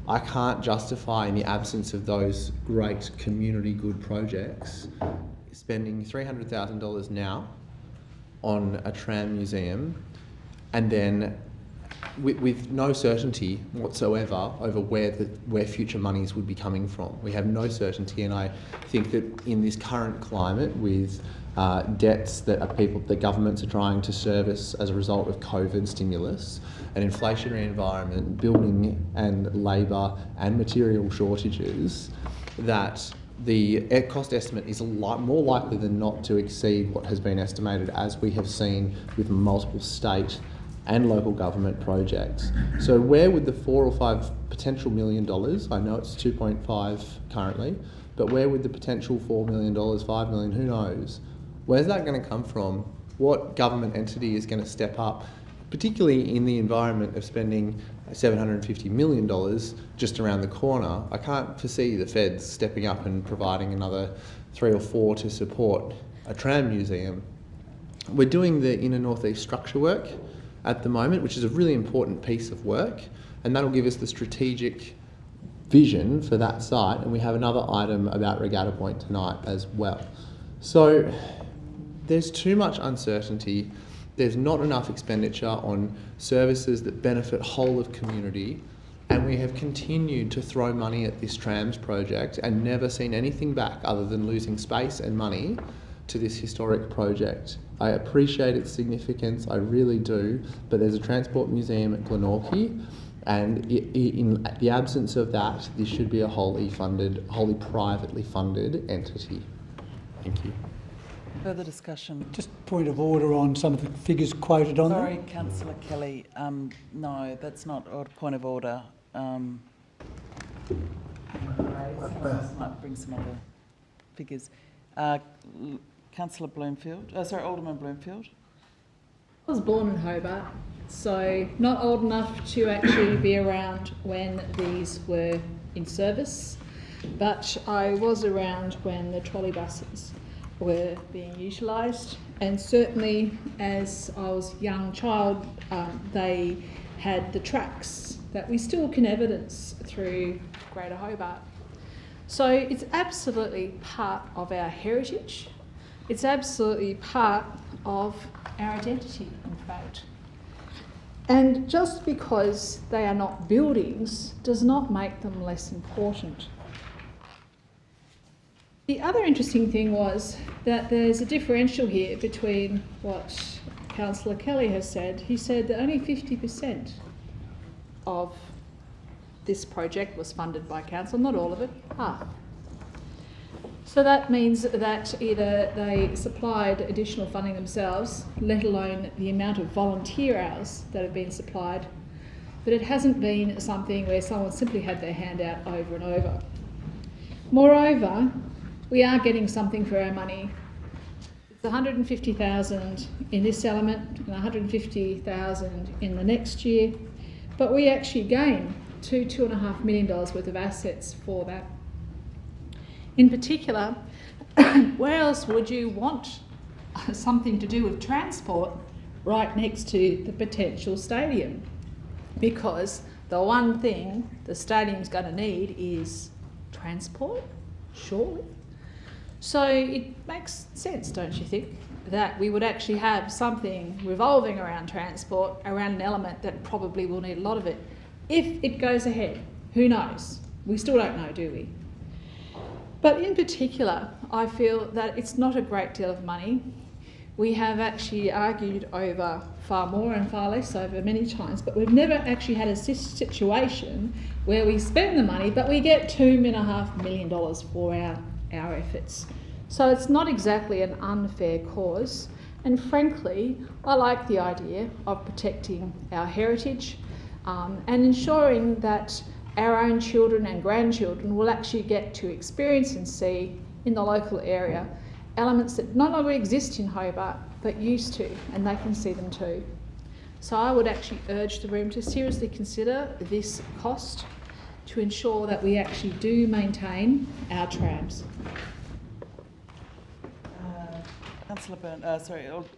[SPEAKER 8] I can't justify, in the absence of those great community good projects, spending $300,000 now on a tram museum and then with no certainty whatsoever over where future monies would be coming from. We have no certainty, and I think that in this current climate with debts that governments are trying to service as a result of COVID stimulus, an inflationary environment, building and labour and material shortages, that the cost estimate is a lot more likely than not to exceed what has been estimated, as we have seen with multiple state and local government projects. So where would the $4 or $5 potential $1 million, I know it's 2.5 currently, but where would the potential $4 million, $5 million, who knows? Where's that going to come from? What government entity is going to step up, particularly in the environment of spending $750 million just around the corner? I can't foresee the feds stepping up and providing another 3 or 4 to support a tram museum. We're doing the inner northeast structure work at the moment, which is a really important piece of work, and that'll give us the strategic vision for that site. And we have another item about Regatta Point tonight as well. So there's too much uncertainty. There's not enough expenditure on services that benefit whole of community, and we have continued to throw money at this trams project and never seen anything back other than losing space and money to this historic project. I appreciate its significance, I really do, but there's a transport museum at Glenorchy, and in the absence of that, this should be a wholly privately funded entity. Thank you.
[SPEAKER 1] Further discussion?
[SPEAKER 16] Just point of order on some of the figures quoted on there.
[SPEAKER 1] Sorry, Councillor Kelly. No, that's not a point of order. Someone else might bring some other figures. Councillor Bloomfield, Alderman Bloomfield.
[SPEAKER 2] I was born in Hobart, so not old enough to actually be around when these were in service, but I was around when the trolley buses were being utilised, and certainly as I was a young child, they had the tracks that we still can evidence through Greater Hobart. So it's absolutely part of our heritage. It's absolutely part of our identity, in fact. And just because they are not buildings does not make them less important. The other interesting thing was that there's a differential here between what Councillor Kelly has said. He said that only 50% of this project was funded by council, not all of it, half. So that means that either they supplied additional funding themselves, let alone the amount of volunteer hours that have been supplied, but it hasn't been something where someone simply had their hand out over and over. Moreover, we are getting something for our money. It's $150,000 in this element and $150,000 in the next year, but we actually gain $2.5 million worth of assets for that. In particular, where else would you want something to do with transport right next to the potential stadium? Because the one thing the stadium's going to need is transport, surely. So it makes sense, don't you think, that we would actually have something revolving around transport, around an element that probably will need a lot of it. If it goes ahead, who knows? We still don't know, do we? But in particular, I feel that it's not a great deal of money. We have actually argued over far more and far less over many times, but we've never actually had a situation where we spend the money but we get $2.5 million for our efforts. So it's not exactly an unfair cause, and frankly I like the idea of protecting our heritage and ensuring that our own children and grandchildren will actually get to experience and see in the local area elements that no longer exist in Hobart but used to, and they can see them too. So I would actually urge the room to seriously consider this cost to ensure that we actually do maintain our trams.
[SPEAKER 1] Councillor Byrne,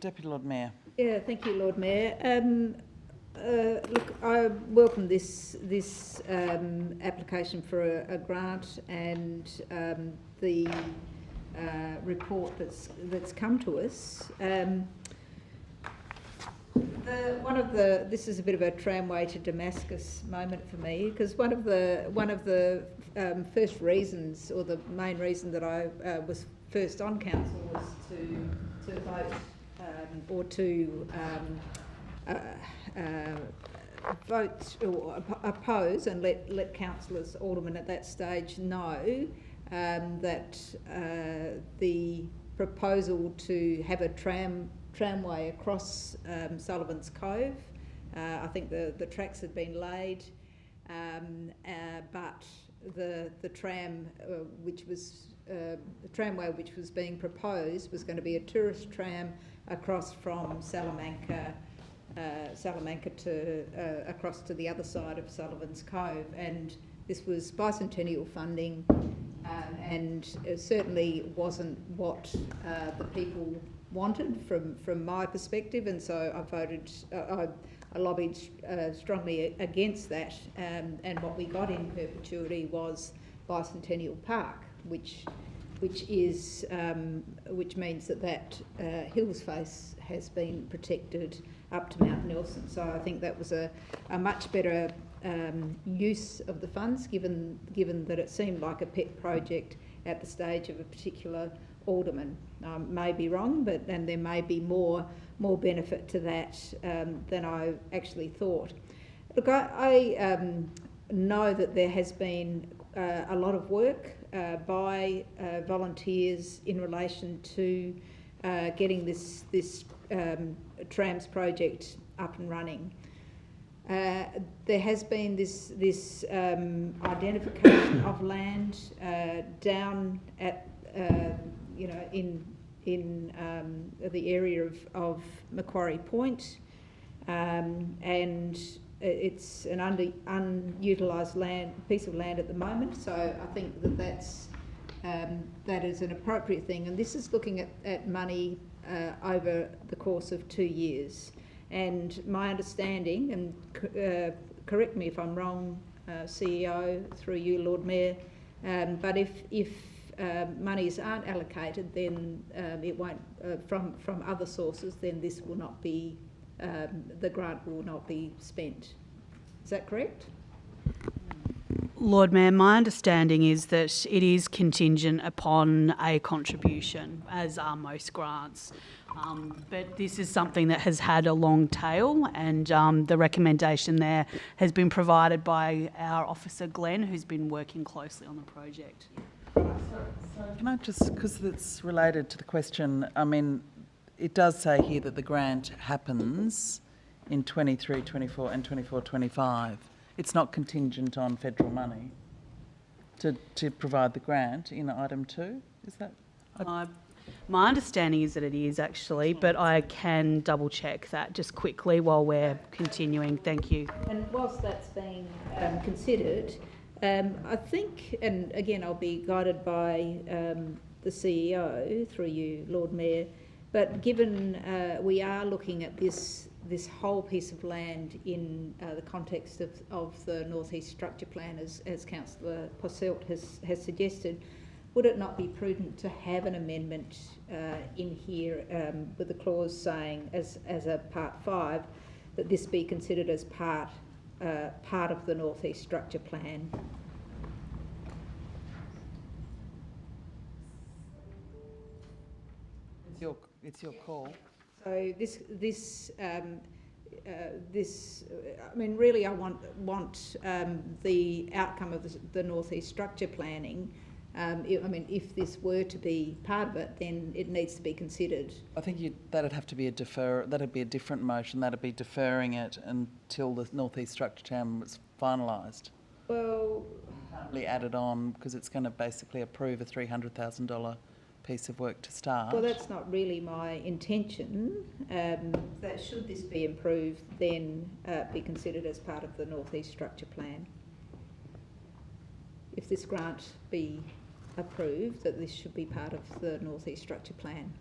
[SPEAKER 1] Deputy Lord Mayor.
[SPEAKER 4] Yeah, thank you, Lord Mayor. Look, I welcome this application for a grant and the report that's come to us. This is a bit of a tramway to Damascus moment for me, because one of the first reasons, or the main reason that I was first on council, was to vote or to vote or oppose and let councillors, aldermen at that stage know that the proposal to have a tramway across Sullivan's Cove, I think the tracks had been laid, but the tram the tramway which was being proposed was going to be a tourist tram across from Salamanca to across to the other side of Sullivan's Cove, and this was bicentennial funding, and it certainly wasn't what the people wanted from my perspective, and so I voted. I lobbied strongly against that, and what we got in perpetuity was Bicentennial Park, which means that Hills Face has been protected up to Mount Nelson. So I think that was a much better use of the funds, given that it seemed like a pet project at the stage of a particular alderman. May be wrong, and there may be more benefit to that than I actually thought. Look, I know that there has been a lot of work by volunteers in relation to getting this trams project up and running. There has been this identification of land down at in the area of Macquarie Point, and it's an unutilised piece of land at the moment. So I think that is an appropriate thing, and this is looking at money over the course of 2 years. And my understanding, and correct me if I'm wrong, CEO, through you, Lord Mayor, but if monies aren't allocated, then it won't from other sources, then this will not be, the grant will not be spent. Is that correct?
[SPEAKER 3] Lord Mayor, my understanding is that it is contingent upon a contribution, as are most grants. But this is something that has had a long tail, and the recommendation there has been provided by our officer Glenn, who's been working closely on the project.
[SPEAKER 1] Can I just, because it's related to the question, I mean, it does say here that the grant happens in 23, 24 and 24, 25. It's not contingent on federal money to provide the grant in item 2, is that?
[SPEAKER 3] My understanding is that it is actually, but I can double check that just quickly while we're continuing. Thank you.
[SPEAKER 4] And whilst that's being considered, I think, and again I'll be guided by the CEO through you, Lord Mayor, but given we are looking at this whole piece of land in the context of the North East Structure Plan, as Councillor Posselt has suggested, would it not be prudent to have an amendment in here with a clause saying, as a part 5, that this be considered as part of the North East Structure Plan?
[SPEAKER 1] It's your call.
[SPEAKER 4] So I mean, really, I want the outcome of the North East Structure Planning. I mean, if this were to be part of it, then it needs to be considered.
[SPEAKER 1] I think that'd have to be that'd be a different motion. That'd be deferring it until the North East Structure Plan was finalised.
[SPEAKER 4] Well,
[SPEAKER 1] Probably added on because it's going to basically approve a $300,000 piece of work to start.
[SPEAKER 4] Well, that's not really my intention. That should this be improved, then be considered as part of the North East Structure Plan. If this grant be approved, that this should be part of the North East Structure Plan.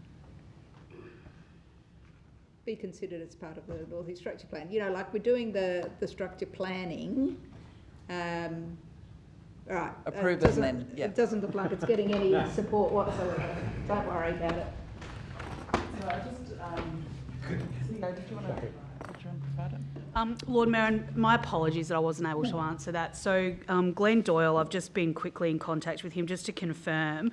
[SPEAKER 4] Be considered as part of the North East Structure Plan. You know, like we're doing the structure planning. Right.
[SPEAKER 1] Approve it and then, yeah.
[SPEAKER 4] It doesn't look like it's getting any support whatsoever. Don't worry about it.
[SPEAKER 1] So I just, did you want to provide it?
[SPEAKER 3] Lord Mayor, and my apologies that I wasn't able to answer that. So Glenn Doyle, I've just been quickly in contact with him just to confirm.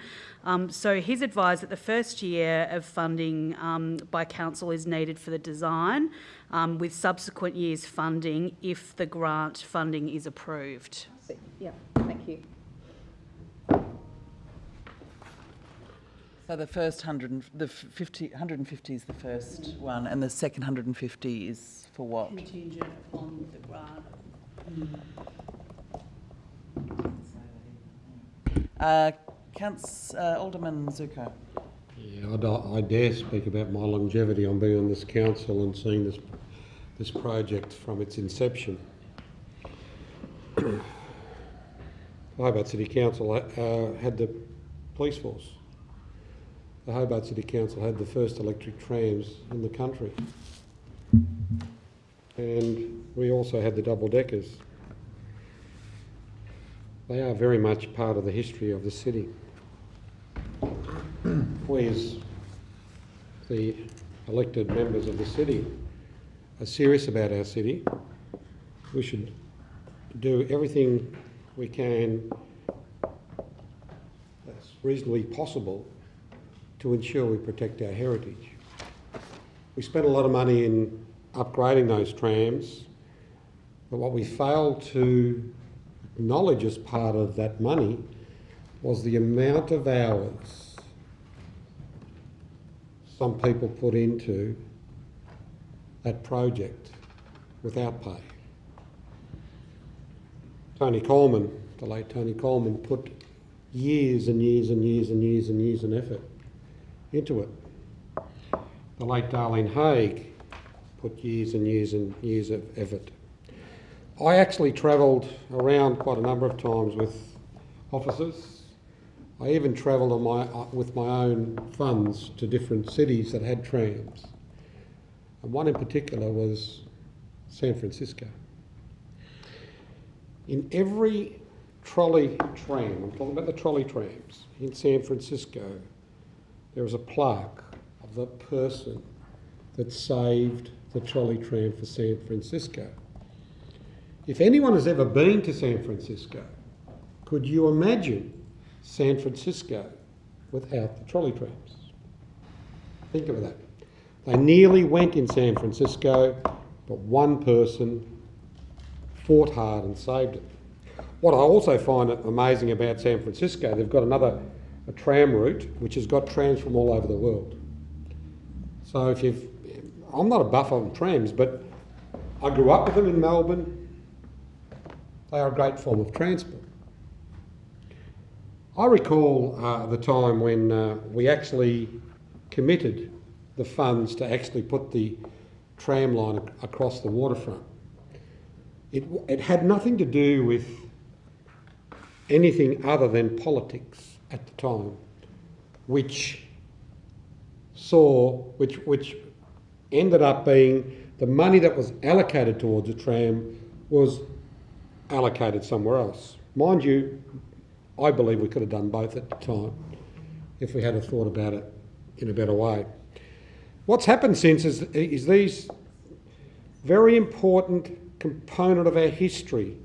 [SPEAKER 3] So he's advised that the first year of funding by council is needed for the design, with subsequent years funding if the grant funding is approved.
[SPEAKER 4] Yeah, thank you.
[SPEAKER 1] So the first 150 is the first one, and the second 150 is for what?
[SPEAKER 3] Contingent on the grant.
[SPEAKER 1] Alderman Zuko.
[SPEAKER 6] Yeah, I dare speak about my longevity on being on this council and seeing this project from its inception. Hobart City Council had the police force. The Hobart City Council had the first electric trams in the country. And we also had the double-deckers. They are very much part of the history of the city. We, as the elected members of the city, are serious about our city. We should do everything we can that's reasonably possible to ensure we protect our heritage. We spent a lot of money in upgrading those trams, but what we failed to acknowledge as part of that money was the amount of hours some people put into that project without pay. Tony Coleman, the late Tony Coleman, put years and years and years and years and years of effort into it. The late Darlene Haig put years and years and years of effort. I actually travelled around quite a number of times with officers. I even travelled with my own funds to different cities that had trams. And one in particular was San Francisco. In every trolley tram, I'm talking about the trolley trams in San Francisco, there was a plaque of the person that saved the trolley tram for San Francisco. If anyone has ever been to San Francisco, could you imagine San Francisco without the trolley trams? Think of that. They nearly went in San Francisco, but one person fought hard and saved it. What I also find amazing about San Francisco, they've got a tram route which has got trams from all over the world. So I'm not a buff on trams, but I grew up with them in Melbourne. They are a great form of transport. I recall the time when we actually committed the funds to actually put the tram line across the waterfront. It had nothing to do with anything other than politics at the time, which ended up being the money that was allocated towards a tram was allocated somewhere else. Mind you, I believe we could have done both at the time if we had have thought about it in a better way. What's happened since is these very important component of our history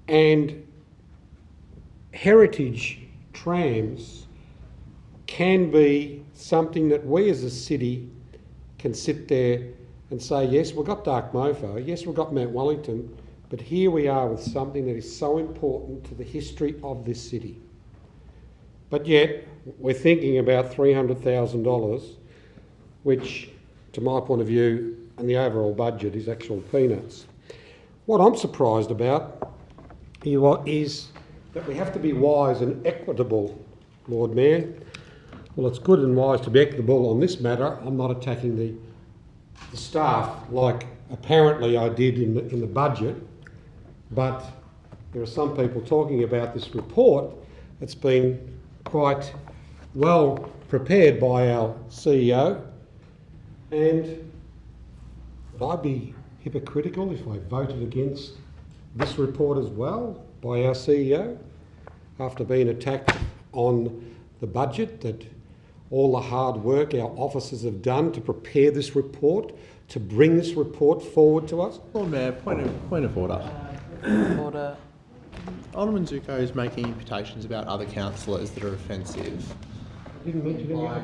[SPEAKER 6] and heritage trams can be something that we as a city can sit there and say, yes, we've got Dark Mofo, yes, we've got Mount Wellington, but here we are with something that is so important to the history of this city. But yet, we're thinking about $300,000, which, to my point of view, and the overall budget is actual peanuts. What I'm surprised about is that we have to be wise and equitable, Lord Mayor. Well, it's good and wise to be equitable on this matter. I'm not attacking the staff like apparently I did in the budget, but there are some people talking about this report that's been quite well prepared by our CEO, and would I be hypocritical if I voted against this report as well by our CEO after being attacked on the budget, that all the hard work our officers have done to prepare this report, to bring this report forward to us?
[SPEAKER 8] Lord Mayor, point of order.
[SPEAKER 1] Order.
[SPEAKER 8] Alderman Zuko is making imputations about other councillors that are offensive.
[SPEAKER 6] Didn't mention
[SPEAKER 8] implying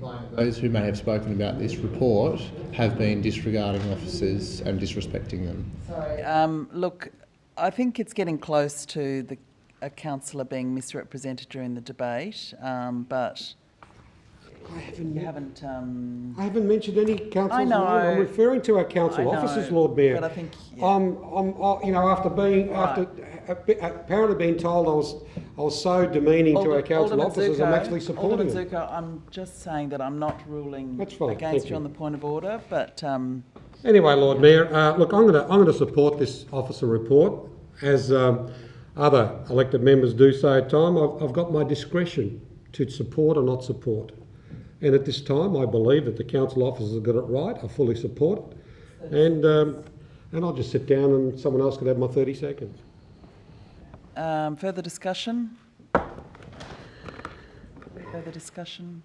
[SPEAKER 8] that those who may have spoken about this report have been disregarding officers and disrespecting them.
[SPEAKER 1] Sorry. Look, I think it's getting close to a councillor being misrepresented during the debate, but
[SPEAKER 6] I haven't mentioned any councillors.
[SPEAKER 1] I know.
[SPEAKER 6] I'm referring to our council officers, Lord Mayor.
[SPEAKER 1] But I think,
[SPEAKER 6] apparently being told I was so demeaning to our council officers, I'm actually supporting
[SPEAKER 1] Alderman
[SPEAKER 6] them.
[SPEAKER 1] Zuko, I'm just saying that I'm not ruling
[SPEAKER 6] fine,
[SPEAKER 1] against you on the point of order, but
[SPEAKER 6] anyway, Lord Mayor, look, I'm going to support this officer report, as other elected members do so at time. I've got my discretion to support or not support. And at this time, I believe that the council officers have got it right. I fully support it. And I'll just sit down and someone else can have my 30 seconds.
[SPEAKER 1] Further discussion? Further discussion?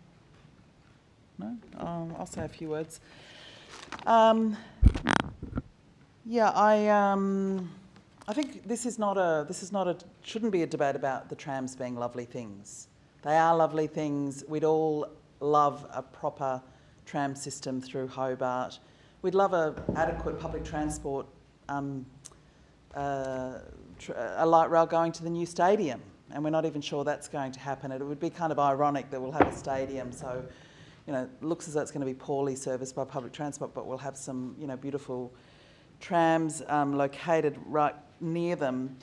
[SPEAKER 1] No? I'll say a few words. I think this shouldn't be a debate about the trams being lovely things. They are lovely things. We'd all love a proper tram system through Hobart. We'd love an adequate public transport, a light rail going to the new stadium, and we're not even sure that's going to happen. It would be kind of ironic that we'll have a stadium, so it looks as though it's going to be poorly serviced by public transport, but we'll have some beautiful trams located right near them.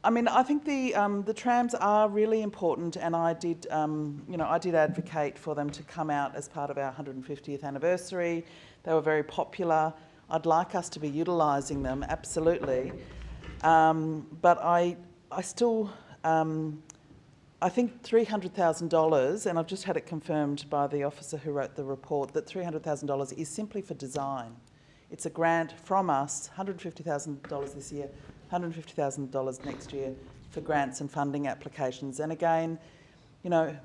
[SPEAKER 1] I mean, I think the trams are really important, and I did advocate for them to come out as part of our 150th anniversary. They were very popular. I'd like us to be utilising them, absolutely. But I still, I think $300,000, and I've just had it confirmed by the officer who wrote the report, that $300,000 is simply for design. It's a grant from us, $150,000 this year, $150,000 next year for grants and funding applications. And again,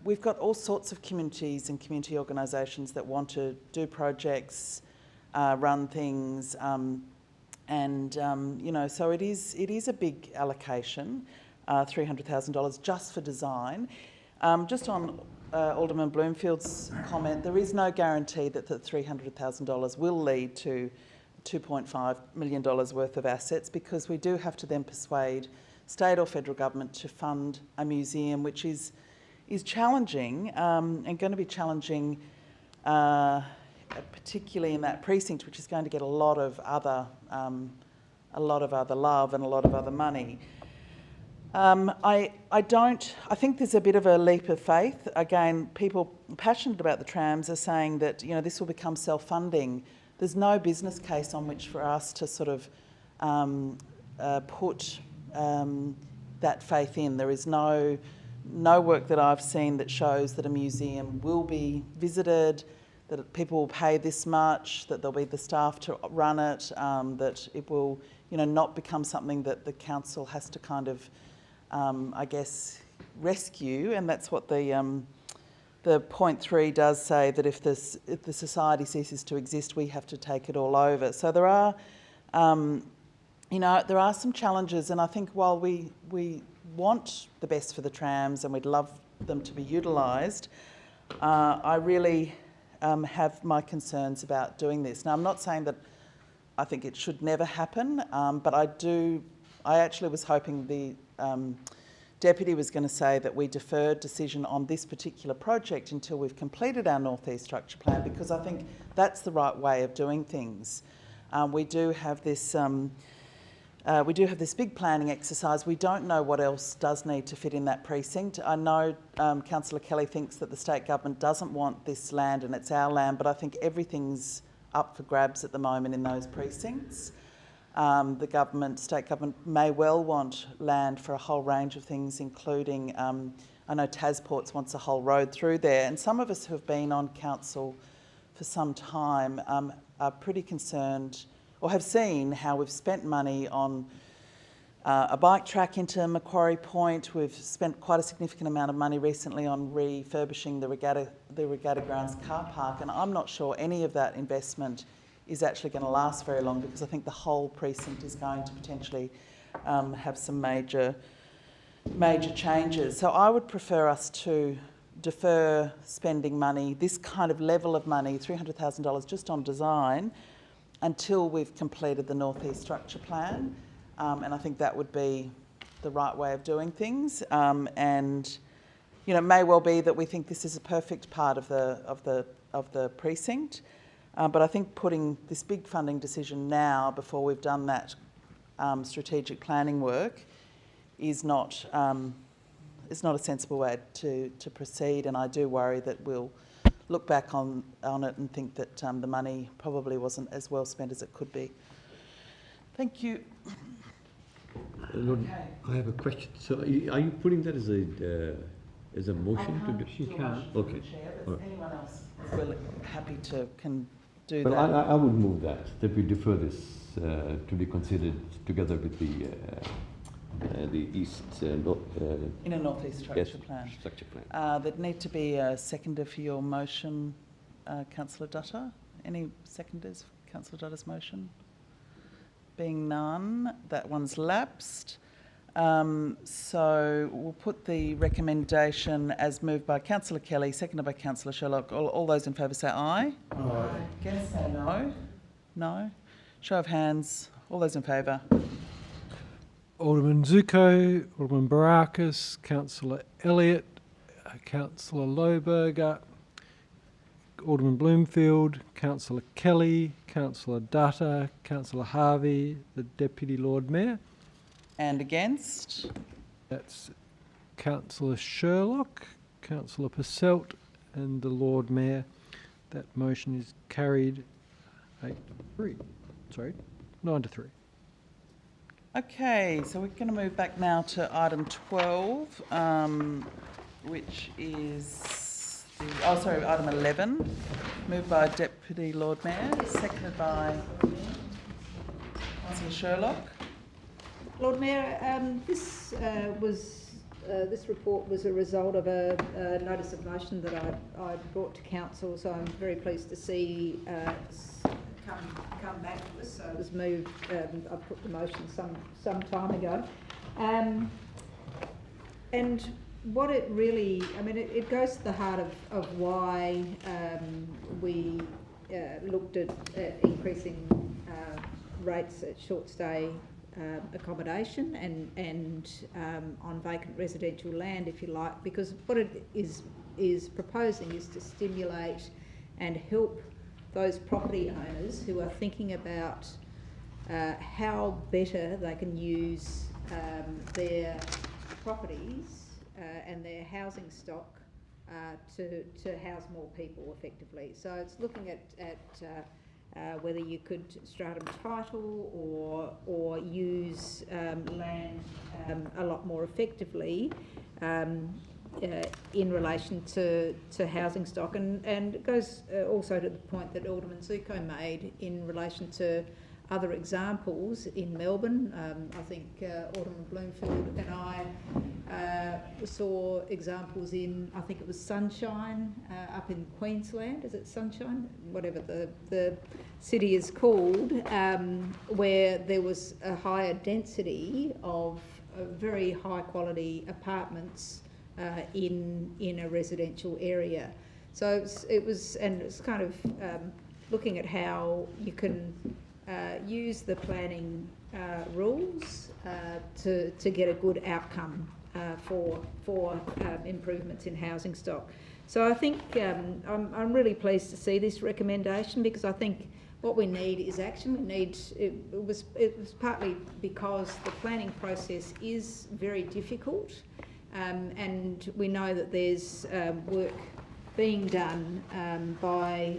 [SPEAKER 1] we've got all sorts of communities and community organisations that want to do projects, run things, so it is a big allocation, $300,000 just for design. Just on Alderman Bloomfield's comment, there is no guarantee that the $300,000 will lead to $2.5 million worth of assets, because we do have to then persuade state or federal government to fund a museum, which is challenging and going to be challenging, particularly in that precinct, which is going to get a lot of other love and a lot of other money. I think there's a bit of a leap of faith. Again, people passionate about the trams are saying that this will become self-funding. There's no business case on which for us to sort of put that faith in. There is no work that I've seen that shows that a museum will be visited, that people will pay this much, that there'll be the staff to run it, that it will not become something that the council has to kind of I guess, rescue, and that's what the point 3 does say, that if the society ceases to exist, we have to take it all over. So there are, there are some challenges, and I think while we want the best for the trams and we'd love them to be utilised, I really have my concerns about doing this. Now, I'm not saying that I think it should never happen, but I actually was hoping the Deputy was going to say that we deferred decision on this particular project until we've completed our North East Structure Plan, because I think that's the right way of doing things. We do have this big planning exercise. We don't know what else does need to fit in that precinct. I know Councillor Kelly thinks that the state government doesn't want this land and it's our land, but I think everything's up for grabs at the moment in those precincts. The state government may well want land for a whole range of things, including, I know Tasports wants a whole road through there, and some of us who have been on council for some time are pretty concerned, or have seen how we've spent money on a bike track into Macquarie Point. We've spent quite a significant amount of money recently on refurbishing the Regatta Grounds car park, and I'm not sure any of that investment is actually going to last very long, because I think the whole precinct is going to potentially have some major changes. So I would prefer us to defer spending money, this kind of level of money, $300,000 just on design, until we've completed the North East Structure Plan, and I think that would be the right way of doing things. And it may well be that we think this is a perfect part of the precinct. But I think putting this big funding decision now, before we've done that strategic planning work, is not a sensible way to proceed. And I do worry that we'll look back on it and think that the money probably wasn't as well spent as it could be. Thank you.
[SPEAKER 5] Lord, I have a question. So, are you putting that as a motion to do?
[SPEAKER 1] You can't.
[SPEAKER 5] Okay.
[SPEAKER 1] But anyone else is happy to do
[SPEAKER 5] but
[SPEAKER 1] that.
[SPEAKER 5] I would move that we defer this to be considered together with the East
[SPEAKER 1] in a North East Structure Plan.
[SPEAKER 5] Structure Plan.
[SPEAKER 1] There'd need to be a seconder for your motion, Councillor Dutta. Any seconders for Councillor Dutta's motion? Being none, that one's lapsed. So we'll put the recommendation as moved by Councillor Kelly, seconded by Councillor Sherlock. All those in favour say aye. Aye. Against say no. No. Show of hands. All those in favour.
[SPEAKER 12] Alderman Zuko, Alderman Barakis, Councillor Elliott, Councillor Lohberger, Alderman Bloomfield, Councillor Kelly, Councillor Dutta, Councillor Harvey, the Deputy Lord Mayor.
[SPEAKER 1] And against?
[SPEAKER 12] That's Councillor Sherlock, Councillor Passelt and the Lord Mayor. That motion is carried 9-3.
[SPEAKER 1] Okay, so we're going to move back now to item 12, which is item 11, moved by Deputy Lord Mayor, seconded by Councillor Sherlock.
[SPEAKER 4] Lord Mayor, this report was a result of a notice of motion that I brought to council, so I'm very pleased to see come back to us. So it was moved. I put the motion some time ago, and what it really, it goes to the heart of why we looked at increasing rates at short stay accommodation and on vacant residential land, if you like, because what it is proposing is to stimulate and help those property owners who are thinking about how better they can use their properties and their housing stock to house more people effectively. So it's looking at whether you could stratum title or use land a lot more effectively in relation to housing stock, and it goes also to the point that Alderman Zuko made in relation to other examples in Melbourne. I think Alderman Bloomfield and I saw examples in, I think it was Sunshine up in Queensland. Is it Sunshine? Whatever the city is called, where there was a higher density of very high quality apartments in a residential area. So it was kind of looking at how you can use the planning rules to get a good outcome for improvements in housing stock. So I think I'm really pleased to see this recommendation, because I think what we need is action. We need, it was partly because the planning process is very difficult, and we know that there's work being done by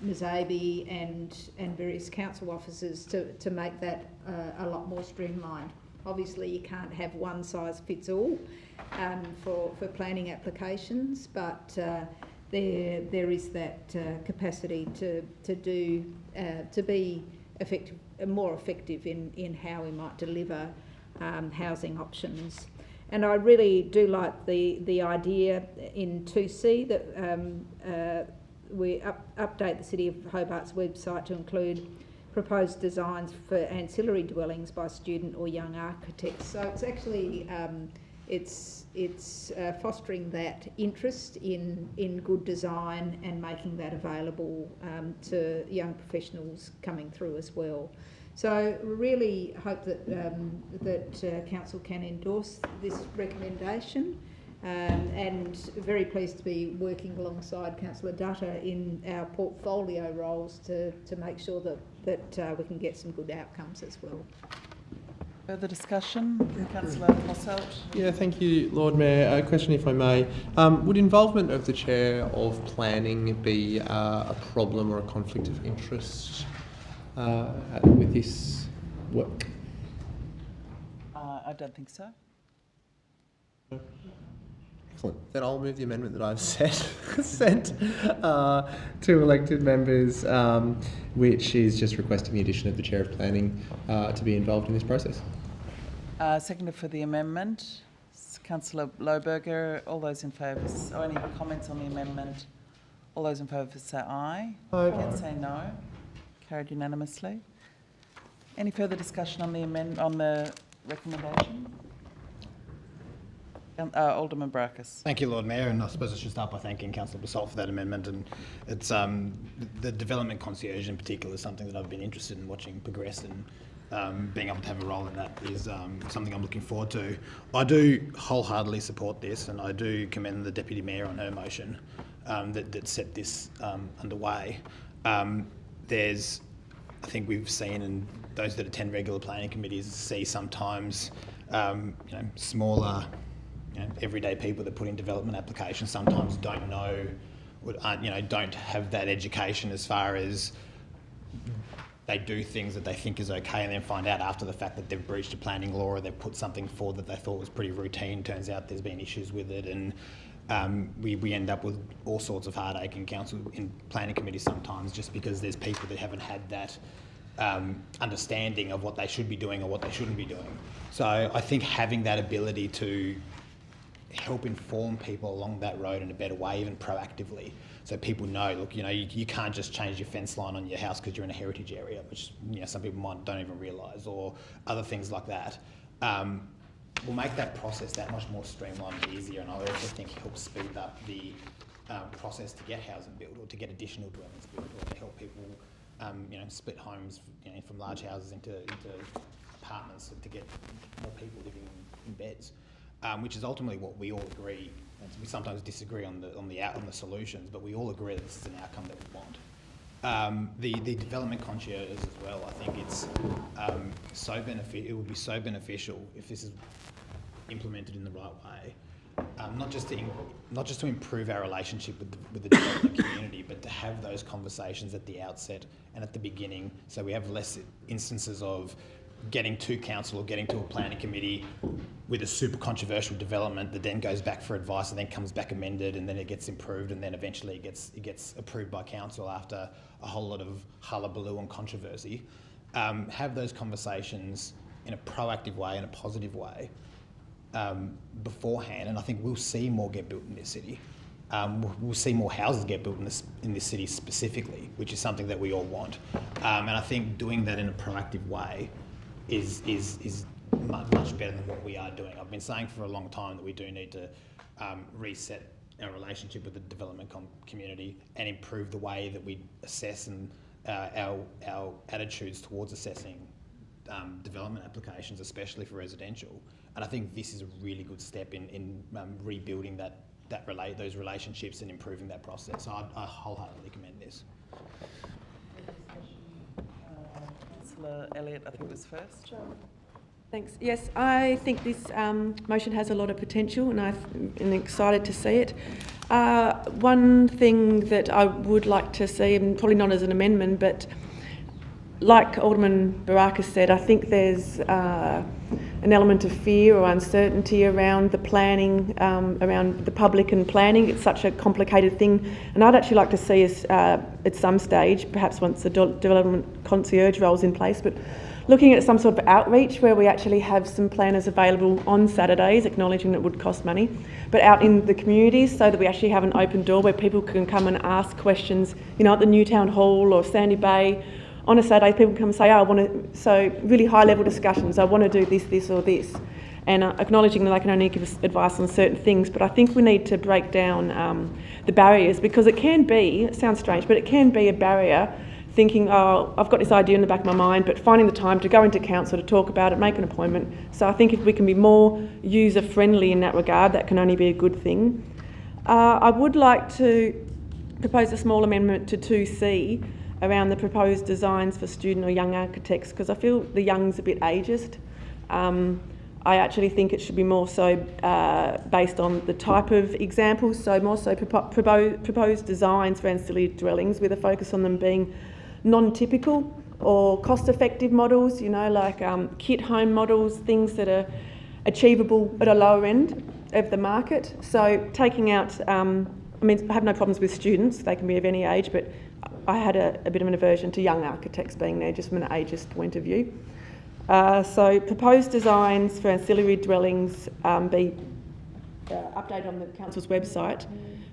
[SPEAKER 4] Ms Aby and various council officers to make that a lot more streamlined. Obviously you can't have one size fits all for planning applications, but there is that capacity to be effective, more effective in how we might deliver housing options. And I really do like the idea in 2C that we update the City of Hobart's website to include proposed designs for ancillary dwellings by student or young architects. So it's actually it's fostering that interest in good design and making that available to young professionals coming through as well. So really hope that Council can endorse this recommendation, and very pleased to be working alongside Councillor Dutta in our portfolio roles to make sure that we can get some good outcomes as well.
[SPEAKER 1] Further discussion? Councillor Posselt.
[SPEAKER 8] Yeah, thank you, Lord Mayor. A question, if I may. Would involvement of the Chair of Planning be a problem or a conflict of interest with this work?
[SPEAKER 1] I don't think so.
[SPEAKER 8] Excellent. Then I'll move the amendment that I've sent to elected members, which is just requesting the addition of the Chair of Planning to be involved in this process.
[SPEAKER 1] Seconded for the amendment. Councillor Lohberger. All those in favour, or any comments on the amendment? All those in favour say aye.
[SPEAKER 8] Aye.
[SPEAKER 1] Against say no. Carried unanimously. Any further discussion on the recommendation? Alderman Brackus.
[SPEAKER 11] Thank you, Lord Mayor, and I suppose I should start by thanking Councillor Basalt for that amendment. And it's the development concierge in particular is something that I've been interested in watching progress, and being able to have a role in that is something I'm looking forward to. I do wholeheartedly support this, and I do commend the Deputy Mayor on her motion that set this underway. There's, I think we've seen, and those that attend regular planning committees see sometimes, smaller, everyday people that put in development applications sometimes don't know, don't have that education as far as they do things that they think is okay and then find out after the fact that they've breached a planning law or they've put something forward that they thought was pretty routine. Turns out there's been issues with it, and we end up with all sorts of heartache in planning committees sometimes, just because there's people that haven't had that understanding of what they should be doing or what they shouldn't be doing. So I think having that ability to help inform people along that road in a better way, even proactively, so people know, look, you can't just change your fence line on your house because you're in a heritage area, which some people don't even realise, or other things like that. Will make that process that much more streamlined and easier, and I also think helps speed up the process to get housing built, or to get additional dwellings built, or to help people split homes from large houses into apartments, to get more people living in beds, which is ultimately what we all agree. We sometimes disagree on the solutions, but we all agree that this is an outcome that we want. The development concierge as well, I think it's it would be so beneficial if this is implemented in the right way, not just to improve our relationship with the development community, but to have those conversations at the outset and at the beginning, so we have less instances of getting to council or getting to a planning committee with a super controversial development that then goes back for advice and then comes back amended, and then it gets improved, and then eventually it gets approved by council after a whole lot of hullabaloo and controversy. have those conversations in a proactive way, in a positive way, beforehand, and I think we'll see more get built in this city. We'll see more houses get built in this city specifically, which is something that we all want. And I think doing that in a proactive way is much better than what we are doing. I've been saying for a long time that we do need to reset our relationship with the development community and improve the way that we assess and our attitudes towards assessing development applications, especially for residential. And I think this is a really good step in rebuilding those relationships and improving that process. So I wholeheartedly commend this.
[SPEAKER 1] Councillor Elliott, I think, was first.
[SPEAKER 14] Thanks. Yes, I think this motion has a lot of potential and I'm excited to see it. One thing that I would like to see, and probably not as an amendment, but like Alderman Baraka said, I think there's an element of fear or uncertainty around the planning, around the public and planning. It's such a complicated thing. And I'd actually like to see us at some stage, perhaps once the development concierge role's in place, but looking at some sort of outreach where we actually have some planners available on Saturdays, acknowledging that it would cost money, but out in the communities so that we actually have an open door where people can come and ask questions, you know, at the Newtown Hall or Sandy Bay. On a Saturday, people can come and say, oh, I want to, so really high level discussions, I want to do this, this or this, and acknowledging that they can only give us advice on certain things. But I think we need to break down the barriers, because it can be, it sounds strange, but it can be a barrier thinking, oh, I've got this idea in the back of my mind, but finding the time to go into council to talk about it, make an appointment. So I think if we can be more user-friendly in that regard, that can only be a good thing. I would like to propose a small amendment to 2C around the proposed designs for student or young architects, because I feel the young's a bit ageist. I actually think it should be more so based on the type of examples, so more so proposed designs for ancillary dwellings with a focus on them being non-typical or cost-effective models, you know, like kit home models, things that are achievable at a lower end of the market. So taking out, I mean, I have no problems with students, they can be of any age, but I had a bit of an aversion to young architects being there, just from an ageist point of view. So proposed designs for ancillary dwellings be updated on the council's website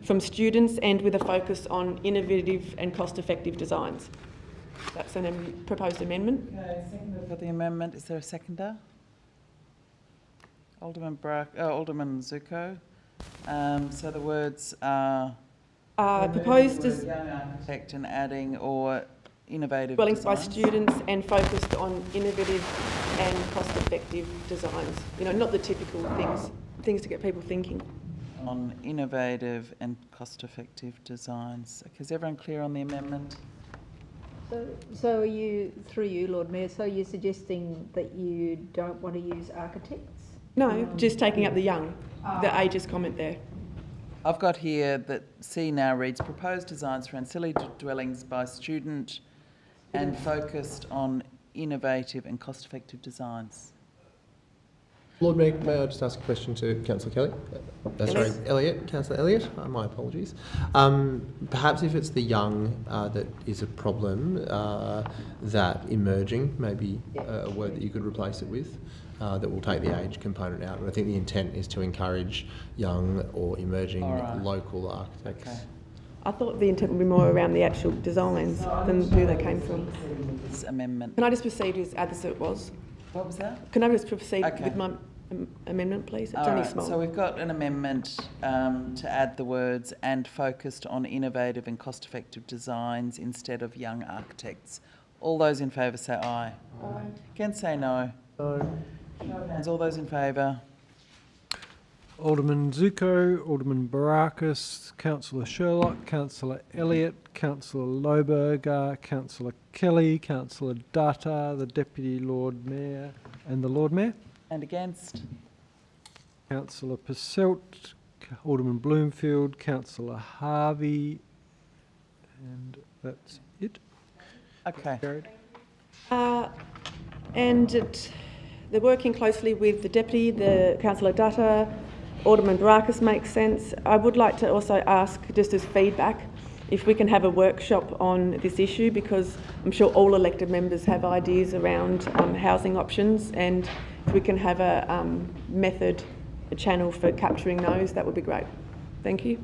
[SPEAKER 14] from students and with a focus on innovative and cost-effective designs. That's a proposed amendment.
[SPEAKER 1] Okay, seconder for the amendment. Is there a seconder? Alderman Zuko. So the words are
[SPEAKER 14] proposed as
[SPEAKER 1] young architect and adding or innovative
[SPEAKER 14] dwellings
[SPEAKER 1] designs.
[SPEAKER 14] by students and focused on innovative and cost-effective designs. You know, not the typical things to get people thinking.
[SPEAKER 1] On innovative and cost-effective designs. Okay, is everyone clear on the amendment?
[SPEAKER 4] So are you, through you, Lord Mayor, so you're suggesting that you don't want to use architects?
[SPEAKER 14] No, just taking up the young, the ageist comment there.
[SPEAKER 1] I've got here that C now reads proposed designs for ancillary dwellings by student and focused on innovative and cost-effective designs.
[SPEAKER 8] Lord Mayor, may I just ask a question to Councillor Kelly? Sorry, Elliott, Councillor Elliott, my apologies. Perhaps if it's the young that is a problem, that emerging may be a word that you could replace it with, that will take the age component out. But I think the intent is to encourage young or emerging local architects. Okay.
[SPEAKER 14] I thought the intent would be more around the actual designs than who they came from.
[SPEAKER 1] This amendment.
[SPEAKER 14] Can I just proceed as it was?
[SPEAKER 1] What was that?
[SPEAKER 14] Can I just proceed with my amendment, please? It's only small.
[SPEAKER 1] So we've got an amendment to add the words and focused on innovative and cost-effective designs instead of young architects. All those in favour say aye. Aye. Against say no. No. Show of hands. All those in favour.
[SPEAKER 12] Alderman Zuko, Alderman Barakas, Councillor Sherlock, Councillor Elliott, Councillor Lohberger, Councillor Kelly, Councillor Dutta, the Deputy Lord Mayor and the Lord Mayor.
[SPEAKER 1] And against?
[SPEAKER 12] Councillor Purcell, Alderman Bloomfield, Councillor Harvey, and that's it.
[SPEAKER 1] Okay.
[SPEAKER 12] Carried.
[SPEAKER 14] They're working closely with the Deputy, the Councillor Dutta, Alderman Barakas makes sense. I would like to also ask, just as feedback, if we can have a workshop on this issue, because I'm sure all elected members have ideas around housing options, and if we can have a method, a channel for capturing those, that would be great. Thank you.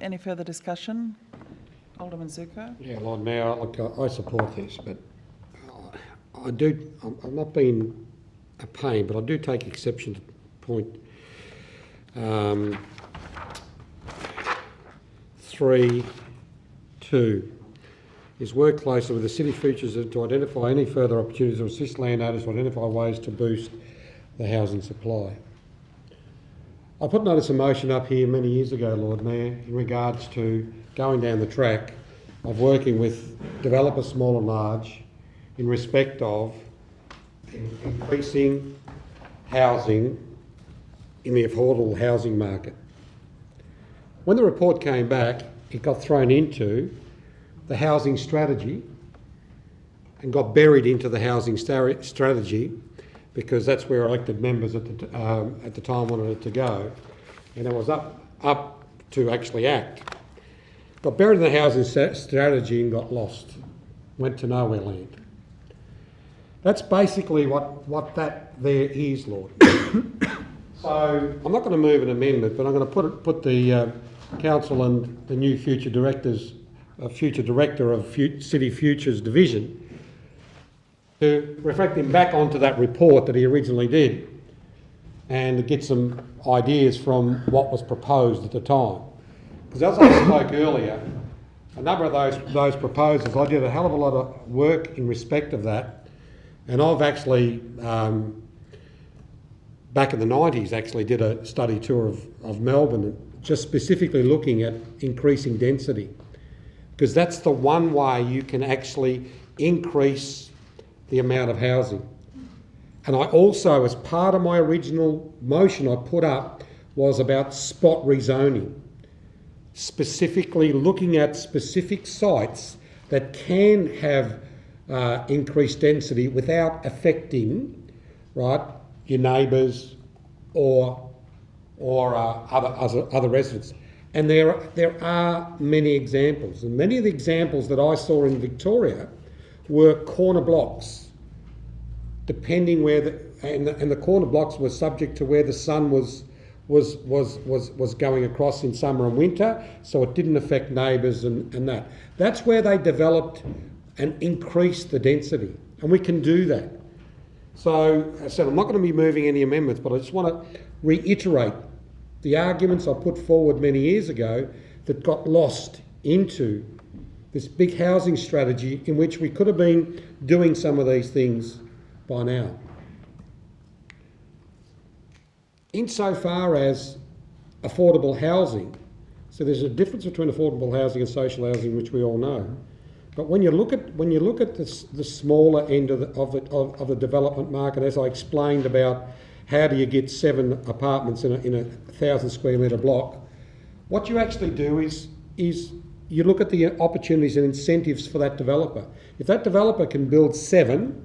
[SPEAKER 1] Any further discussion? Alderman Zuko?
[SPEAKER 6] Yeah, Lord Mayor, look, I support this, but I'm not being a pain, but I do take exception to point 3.2 is work closely with the City Futures to identify any further opportunities or assist landowners to identify ways to boost the housing supply. I put notice of motion up here many years ago, Lord Mayor, in regards to going down the track of working with developers small and large in respect of increasing housing in the affordable housing market. When the report came back, it got thrown into the housing strategy and got buried into the housing strategy, because that's where elected members at the time wanted it to go, and it was up to actually act. Got buried in the housing strategy and got lost, went to nowhere land. That's basically what that there is, Lord. So I'm not going to move an amendment, but I'm going to put the council and the new future director of City Futures Division to reflect him back onto that report that he originally did and get some ideas from what was proposed at the time. Because as I spoke earlier, a number of those proposals, I did a hell of a lot of work in respect of that, and I've actually, back in the 90s, actually did a study tour of Melbourne, just specifically looking at increasing density, because that's the one way you can actually increase the amount of housing. And I also, as part of my original motion I put up, was about spot rezoning, specifically looking at specific sites that can have increased density without affecting, right, your neighbours or other residents. And there are many examples, and many of the examples that I saw in Victoria were corner blocks, depending where the corner blocks were subject to where the sun was going across in summer and winter, so it didn't affect neighbours and that. That's where they developed and increased the density, and we can do that. So, as I said, I'm not going to be moving any amendments, but I just want to reiterate the arguments I put forward many years ago that got lost into this big housing strategy in which we could have been doing some of these things by now. Insofar as affordable housing, so there's a difference between affordable housing and social housing, which we all know. But when you look at the smaller end of the development market, as I explained about how do you get 7 apartments in a 1,000 square metre block, what you actually do is you look at the opportunities and incentives for that developer. If that developer can build 7,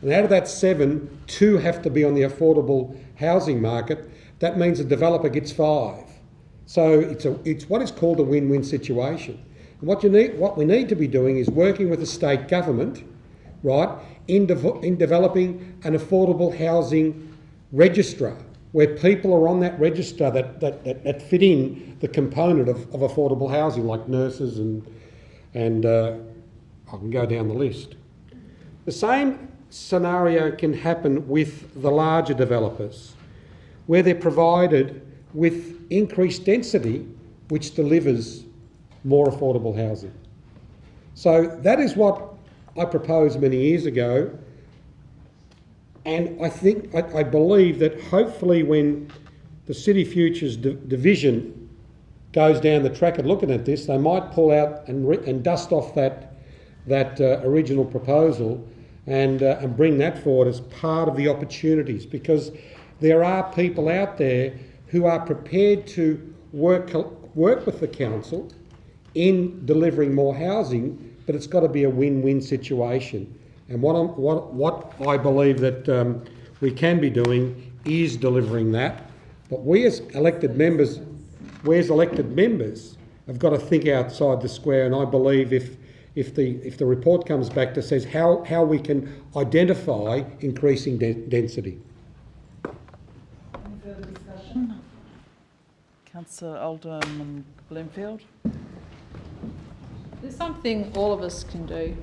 [SPEAKER 6] and out of that 7, 2 have to be on the affordable housing market, that means the developer gets 5. So it's what is called a win-win situation. And what we need to be doing is working with the state government, right, in developing an affordable housing registrar, where people are on that register that fit in the component of affordable housing, like nurses and I can go down the list. The same scenario can happen with the larger developers, where they're provided with increased density, which delivers more affordable housing. So that is what I proposed many years ago, and I believe that hopefully when the City Futures Division goes down the track of looking at this, they might pull out and dust off that original proposal and bring that forward as part of the opportunities, because there are people out there who are prepared to work with the council in delivering more housing, but it's got to be a win-win situation. And what I believe that we can be doing is delivering that. But we as elected members have got to think outside the square, and I believe if the report comes back that says how we can identify increasing density.
[SPEAKER 1] Any further discussion? Councillor Alderman Bloomfield.
[SPEAKER 2] There's something all of us can do,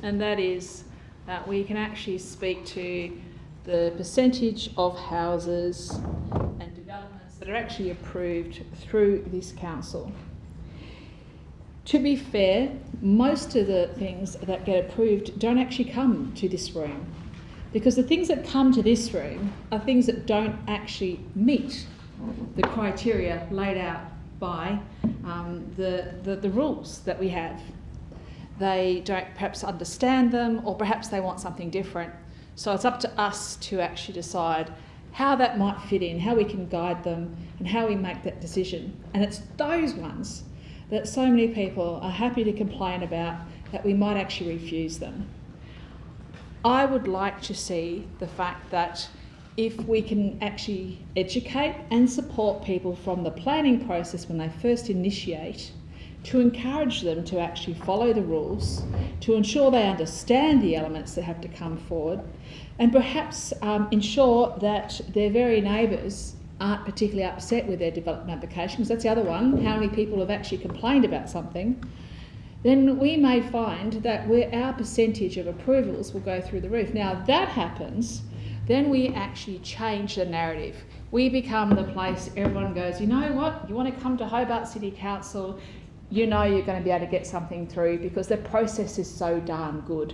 [SPEAKER 2] and that is that we can actually speak to the percentage of houses and developments that are actually approved through this council. To be fair, most of the things that get approved don't actually come to this room, because the things that come to this room are things that don't actually meet the criteria laid out by the rules that we have. They don't perhaps understand them, or perhaps they want something different. So it's up to us to actually decide how that might fit in, how we can guide them, and how we make that decision. And it's those ones that so many people are happy to complain about that we might actually refuse them. I would like to see the fact that if we can actually educate and support people from the planning process when they first initiate, to encourage them to actually follow the rules, to ensure they understand the elements that have to come forward, and perhaps ensure that their very neighbours aren't particularly upset with their development application, because that's the other one, how many people have actually complained about something, then we may find that our percentage of approvals will go through the roof. Now, if that happens, then we actually change the narrative. We become the place everyone goes, you know what, you want to come to Hobart City Council, you know you're going to be able to get something through because the process is so darn good.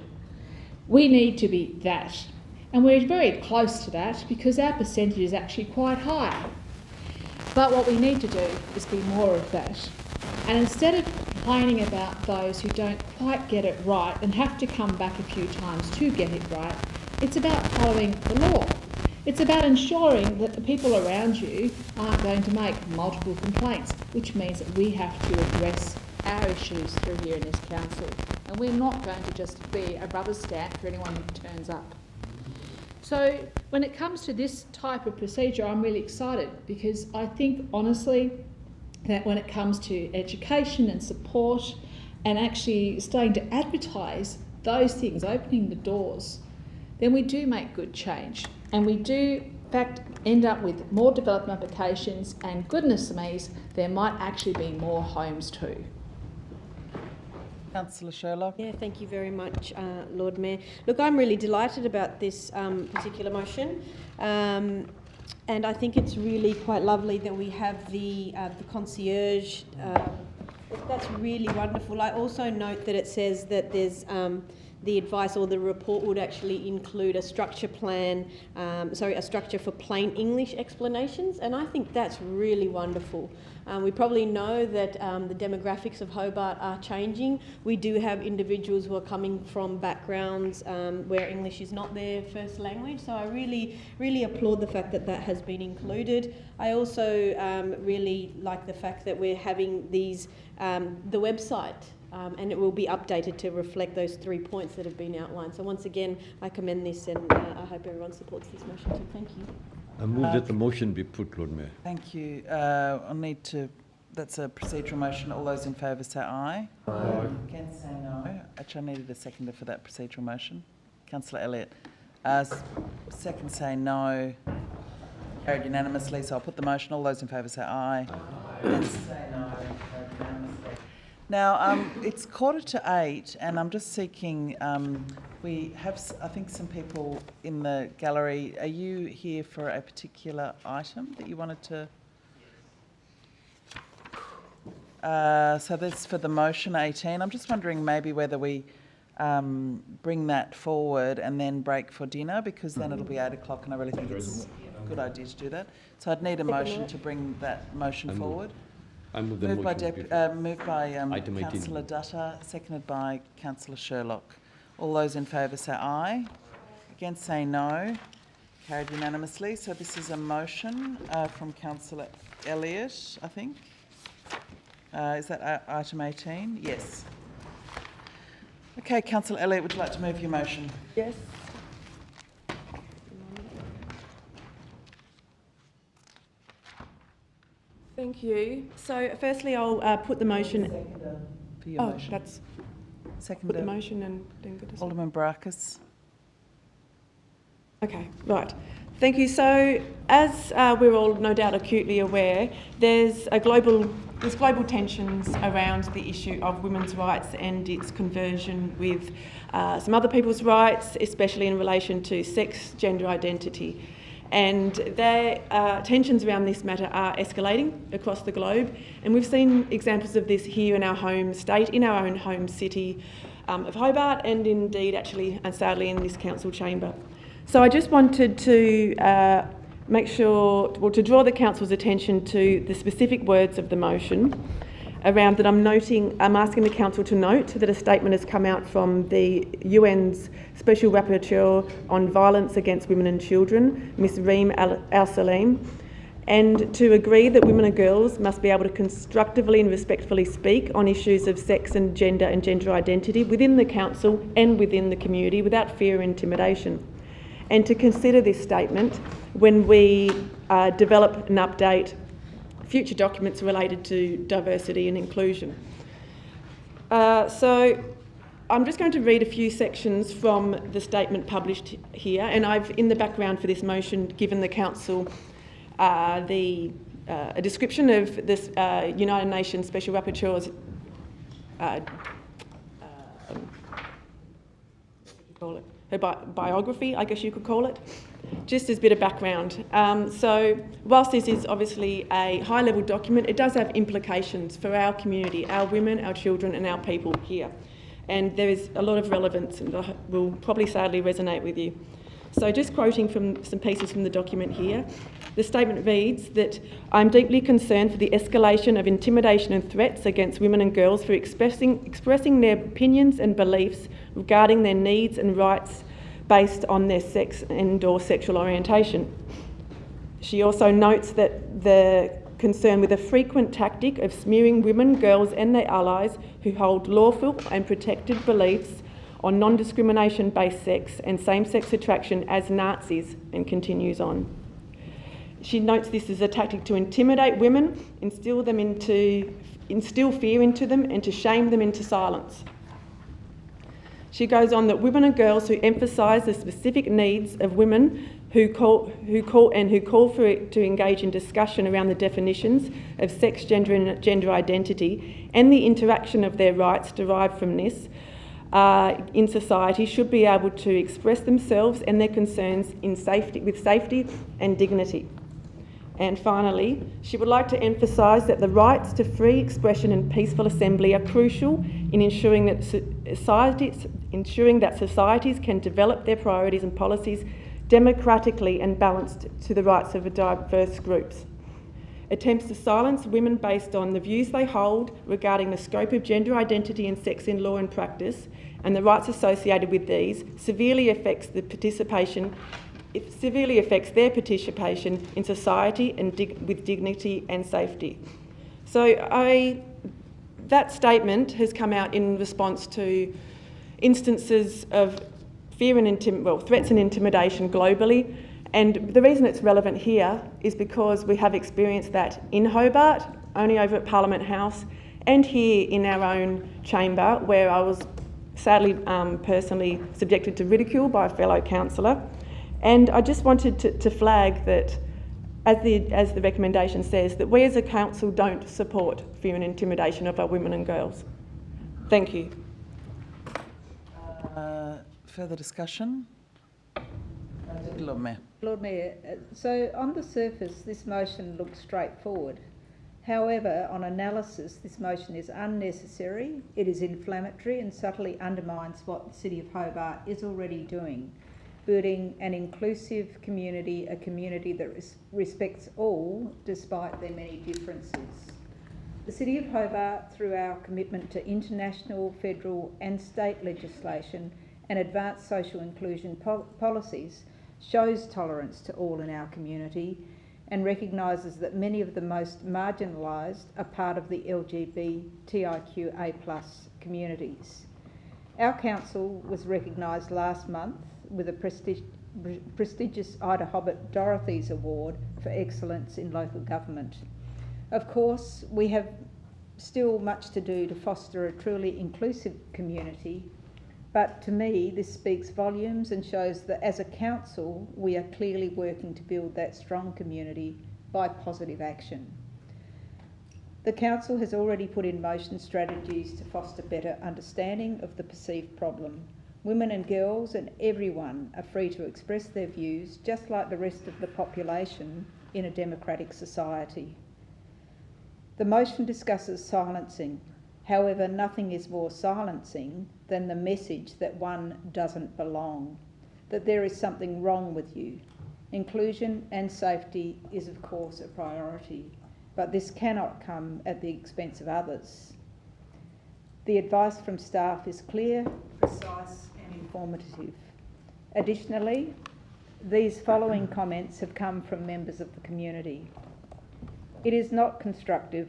[SPEAKER 2] We need to be that. And we're very close to that because our percentage is actually quite high. But what we need to do is be more of that. And instead of complaining about those who don't quite get it right and have to come back a few times to get it right, it's about following the law. It's about ensuring that the people around you aren't going to make multiple complaints, which means that we have to address our issues through here in this council. And we're not going to just be a rubber stamp for anyone who turns up. So when it comes to this type of procedure, I'm really excited because I think, honestly, that when it comes to education and support and actually starting to advertise those things, opening the doors, then we do make good change. And we do, in fact, end up with more development applications, and goodness me, there might actually be more homes too.
[SPEAKER 1] Councillor Sherlock.
[SPEAKER 10] Yeah, thank you very much, Lord Mayor. Look, I'm really delighted about this particular motion. And I think it's really quite lovely that we have the concierge. That's really wonderful. I also note that it says that there's the advice or the report would actually include a structure plan, a structure for plain English explanations, and I think that's really wonderful. We probably know that the demographics of Hobart are changing. We do have individuals who are coming from backgrounds where English is not their first language, so I really applaud the fact that that has been included. I also really like the fact that we're having these, the website, and it will be updated to reflect those 3 points that have been outlined. So once again, I commend this, and I hope everyone supports this motion too. Thank you.
[SPEAKER 5] I move that the motion be put, Lord Mayor.
[SPEAKER 1] Thank you. I'll need to, that's a procedural motion. All those in favour say aye. Aye. Against say no. Actually, I needed a seconder for that procedural motion. Councillor Elliott. Second say no. Carried unanimously, so I'll put the motion. All those in favour say aye. Against say no. Carried unanimously. Now, it's 7:45 and I'm just seeking, we have, I think, some people in the gallery. Are you here for a particular item that you wanted to? So that's for the motion 18. I'm just wondering maybe whether we bring that forward and then break for dinner, because then it'll be 8 o'clock and I really think it's a good idea to do that. So I'd need a motion to bring that motion forward.
[SPEAKER 5] I move the
[SPEAKER 1] Moved by,
[SPEAKER 5] motion.
[SPEAKER 1] moved by Councillor Dutta, seconded by Councillor Sherlock. All those in favour say aye. Against say no. Carried unanimously. So this is a motion from Councillor Elliott, I think. Is that item 18? Yes. Okay, Councillor Elliott, would you like to move your motion?
[SPEAKER 14] Yes. Thank Thank you. So firstly, I'll put the motion.
[SPEAKER 1] For your motion.
[SPEAKER 14] That's
[SPEAKER 1] Second.
[SPEAKER 14] put the motion and then go to
[SPEAKER 1] Alderman Baracus.
[SPEAKER 14] Okay, right. Thank you. So, as we're all no doubt acutely aware, there's global tensions around the issue of women's rights and its conversion with some other people's rights, especially in relation to sex, gender identity. And tensions around this matter are escalating across the globe, and we've seen examples of this here in our home state, in our own home city of Hobart, and indeed actually and sadly in this council chamber. So I just wanted to to draw the council's attention to the specific words of the motion around that I'm asking the council to note that a statement has come out from the UN's Special Rapporteur on Violence Against Women and Children, Ms Reem Al-Salim, and to agree that women and girls must be able to constructively and respectfully speak on issues of sex and gender identity within the council and within the community without fear or intimidation. And to consider this statement when we develop and update future documents related to diversity and inclusion. So I'm just going to read a few sections from the statement published here, and I've, in the background for this motion, given the council a description of this United Nations Special Rapporteur's her biography, I guess you could call it, just as a bit of background. So whilst this is obviously a high-level document, it does have implications for our community, our women, our children and our people here. And there is a lot of relevance and will probably sadly resonate with you. So just quoting from some pieces from the document here, the statement reads that I'm deeply concerned for the escalation of intimidation and threats against women and girls for expressing their opinions and beliefs regarding their needs and rights based on their sex and or sexual orientation. She also notes that the concern with a frequent tactic of smearing women, girls and their allies who hold lawful and protected beliefs on non-discrimination based sex and same-sex attraction as Nazis, and continues on. She notes this is a tactic to intimidate women, instill fear into them and to shame them into silence. She goes on that women and girls who emphasise the specific needs of women who call for it to engage in discussion around the definitions of sex, gender and gender identity and the interaction of their rights derived from this in society should be able to express themselves and their concerns with safety and dignity. And finally, she would like to emphasise that the rights to free expression and peaceful assembly are crucial in ensuring that societies can develop their priorities and policies democratically and balanced to the rights of diverse groups. Attempts to silence women based on the views they hold regarding the scope of gender identity and sex in law and practice and the rights associated with these severely affects their participation in society and with dignity and safety. So that statement has come out in response to instances of fear and threats and intimidation globally. And the reason it's relevant here is because we have experienced that in Hobart, only over at Parliament House, and here in our own chamber, where I was sadly personally subjected to ridicule by a fellow councillor. And I just wanted to flag that, as the recommendation says, that we as a council don't support fear and intimidation of our women and girls. Thank you.
[SPEAKER 1] Further discussion? Lord Mayor.
[SPEAKER 4] Lord Mayor, so on the surface this motion looks straightforward. However, on analysis this motion is unnecessary, it is inflammatory and subtly undermines what the City of Hobart is already doing, building an inclusive community, a community that respects all despite their many differences. The City of Hobart, through our commitment to international, federal and state legislation and advanced social inclusion policies, shows tolerance to all in our community and recognises that many of the most marginalised are part of the LGBTIQA+ communities. Our council was recognised last month with a prestigious Ida Hobart Dorothy's Award for Excellence in Local Government. Of course, we have still much to do to foster a truly inclusive community, but to me this speaks volumes and shows that as a council we are clearly working to build that strong community by positive action. The council has already put in motion strategies to foster better understanding of the perceived problem. Women and girls and everyone are free to express their views just like the rest of the population in a democratic society. The motion discusses silencing. However, nothing is more silencing than the message that one doesn't belong, that there is something wrong with you. Inclusion and safety is of course a priority, but this cannot come at the expense of others. The advice from staff is clear, precise and informative. Additionally, these following comments have come from members of the community. It is not constructive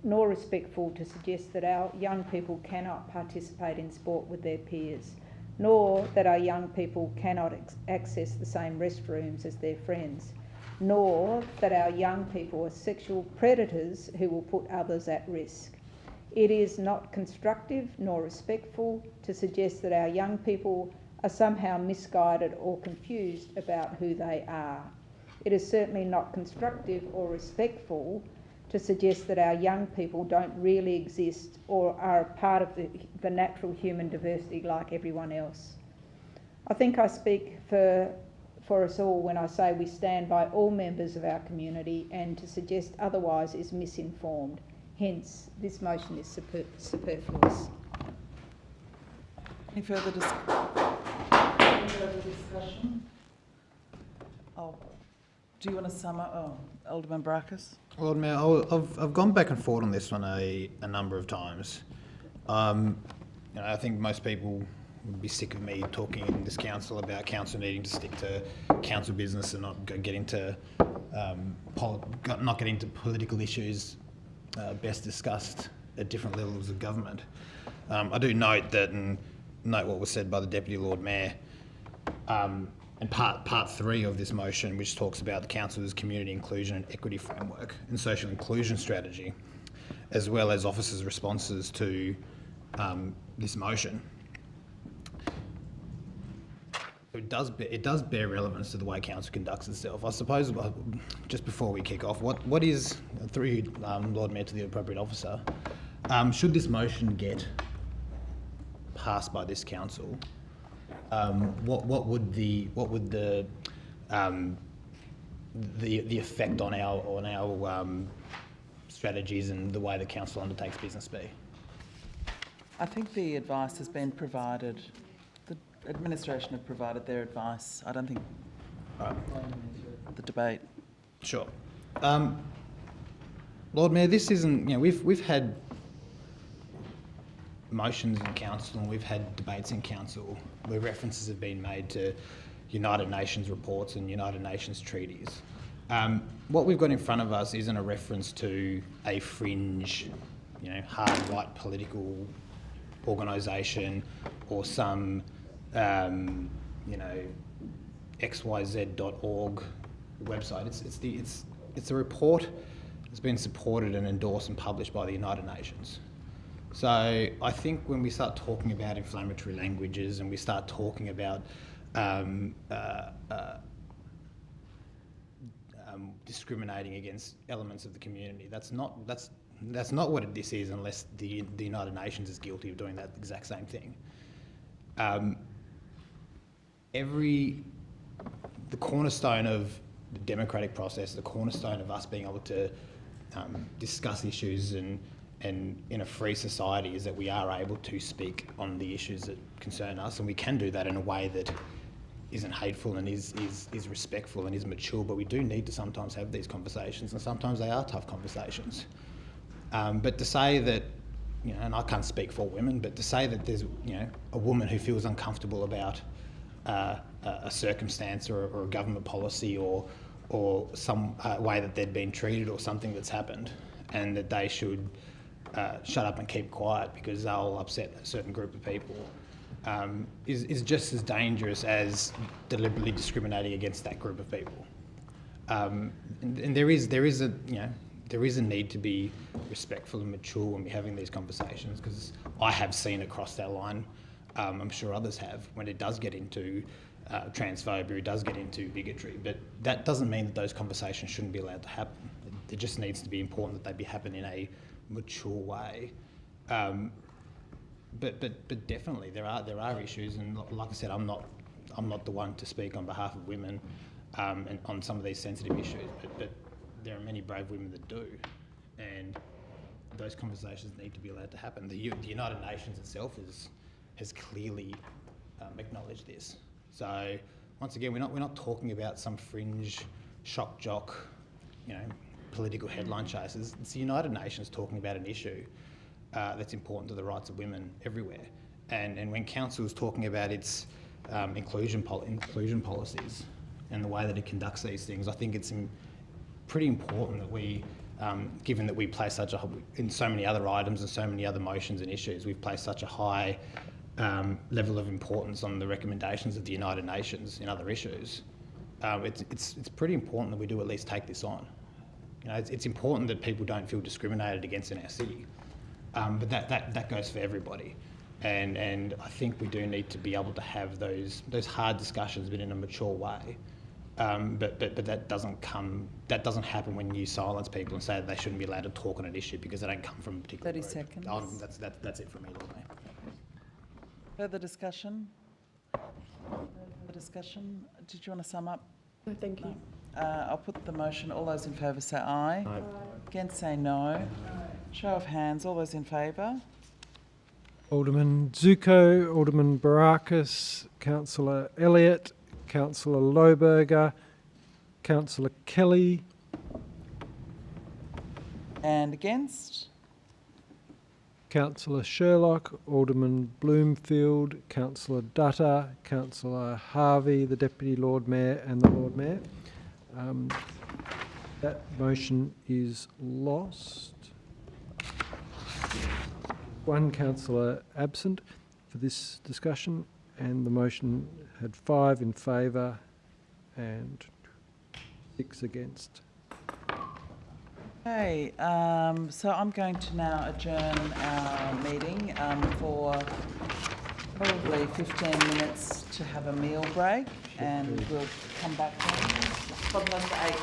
[SPEAKER 4] nor respectful to suggest that our young people cannot participate in sport with their peers, nor that our young people cannot access the same restrooms as their friends, nor that our young people are sexual predators who will put others at risk. It is not constructive nor respectful to suggest that our young people are somehow misguided or confused about who they are. It is certainly not constructive or respectful to suggest that our young people don't really exist or are a part of the natural human diversity like everyone else. I think I speak for us all when I say we stand by all members of our community, and to suggest otherwise is misinformed. Hence, this motion is superfluous.
[SPEAKER 1] Any further discussion? Oh, do you want to sum up? Oh, Alderman Brackus.
[SPEAKER 11] Lord Mayor, I've gone back and forth on this one a number of times. I think most people would be sick of me talking in this council about council needing to stick to council business and not get into political issues best discussed at different levels of government. I do note that, and note what was said by the Deputy Lord Mayor, and part 3 of this motion, which talks about the council's community inclusion and equity framework and social inclusion strategy, as well as officers' responses to this motion. It does bear relevance to the way council conducts itself. I suppose, just before we kick off, what is, through you, Lord Mayor, to the appropriate officer, should this motion get passed by this council, what would the effect on our strategies and the way the council undertakes business be?
[SPEAKER 1] I think the advice has been provided. The administration have provided their advice. I don't think the debate.
[SPEAKER 11] Sure. Lord Mayor, this isn't, we've had motions in council and we've had debates in council where references have been made to United Nations reports and United Nations treaties. What we've got in front of us isn't a reference to a fringe, hard right political organisation or some, xyz.org website. It's a report that's been supported and endorsed and published by the United Nations. So I think when we start talking about inflammatory languages and we start talking about discriminating against elements of the community, that's not what this is, unless the United Nations is guilty of doing that exact same thing. The cornerstone of the democratic process, the cornerstone of us being able to discuss issues and in a free society is that we are able to speak on the issues that concern us, and we can do that in a way that isn't hateful and is respectful and is mature, but we do need to sometimes have these conversations, and sometimes they are tough conversations. But to say that, and I can't speak for women, but to say that there's, a woman who feels uncomfortable about a circumstance or a government policy or some way that they'd been treated or something that's happened, and that they should shut up and keep quiet because they'll upset a certain group of people, is just as dangerous as deliberately discriminating against that group of people. And there is a, there is a need to be respectful and mature when we're having these conversations, because I have seen it cross that line. I'm sure others have, when it does get into transphobia, it does get into bigotry. But that doesn't mean that those conversations shouldn't be allowed to happen. It just needs to be important that they happen in a mature way. But definitely there are issues, and like I said, I'm not the one to speak on behalf of women and on some of these sensitive issues. But there are many brave women that do, and those conversations need to be allowed to happen. The United Nations itself has clearly acknowledged this. So once again, we're not talking about some fringe shock jock, political headline chasers. It's the United Nations talking about an issue that's important to the rights of women everywhere. And when council is talking about its inclusion policies and the way that it conducts these things, I think it's pretty important that we, given that we place in so many other items and so many other motions and issues, we've placed such a high level of importance on the recommendations of the United Nations in other issues. It's pretty important that we do at least take this on. It's important that people don't feel discriminated against in our city, but that goes for everybody. And I think we do need to be able to have those hard discussions, but in a mature way. But that doesn't happen when you silence people and say that they shouldn't be allowed to talk on an issue because they don't come from a particular
[SPEAKER 1] 30
[SPEAKER 11] group.
[SPEAKER 1] seconds.
[SPEAKER 11] That's it from me, Lord Mayor.
[SPEAKER 1] Further discussion? Further discussion? Did you want to sum up?
[SPEAKER 14] No, thank you.
[SPEAKER 1] I'll put the motion. All those in favour say aye. Aye. Against say no. Show of hands. All those in favour?
[SPEAKER 12] Alderman Zuko, Alderman Barakis, Councillor Elliott, Councillor Lohberger, Councillor Kelly.
[SPEAKER 1] And against?
[SPEAKER 12] Councillor Sherlock, Alderman Bloomfield, Councillor Dutta, Councillor Harvey, the Deputy Lord Mayor and the Lord Mayor. That motion is lost. One councillor absent for this discussion, and the motion had 5 in favour and 6 against.
[SPEAKER 1] Okay, so I'm going to now adjourn our meeting for probably 15 minutes to have a meal break, and we'll come back from 8.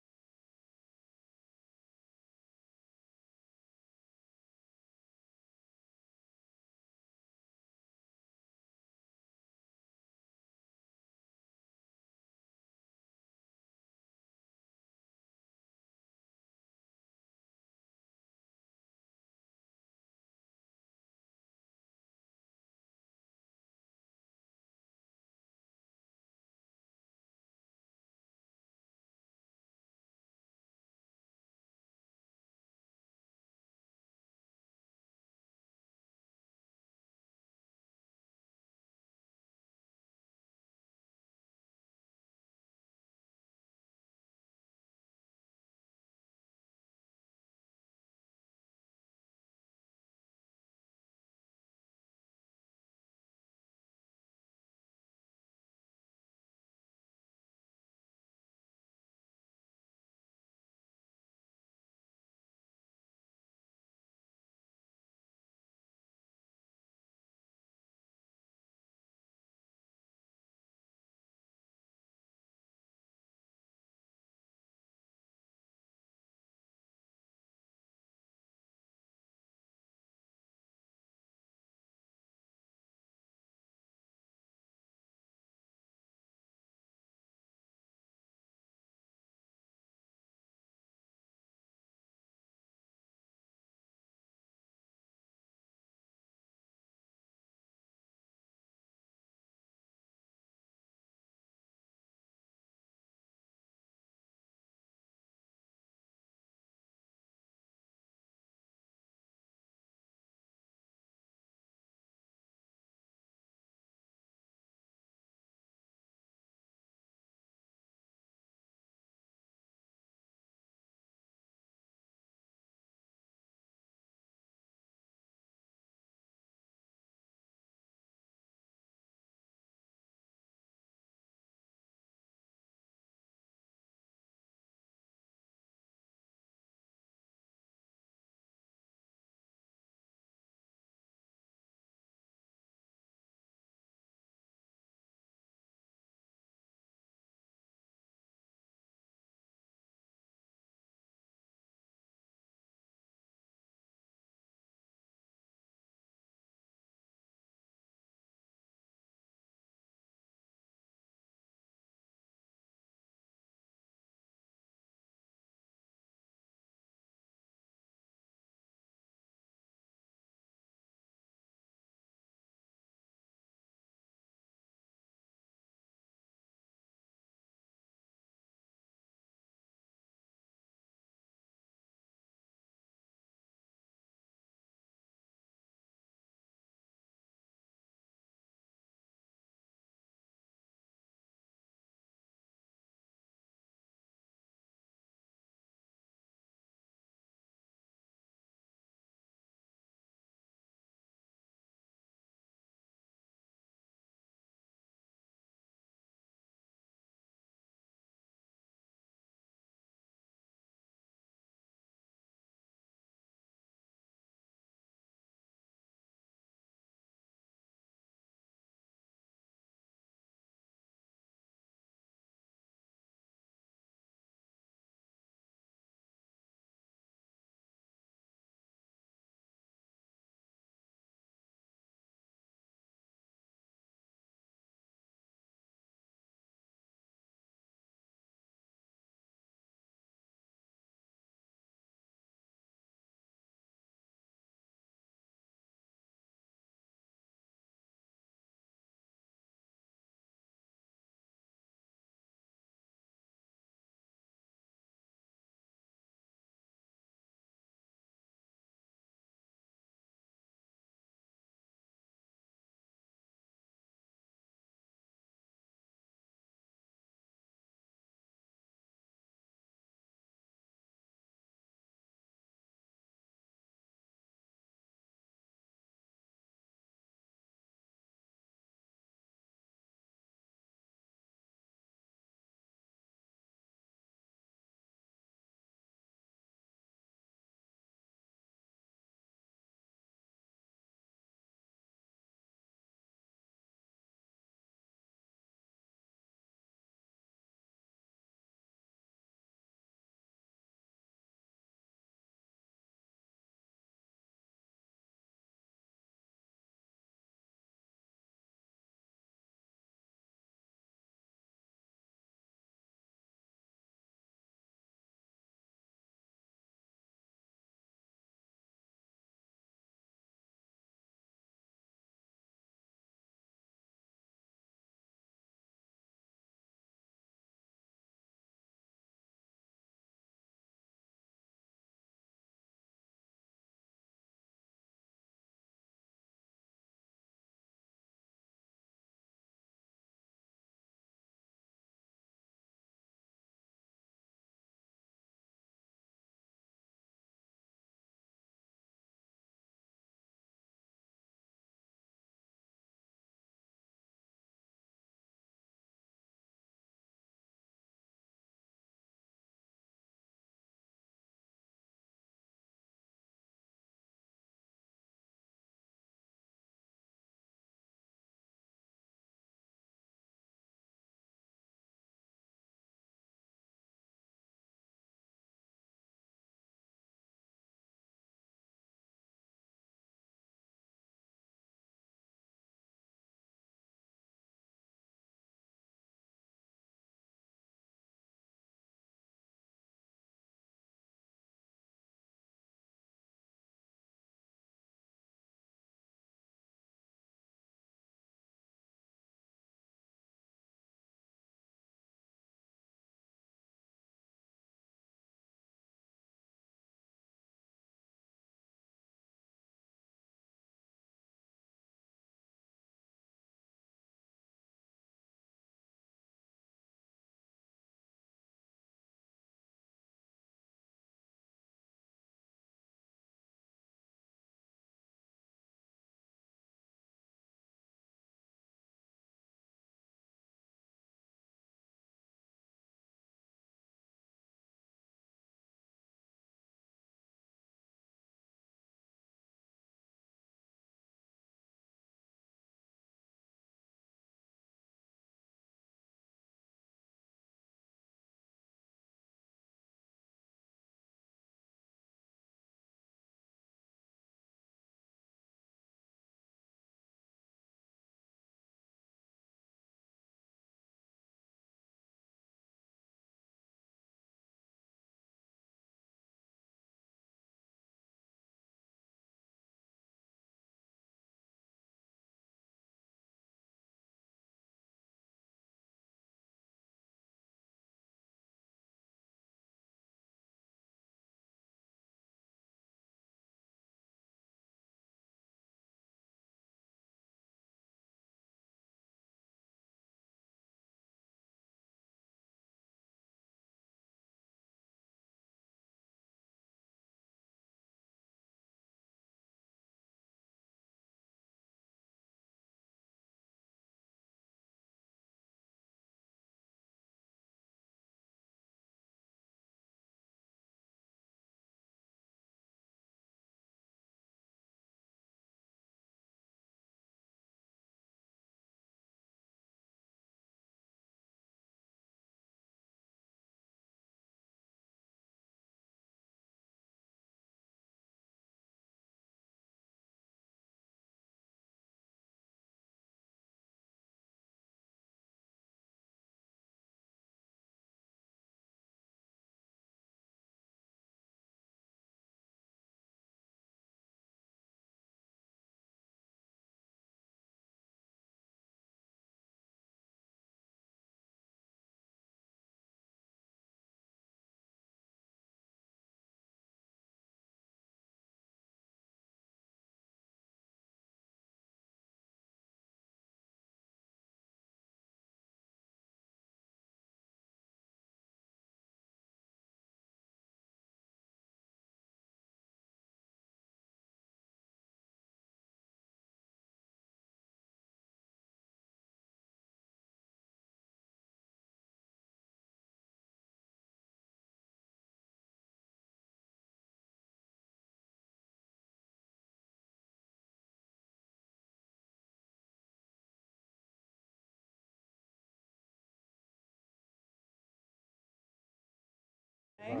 [SPEAKER 17] Yeah.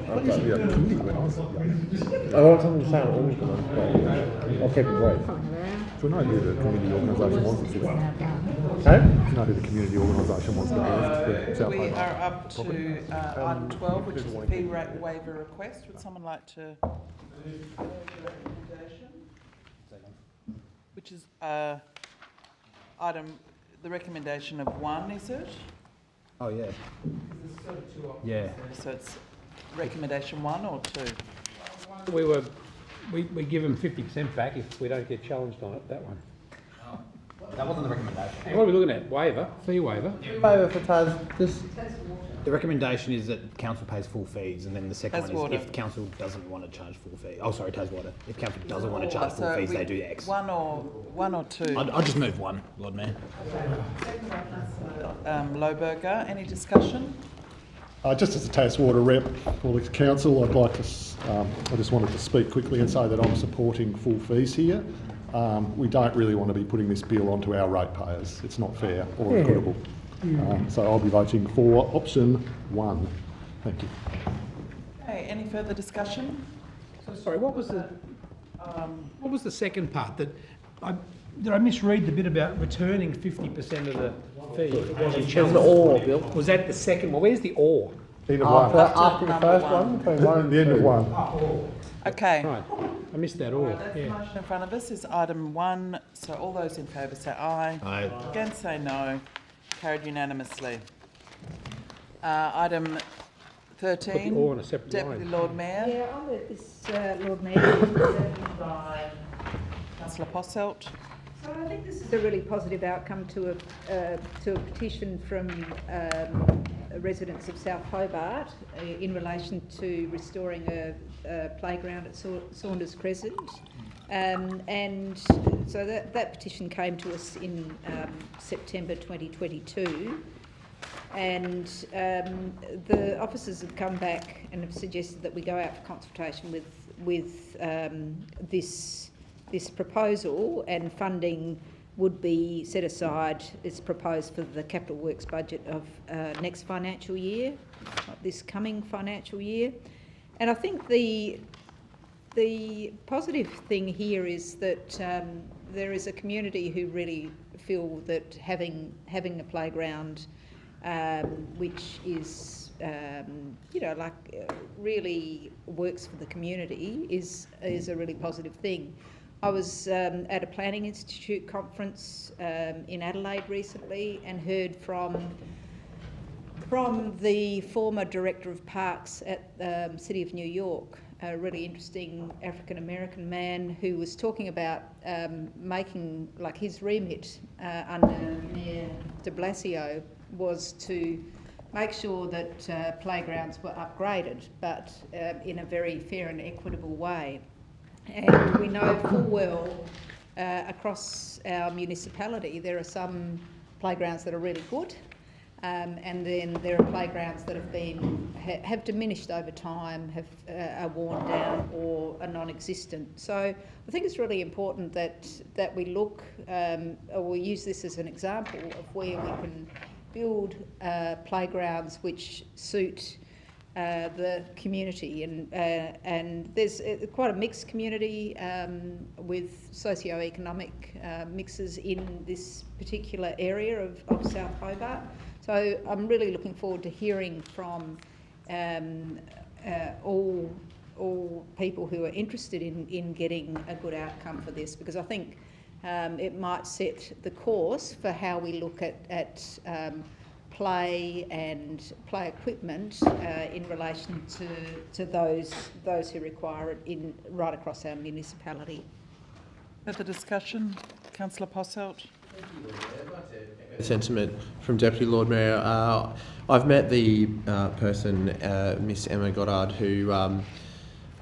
[SPEAKER 7] What used to be a committee when I was young.
[SPEAKER 17] I want something to say on all of them, but I'll keep it brief.
[SPEAKER 7] Do you know who the community organisation was that's there?
[SPEAKER 17] Hey?
[SPEAKER 7] Do you know who the community organisation was that was South
[SPEAKER 1] We
[SPEAKER 7] Hobart?
[SPEAKER 1] are up to item 12, which is the fee rate waiver request. Would someone like to move the recommendation? Which is the recommendation of 1, is it?
[SPEAKER 11] Oh, yeah.
[SPEAKER 1] There's sort of 2 options
[SPEAKER 11] Yeah.
[SPEAKER 1] there, so it's recommendation 1 or 2?
[SPEAKER 9] We give them 50% back if we don't get challenged on it, that one.
[SPEAKER 11] That wasn't the recommendation.
[SPEAKER 9] What are we looking at? Waiver? Fee waiver?
[SPEAKER 17] Waiver for Taz.
[SPEAKER 11] The recommendation is that council pays full fees, and then the second one is
[SPEAKER 1] Taswater.
[SPEAKER 11] if council doesn't want to charge full fees. Oh, sorry, Taswater. If council doesn't want to charge full fees, they do X.
[SPEAKER 1] 1 or 2?
[SPEAKER 11] I'll just move 1, Lord Mayor.
[SPEAKER 1] Lohberger, any discussion?
[SPEAKER 7] Just as a Taswater rep for the council, I'd like to. I just wanted to speak quickly and say that I'm supporting full fees here. We don't really want to be putting this bill onto our ratepayers. It's not fair or equitable. So I'll be voting for option 1. Thank you.
[SPEAKER 1] Okay, any further discussion?
[SPEAKER 9] So sorry, what was the second part? Did I misread the bit about returning 50% of the fee?
[SPEAKER 17] There's an or, Bill.
[SPEAKER 9] Was that the second one? Where's the or?
[SPEAKER 7] End of 1.
[SPEAKER 17] After the first one, between 1 and
[SPEAKER 7] The end of 1.
[SPEAKER 1] Okay.
[SPEAKER 9] Right, I missed that or.
[SPEAKER 1] That's the motion in front of us is item 1. So all those in favour say aye.
[SPEAKER 11] Aye.
[SPEAKER 1] Against say no. Carried unanimously. Item 13.
[SPEAKER 9] Put the or on a separate
[SPEAKER 1] Deputy
[SPEAKER 9] line.
[SPEAKER 1] Lord Mayor.
[SPEAKER 4] Yeah, I'll move this, Lord Mayor, presented by
[SPEAKER 1] Councillor Posselt.
[SPEAKER 4] So I think this is a really positive outcome to a petition from residents of South Hobart in relation to restoring a playground at Saunders Crescent. And so that petition came to us in September 2022. And the officers have come back and have suggested that we go out for consultation with this proposal, and funding would be set aside. It's proposed for the capital works budget of next financial year, not this coming financial year. And I think the positive thing here is that there is a community who really feel that having the playground, which is really works for the community, is a really positive thing. I was at a Planning Institute conference in Adelaide recently and heard from the former Director of Parks at the City of New York, a really interesting African-American man who was talking about making, like, his remit under Mayor de Blasio was to make sure that playgrounds were upgraded, but in a very fair and equitable way. And we know full well across our municipality there are some playgrounds that are really good, and then there are playgrounds that have diminished over time, are worn down or are non-existent. So I think it's really important that we look, or we use this as an example of where we can build playgrounds which suit the community, and there's quite a mixed community with socio-economic mixes in this particular area of South Hobart. So I'm really looking forward to hearing from all people who are interested in getting a good outcome for this, because I think it might set the course for how we look at play and play equipment in relation to those who require it right across our municipality.
[SPEAKER 1] Further discussion? Councillor Posselt.
[SPEAKER 8] Sentiment from Deputy Lord Mayor. I've met the person, Miss Emma Goddard, who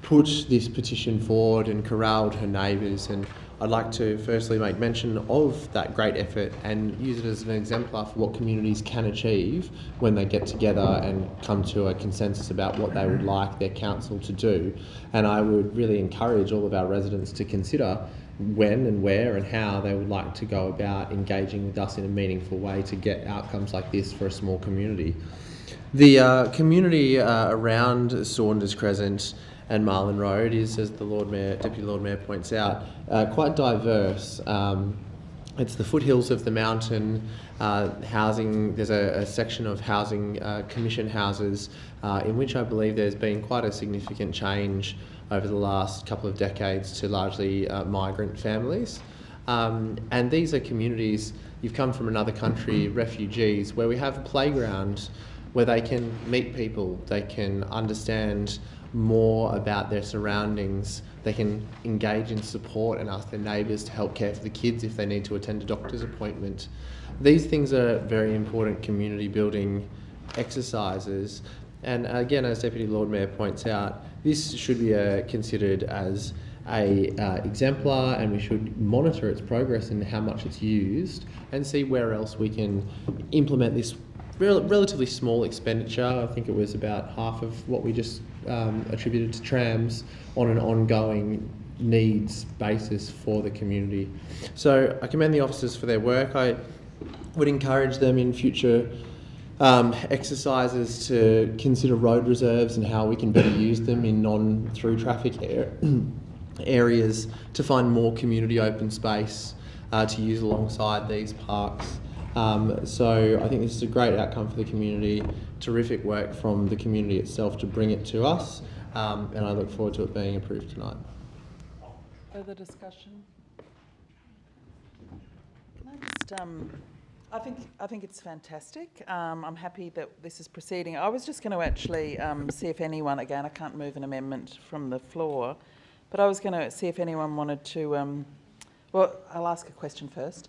[SPEAKER 8] put this petition forward and corralled her neighbours, and I'd like to firstly make mention of that great effort and use it as an exemplar for what communities can achieve when they get together and come to a consensus about what they would like their council to do. And I would really encourage all of our residents to consider when and where and how they would like to go about engaging with us in a meaningful way to get outcomes like this for a small community. The community around Saunders Crescent and Marlin Road is, as the Deputy Lord Mayor points out, quite diverse. It's the foothills of the mountain, housing. There's a section of housing, commission houses, in which I believe there's been quite a significant change over the last couple of decades to largely migrant families. And these are communities, you've come from another country, refugees, where we have a playground where they can meet people, they can understand more about their surroundings, they can engage in support and ask their neighbours to help care for the kids if they need to attend a doctor's appointment. These things are very important community building exercises, and again, as Deputy Lord Mayor points out, this should be considered as a exemplar, and we should monitor its progress and how much it's used and see where else we can implement this relatively small expenditure. I think it was about half of what we just attributed to trams on an ongoing needs basis for the community. So I commend the officers for their work. I would encourage them in future exercises to consider road reserves and how we can better use them in non-through traffic areas to find more community open space to use alongside these parks. So I think this is a great outcome for the community, terrific work from the community itself to bring it to us, and I look forward to it being approved tonight.
[SPEAKER 1] Further discussion? Can I just, I think it's fantastic. I'm happy that this is proceeding. I was just going to actually see if anyone, again, I can't move an amendment from the floor, but I was going to see if anyone wanted to, well, I'll ask a question first.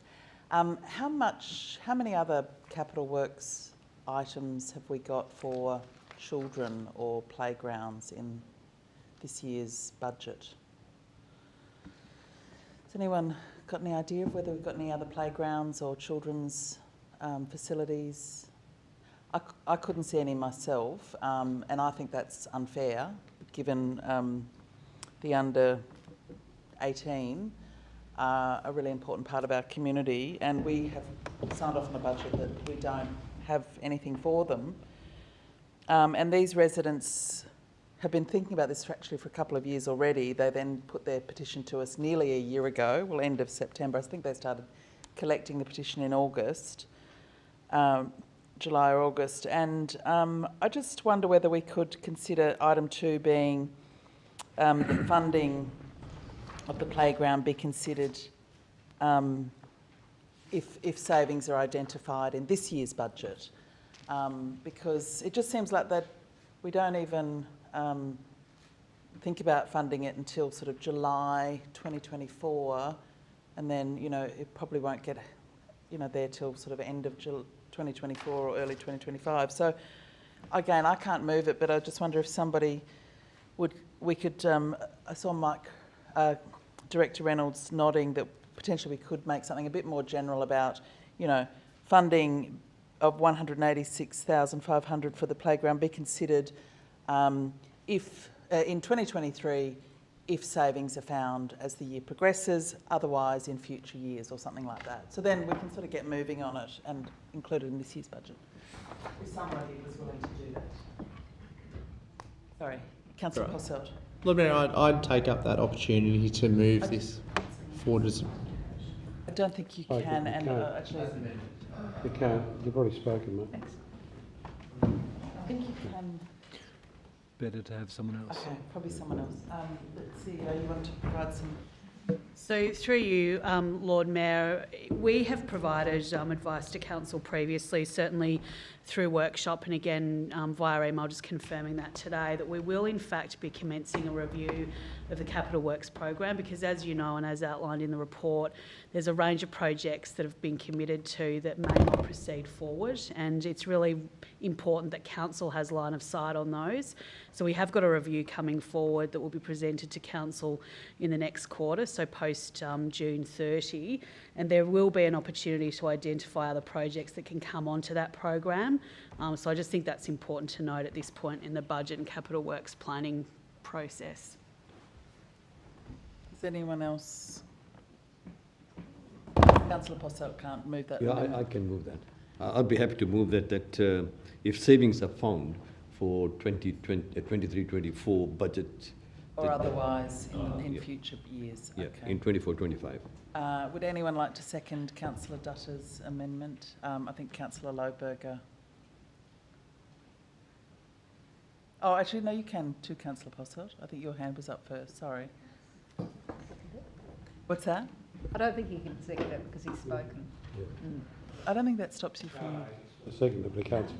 [SPEAKER 1] How many other capital works items have we got for children or playgrounds in this year's budget? Has anyone got any idea of whether we've got any other playgrounds or children's facilities? I couldn't see any myself, and I think that's unfair given the under 18 are a really important part of our community, and we have signed off on a budget that we don't have anything for them. And these residents have been thinking about this actually for a couple of years already. They then put their petition to us nearly a year ago, well, end of September. I think they started collecting the petition in August, July or August. And I just wonder whether we could consider item 2 being the funding of the playground be considered if savings are identified in this year's budget, because it just seems like that we don't even think about funding it until sort of July 2024, and then it probably won't get there till sort of end of 2024 or early 2025. So again, I can't move it, but I just wonder if somebody we could. I saw Mike. Director Reynolds nodding that potentially we could make something a bit more general about, funding of $186,500 for the playground be considered if in 2023 if savings are found as the year progresses, otherwise in future years or something like that. So then we can sort of get moving on it and include it in this year's budget. If somebody was willing to do that. Sorry, Councillor Posselt.
[SPEAKER 8] Lord Mayor, I'd take up that opportunity to move this forward.
[SPEAKER 1] I don't think you can, and actually...
[SPEAKER 6] You can't. You've already spoken, mate.
[SPEAKER 1] I think you can...
[SPEAKER 12] Better to have someone else.
[SPEAKER 1] Okay, probably someone else. Let's see, you want to provide some...
[SPEAKER 3] So through you, Lord Mayor, we have provided advice to Council previously, certainly through workshop and again via email, just confirming that today, that we will in fact be commencing a review of the Capital Works program, because as you know and as outlined in the report, there's a range of projects that have been committed to that may not proceed forward, and it's really important that Council has line of sight on those. So we have got a review coming forward that will be presented to Council in the next quarter, so post June 30, and there will be an opportunity to identify other projects that can come onto that program. So I just think that's important to note at this point in the budget and capital works planning process.
[SPEAKER 1] Does anyone else Councillor Posselt can't move that.
[SPEAKER 5] Yeah, I can move that. I'd be happy to move that, if savings are found for 23-24 budget.
[SPEAKER 1] Or otherwise in future years.
[SPEAKER 5] Yeah,
[SPEAKER 1] Okay.
[SPEAKER 5] in 24-25.
[SPEAKER 1] Would anyone like to second Councillor Dutter's amendment? I think Councillor Lohberger. Oh, actually, no, you can too, Councillor Posselt. I think your hand was up first, sorry. What's that?
[SPEAKER 4] I don't think he can second it because he's spoken.
[SPEAKER 1] I don't think that stops you from...
[SPEAKER 6] Second, but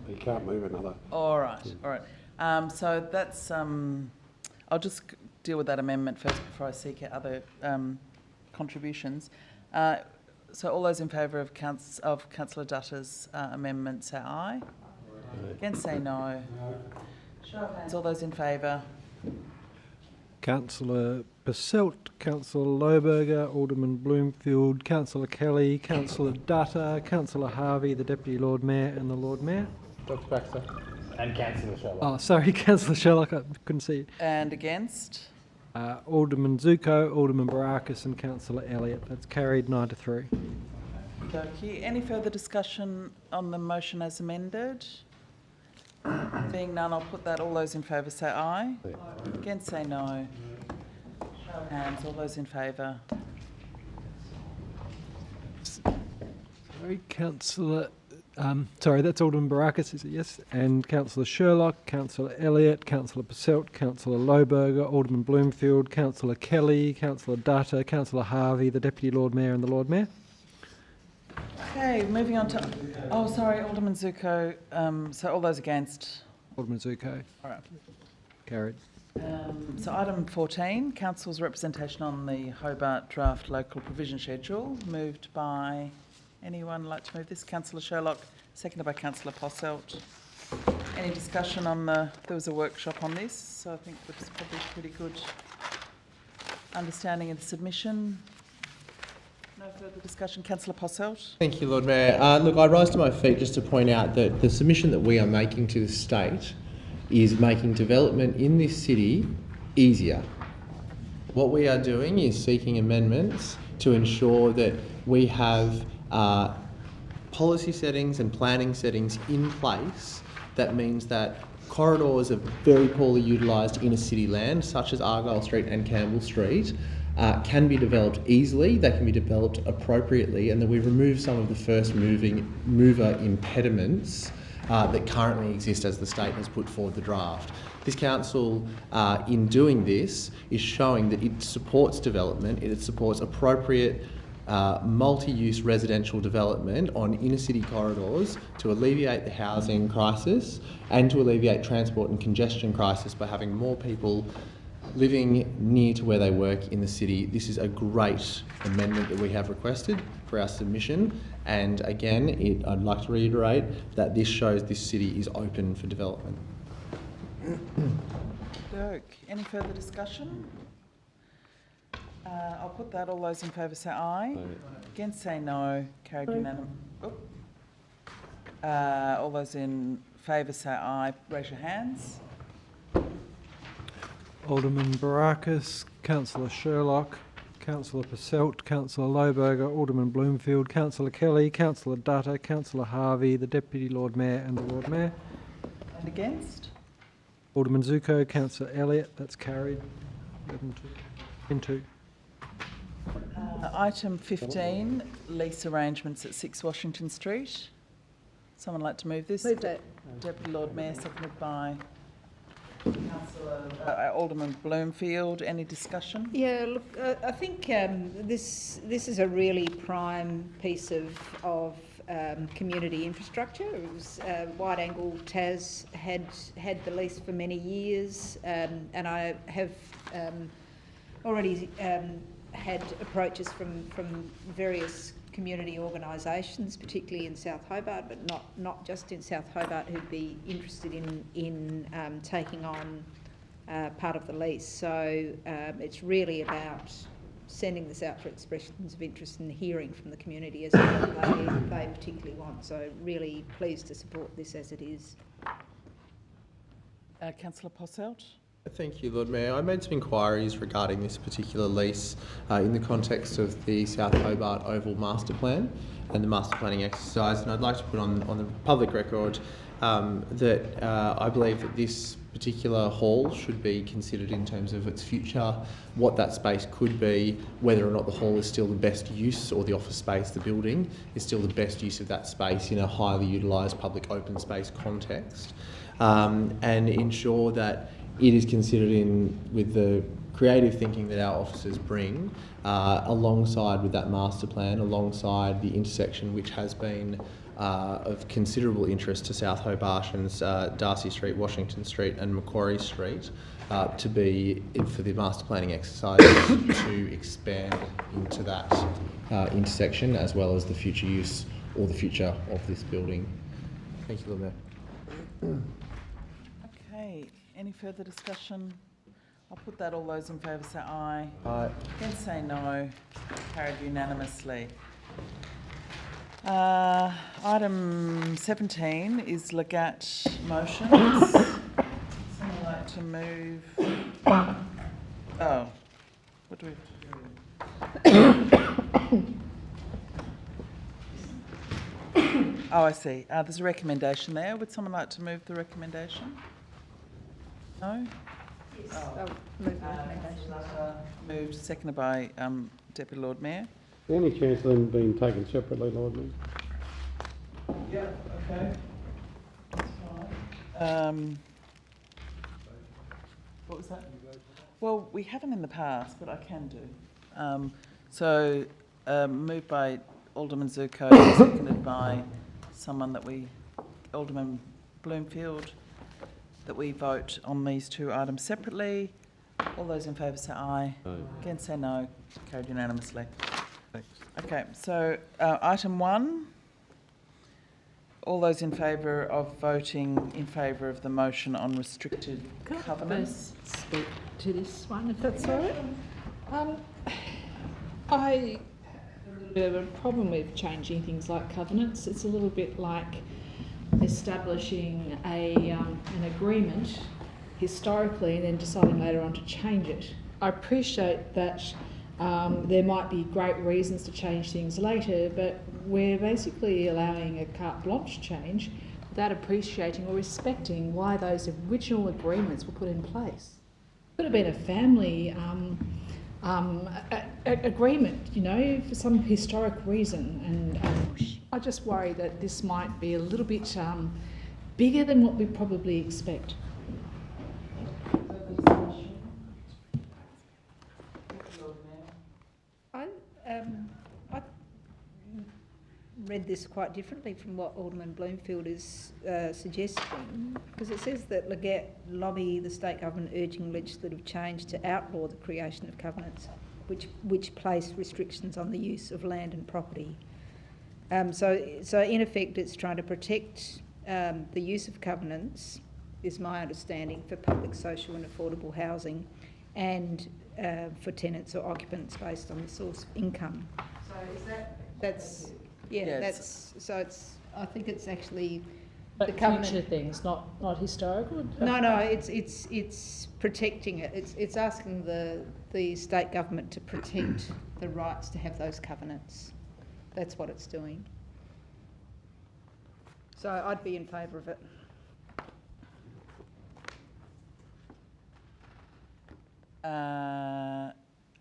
[SPEAKER 6] he can't move another.
[SPEAKER 1] All right, all right. So that's... I'll just deal with that amendment first before I seek out other contributions. So all those in favour of Councillor Dutter's amendment say aye. Against say no. Show of hands, all those in favour.
[SPEAKER 12] Councillor Posselt, Councillor Lohberger, Alderman Bloomfield, Councillor Kelly, Councillor Dutter, Councillor Harvey, the Deputy Lord Mayor and the Lord Mayor.
[SPEAKER 8] Dr. Baxter.
[SPEAKER 11] And Councillor Sherlock.
[SPEAKER 12] Oh, sorry, Councillor Sherlock, I couldn't see it.
[SPEAKER 1] And against?
[SPEAKER 12] Alderman Zuko, Alderman Barakis and Councillor Elliott. That's carried 9-3.
[SPEAKER 1] Okay. Any further discussion on the motion as amended? Being none, I'll put that. All those in favour say aye. Against say no. Show of hands, all those in favour.
[SPEAKER 12] Sorry, Councillor... sorry, that's Alderman Barakis, is it? Yes. And Councillor Sherlock, Councillor Elliott, Councillor Posselt, Councillor Lohberger, Alderman Bloomfield, Councillor Kelly, Councillor Dutter, Councillor Harvey, the Deputy Lord Mayor and the Lord Mayor.
[SPEAKER 1] Okay, moving on to... Oh, sorry, Alderman Zuko. So all those against?
[SPEAKER 12] Alderman Zuko.
[SPEAKER 1] All right.
[SPEAKER 12] Carried.
[SPEAKER 1] So item 14, Council's representation on the Hobart Draft Local Provision Schedule, moved by... Anyone like to move this? Councillor Sherlock, seconded by Councillor Posselt. Any discussion on the... There was a workshop on this, so I think there's probably a pretty good understanding of the submission. No further discussion. Councillor Posselt.
[SPEAKER 8] Thank you, Lord Mayor. Look, I rise to my feet just to point out that the submission that we are making to the state is making development in this city easier. What we are doing is seeking amendments to ensure that we have policy settings and planning settings in place that means that corridors are very poorly utilised inner city land, such as Argyle Street and Campbell Street, can be developed easily, they can be developed appropriately, and that we remove some of the first mover impediments that currently exist as the state has put forward the draft. This council, in doing this, is showing that it supports development, it supports appropriate multi-use residential development on inner city corridors to alleviate the housing crisis and to alleviate transport and congestion crisis by having more people living near to where they work in the city. This is a great amendment that we have requested for our submission, and again, I'd like to reiterate that this shows this city is open for development.
[SPEAKER 1] Any further discussion? I'll put that. All those in favour say aye. Against say no. Carried unanimous. All those in favour say aye. Raise your hands.
[SPEAKER 12] Alderman Barakis, Councillor Sherlock, Councillor Posselt, Councillor Lohberger, Alderman Bloomfield, Councillor Kelly, Councillor Dutter, Councillor Harvey, the Deputy Lord Mayor and the Lord Mayor.
[SPEAKER 1] And against?
[SPEAKER 12] Alderman Zuko, Councillor Elliott. That's carried. 11-2.
[SPEAKER 1] Item 15, lease arrangements at 6 Washington Street. Someone like to move this?
[SPEAKER 4] Move that.
[SPEAKER 1] Deputy Lord Mayor, seconded by Councillor Alderman Bloomfield. Any discussion?
[SPEAKER 4] Yeah, look, I think this is a really prime piece of community infrastructure. It was Wide Angle TAS had the lease for many years, and I have already had approaches from various community organisations, particularly in South Hobart, but not just in South Hobart, who'd be interested in taking on part of the lease. So it's really about sending this out for expressions of interest and hearing from the community as to what they particularly want. So really pleased to support this as it is.
[SPEAKER 1] Councillor Posselt?
[SPEAKER 8] Thank you, Lord Mayor. I made some inquiries regarding this particular lease in the context of the South Hobart Oval Master Plan and the master planning exercise, and I'd like to put on the public record that I believe that this particular hall should be considered in terms of its future, what that space could be, whether or not the hall is still the best use, or the office space, the building, is still the best use of that space in a highly utilised public open space context, and ensure that it is considered in with the creative thinking that our officers bring, alongside with that master plan, alongside the intersection which has been of considerable interest to South Hobartians, Darcy Street, Washington Street and Macquarie Street, to be, for the master planning exercise, to expand into that intersection as well as the future use or the future of this building. Thank you, Lord Mayor.
[SPEAKER 1] Okay, any further discussion? I'll put that. All those in favour say aye.
[SPEAKER 8] Aye.
[SPEAKER 1] Against say no. Carried unanimously. Item 17 is Legat motions. Someone like to move? Oh, what do we have to do? Oh, I see. There's a recommendation there. Would someone like to move the recommendation? No?
[SPEAKER 4] Yes, I'll move the recommendation.
[SPEAKER 1] Moved, seconded by Deputy Lord Mayor.
[SPEAKER 6] Any chance of them being taken separately, Lord Mayor?
[SPEAKER 1] Yeah, okay. That's fine. What was that? Well, we haven't in the past, but I can do. Moved by Alderman Zuko, seconded by someone that Alderman Bloomfield, that we vote on these two items separately. All those in favour say aye. Aye. Against say no. Carried unanimously.
[SPEAKER 12] Thanks.
[SPEAKER 1] Okay, so item 1. All those in favour of voting in favour of the motion on restricted covenants?
[SPEAKER 2] First speak to this one, if that's all right. I have a little bit of a problem with changing things like covenants. It's a little bit like establishing an agreement historically and then deciding later on to change it. I appreciate that there might be great reasons to change things later, but we're basically allowing a carte blanche change without appreciating or respecting why those original agreements were put in place. It could have been a family agreement, you know, for some historic reason, and I just worry that this might be a little bit bigger than what we probably expect.
[SPEAKER 4] I read this quite differently from what Alderman Bloomfield is suggesting, because it says that Legat lobby the state government urging legislative change to outlaw the creation of covenants which place restrictions on the use of land and property. So in effect it's trying to protect the use of covenants, is my understanding, for public, social and affordable housing, and for tenants or occupants based on the source of income. So is that's I think it's actually
[SPEAKER 2] but
[SPEAKER 4] the covenant.
[SPEAKER 2] Future things, not historical.
[SPEAKER 4] No, it's protecting it. It's asking the state government to protect the rights to have those covenants. That's what it's doing. So I'd be in favour of it.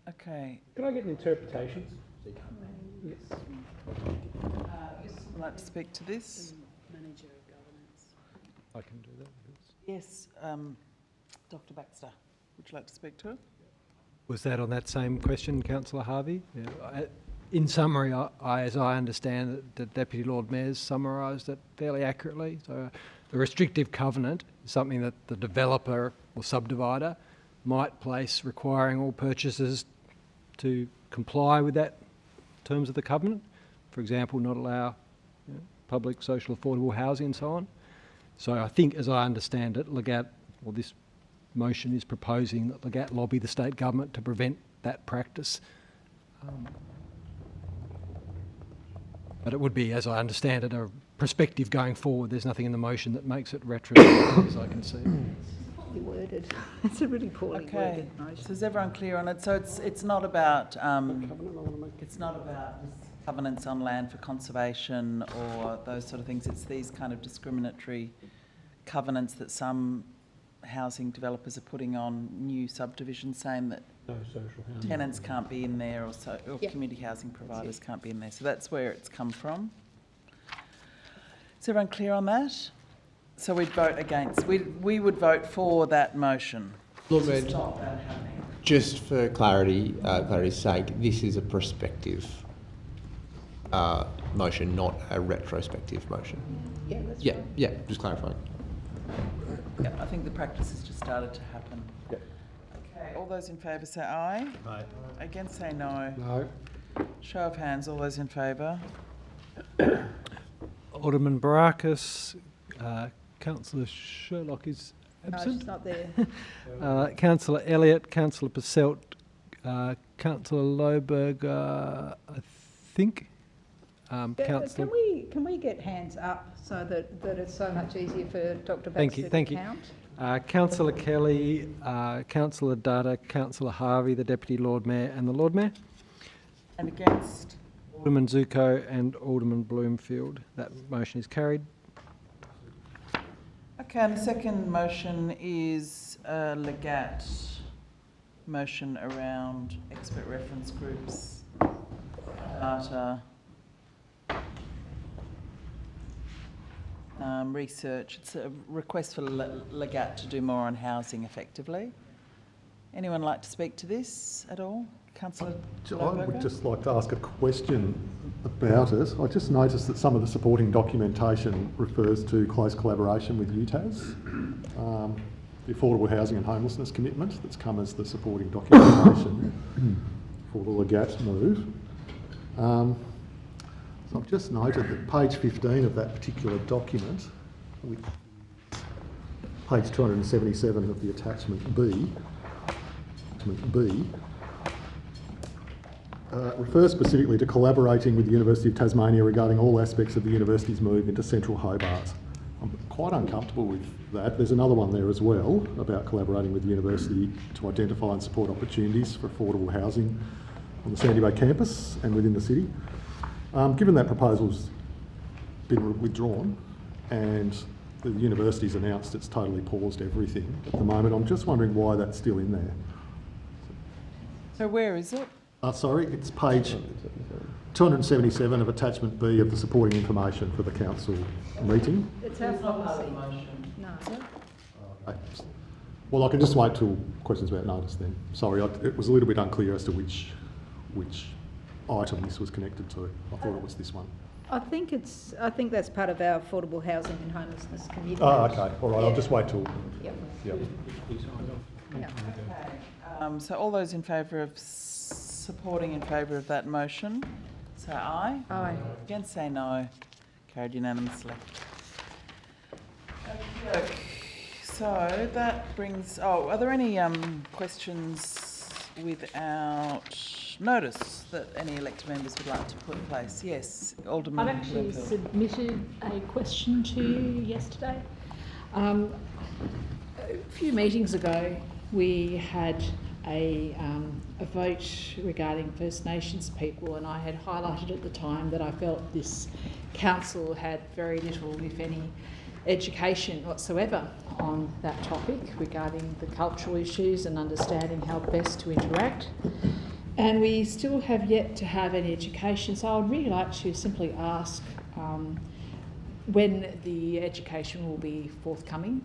[SPEAKER 1] Okay.
[SPEAKER 17] Can I get an interpretation?
[SPEAKER 1] Yes. Would like to speak to this?
[SPEAKER 3] Manager of governance.
[SPEAKER 12] I can do that.
[SPEAKER 1] Yes, Dr. Baxter, would you like to speak to it?
[SPEAKER 12] Was that on that same question, Councillor Harvey? Yeah. In summary, as I understand it, the Deputy Lord Mayor's summarised it fairly accurately. So the restrictive covenant is something that the developer or subdivider might place, requiring all purchasers to comply with that terms of the covenant. For example, not allow public, social, affordable housing and so on. So I think, as I understand it, Legat, or this motion is proposing that Legat lobby the state government to prevent that practice. But it would be, as I understand it, a perspective going forward. There's nothing in the motion that makes it retrospective, as I can see.
[SPEAKER 4] poorly worded. It's a really poorly
[SPEAKER 1] Okay,
[SPEAKER 4] worded motion.
[SPEAKER 1] so is everyone clear on it? So it's not about covenants on land for conservation or those sort of things. It's these kind of discriminatory covenants that some housing developers are putting on new subdivisions, saying that
[SPEAKER 17] No social housing.
[SPEAKER 1] tenants can't be in there, or
[SPEAKER 4] Yep.
[SPEAKER 1] community housing providers can't be in there. So that's where it's come from. Is everyone clear on that? So we'd vote against. We would vote for that motion.
[SPEAKER 8] Lord
[SPEAKER 1] to
[SPEAKER 8] Mayor,
[SPEAKER 1] stop that happening.
[SPEAKER 8] just for clarity's sake, this is a prospective motion, not a retrospective motion.
[SPEAKER 4] Yeah, that's
[SPEAKER 8] Yeah,
[SPEAKER 4] right.
[SPEAKER 8] yeah, just clarifying.
[SPEAKER 1] Yeah, I think the practice has just started to happen.
[SPEAKER 17] Yep.
[SPEAKER 1] Okay, all those in favour say aye.
[SPEAKER 11] Aye.
[SPEAKER 1] Against say no.
[SPEAKER 6] No.
[SPEAKER 1] Show of hands, all those in favour.
[SPEAKER 12] Alderman Barakis, Councillor Sherlock is
[SPEAKER 4] No,
[SPEAKER 12] absent.
[SPEAKER 4] she's not there.
[SPEAKER 12] Councillor Elliott, Councillor Passelt, Councillor Lohberger, I think. Councillor.
[SPEAKER 4] Can we get hands up so that it's so much easier for Dr.
[SPEAKER 12] Thank
[SPEAKER 4] Baxter
[SPEAKER 12] you,
[SPEAKER 4] to count?
[SPEAKER 12] Councillor Kelly, Councillor Dutta, Councillor Harvey, the Deputy Lord Mayor and the Lord Mayor.
[SPEAKER 1] And against?
[SPEAKER 12] Alderman Zuko and Alderman Bloomfield. That motion is carried.
[SPEAKER 1] Okay, and the second motion is a Legat motion around expert reference groups, data, research. It's a request for Legat to do more on housing effectively. Anyone like to speak to this at all? Councillor
[SPEAKER 7] I would just like to ask a question about it. I just noticed that some of the supporting documentation refers to close collaboration with UTAS, the Affordable Housing and Homelessness Commitment that's come as the supporting documentation for the Legat move. So I've just noted that page 15 of that particular document, with page 277 of the attachment B, refers specifically to collaborating with the University of Tasmania regarding all aspects of the university's move into central Hobart. I'm quite uncomfortable with that. There's another one there as well about collaborating with the university to identify and support opportunities for affordable housing on the Sandy Bay campus and within the city. Given that proposal's been withdrawn and the university's announced it's totally paused everything at the moment, I'm just wondering why that's still in there.
[SPEAKER 1] So where is it?
[SPEAKER 7] Sorry, it's page 277 of attachment B of the supporting information for the council meeting.
[SPEAKER 4] It's our policy. No.
[SPEAKER 7] Okay. Well, I can just wait till questions about notice then. Sorry, it was a little bit unclear as to which item this was connected to. I thought it was this one.
[SPEAKER 4] I think that's part of our affordable housing and homelessness commitment.
[SPEAKER 7] Oh, okay. All right,
[SPEAKER 4] Yeah.
[SPEAKER 7] I'll just wait till...
[SPEAKER 4] Yep.
[SPEAKER 7] Yep.
[SPEAKER 4] Yeah.
[SPEAKER 1] So all those in favour of supporting in favour of that motion, say aye.
[SPEAKER 4] Aye.
[SPEAKER 1] Against, say no. Carried unanimously. Okay. So that brings... Oh, are there any questions without notice that any elected members would like to put in place? Yes, Alderman
[SPEAKER 2] I've actually
[SPEAKER 1] Bloomfield.
[SPEAKER 2] submitted a question to you yesterday. A few meetings ago, we had a vote regarding First Nations people, and I had highlighted at the time that I felt this council had very little, if any, education whatsoever on that topic regarding the cultural issues and understanding how best to interact. And we still have yet to have any education, so I would really like to simply ask when the education will be forthcoming,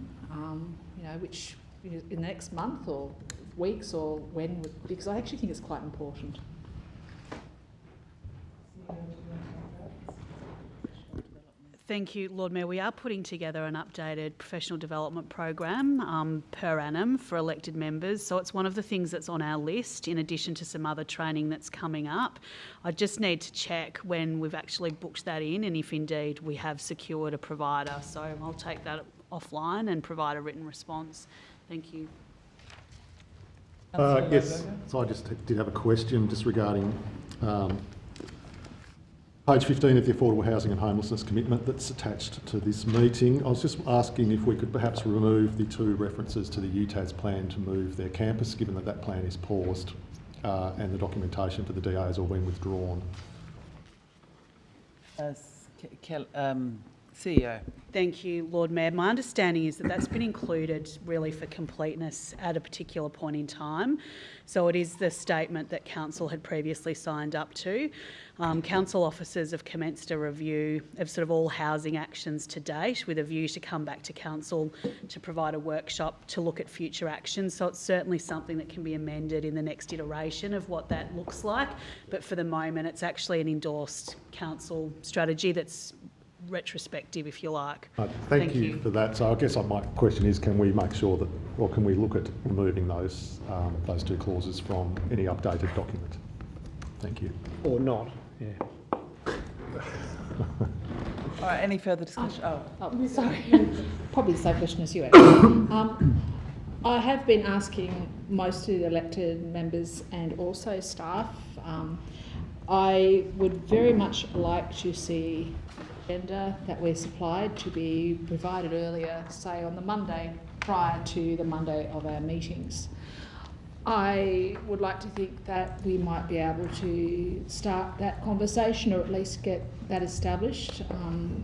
[SPEAKER 2] which in the next month or weeks, or when, because I actually think it's quite important.
[SPEAKER 3] Thank you, Lord Mayor. We are putting together an updated professional development program per annum for elected members. So it's one of the things that's on our list, in addition to some other training that's coming up. I just need to check when we've actually booked that in and if indeed we have secured a provider. So I'll take that offline and provide a written response. Thank you.
[SPEAKER 7] Yes, so I just did have a question just regarding Page 15 of the Affordable Housing and Homelessness Commitment that's attached to this meeting. I was just asking if we could perhaps remove the 2 references to the UTAS plan to move their campus, given that that plan is paused and the documentation for the DA has all been withdrawn.
[SPEAKER 1] CEO.
[SPEAKER 3] Thank you, Lord Mayor. My understanding is that that's been included really for completeness at a particular point in time. So it is the statement that Council had previously signed up to. Council officers have commenced a review of sort of all housing actions to date with a view to come back to Council to provide a workshop to look at future actions. So it's certainly something that can be amended in the next iteration of what that looks like. But for the moment, it's actually an endorsed Council strategy that's retrospective, if you like.
[SPEAKER 7] Thank you for that. So I guess my question is, can we make sure that, or can we look at removing those 2 clauses from any updated document? Thank you.
[SPEAKER 17] Or not, yeah.
[SPEAKER 1] All right, any further discussion?
[SPEAKER 2] Sorry, probably the same question as you actually. I have been asking most of the elected members and also staff. I would very much like to see agenda that we're supplied to be provided earlier, say on the Monday prior to the Monday of our meetings. I would like to think that we might be able to start that conversation or at least get that established.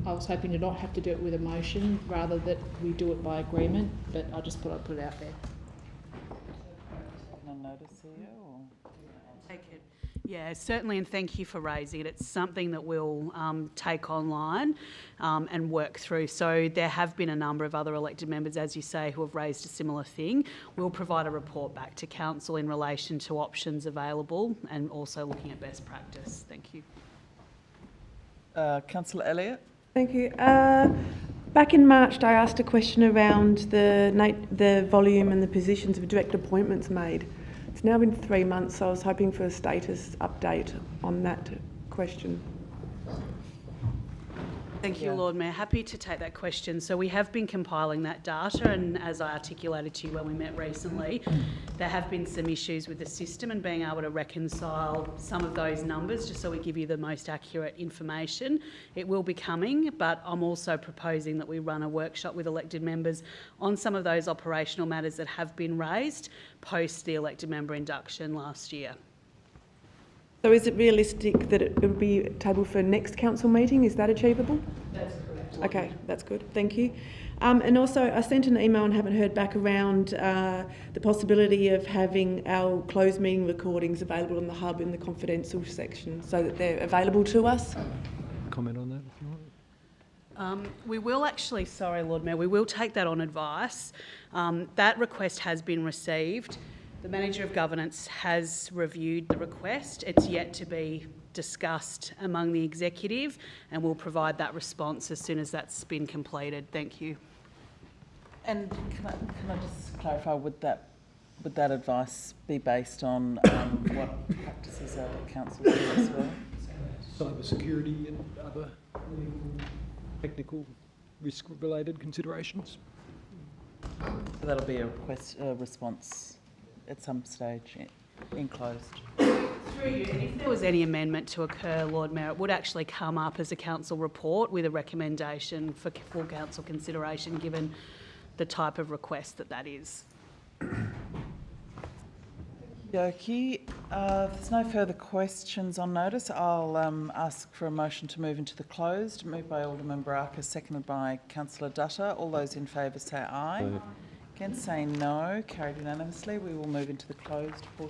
[SPEAKER 2] I was hoping to not have to do it with a motion, rather that we do it by agreement, but I just thought I'd put it out there.
[SPEAKER 3] Take it. Yeah, certainly, and thank you for raising it. It's something that we'll take online and work through. So there have been a number of other elected members, as you say, who have raised a similar thing. We'll provide a report back to Council in relation to options available and also looking at best practice. Thank you.
[SPEAKER 1] Councillor Elliott.
[SPEAKER 14] Thank you. Back in March, I asked a question around the volume and the positions of direct appointments made. It's now been 3 months, so I was hoping for a status update on that question.
[SPEAKER 3] Thank you, Lord Mayor. Happy to take that question. So we have been compiling that data, and as I articulated to you when we met recently, there have been some issues with the system and being able to reconcile some of those numbers just so we give you the most accurate information. It will be coming, but I'm also proposing that we run a workshop with elected members on some of those operational matters that have been raised post the elected member induction last year.
[SPEAKER 14] So is it realistic that it will be tabled for next council meeting? Is that achievable?
[SPEAKER 3] That's correct.
[SPEAKER 14] Okay, that's good. Thank you. And also, I sent an email and haven't heard back around the possibility of having our closed meeting recordings available on the hub in the confidential section so that they're available to us.
[SPEAKER 12] Comment on that if you want.
[SPEAKER 3] We will actually, sorry Lord Mayor, we will take that on advice. That request has been received. The Manager of Governance has reviewed the request. It's yet to be discussed among the executive, and we'll provide that response as soon as that's been completed. Thank you.
[SPEAKER 1] And can I just clarify, would that advice be based on what practices are the council do as well?
[SPEAKER 12] Cyber security and other technical risk-related considerations.
[SPEAKER 1] So that'll be a response at some stage enclosed.
[SPEAKER 3] Through you, and if there was any amendment to occur, Lord Mayor, it would actually come up as a council report with a recommendation for full council consideration, given the type of request that is.
[SPEAKER 1] Okay. There's no further questions on notice. I'll ask for a motion to move into the closed. Moved by Alderman Baraka, seconded by Councillor Dutta. All those in favour say aye. Against say no. Carried unanimously. We will move into the closed portion.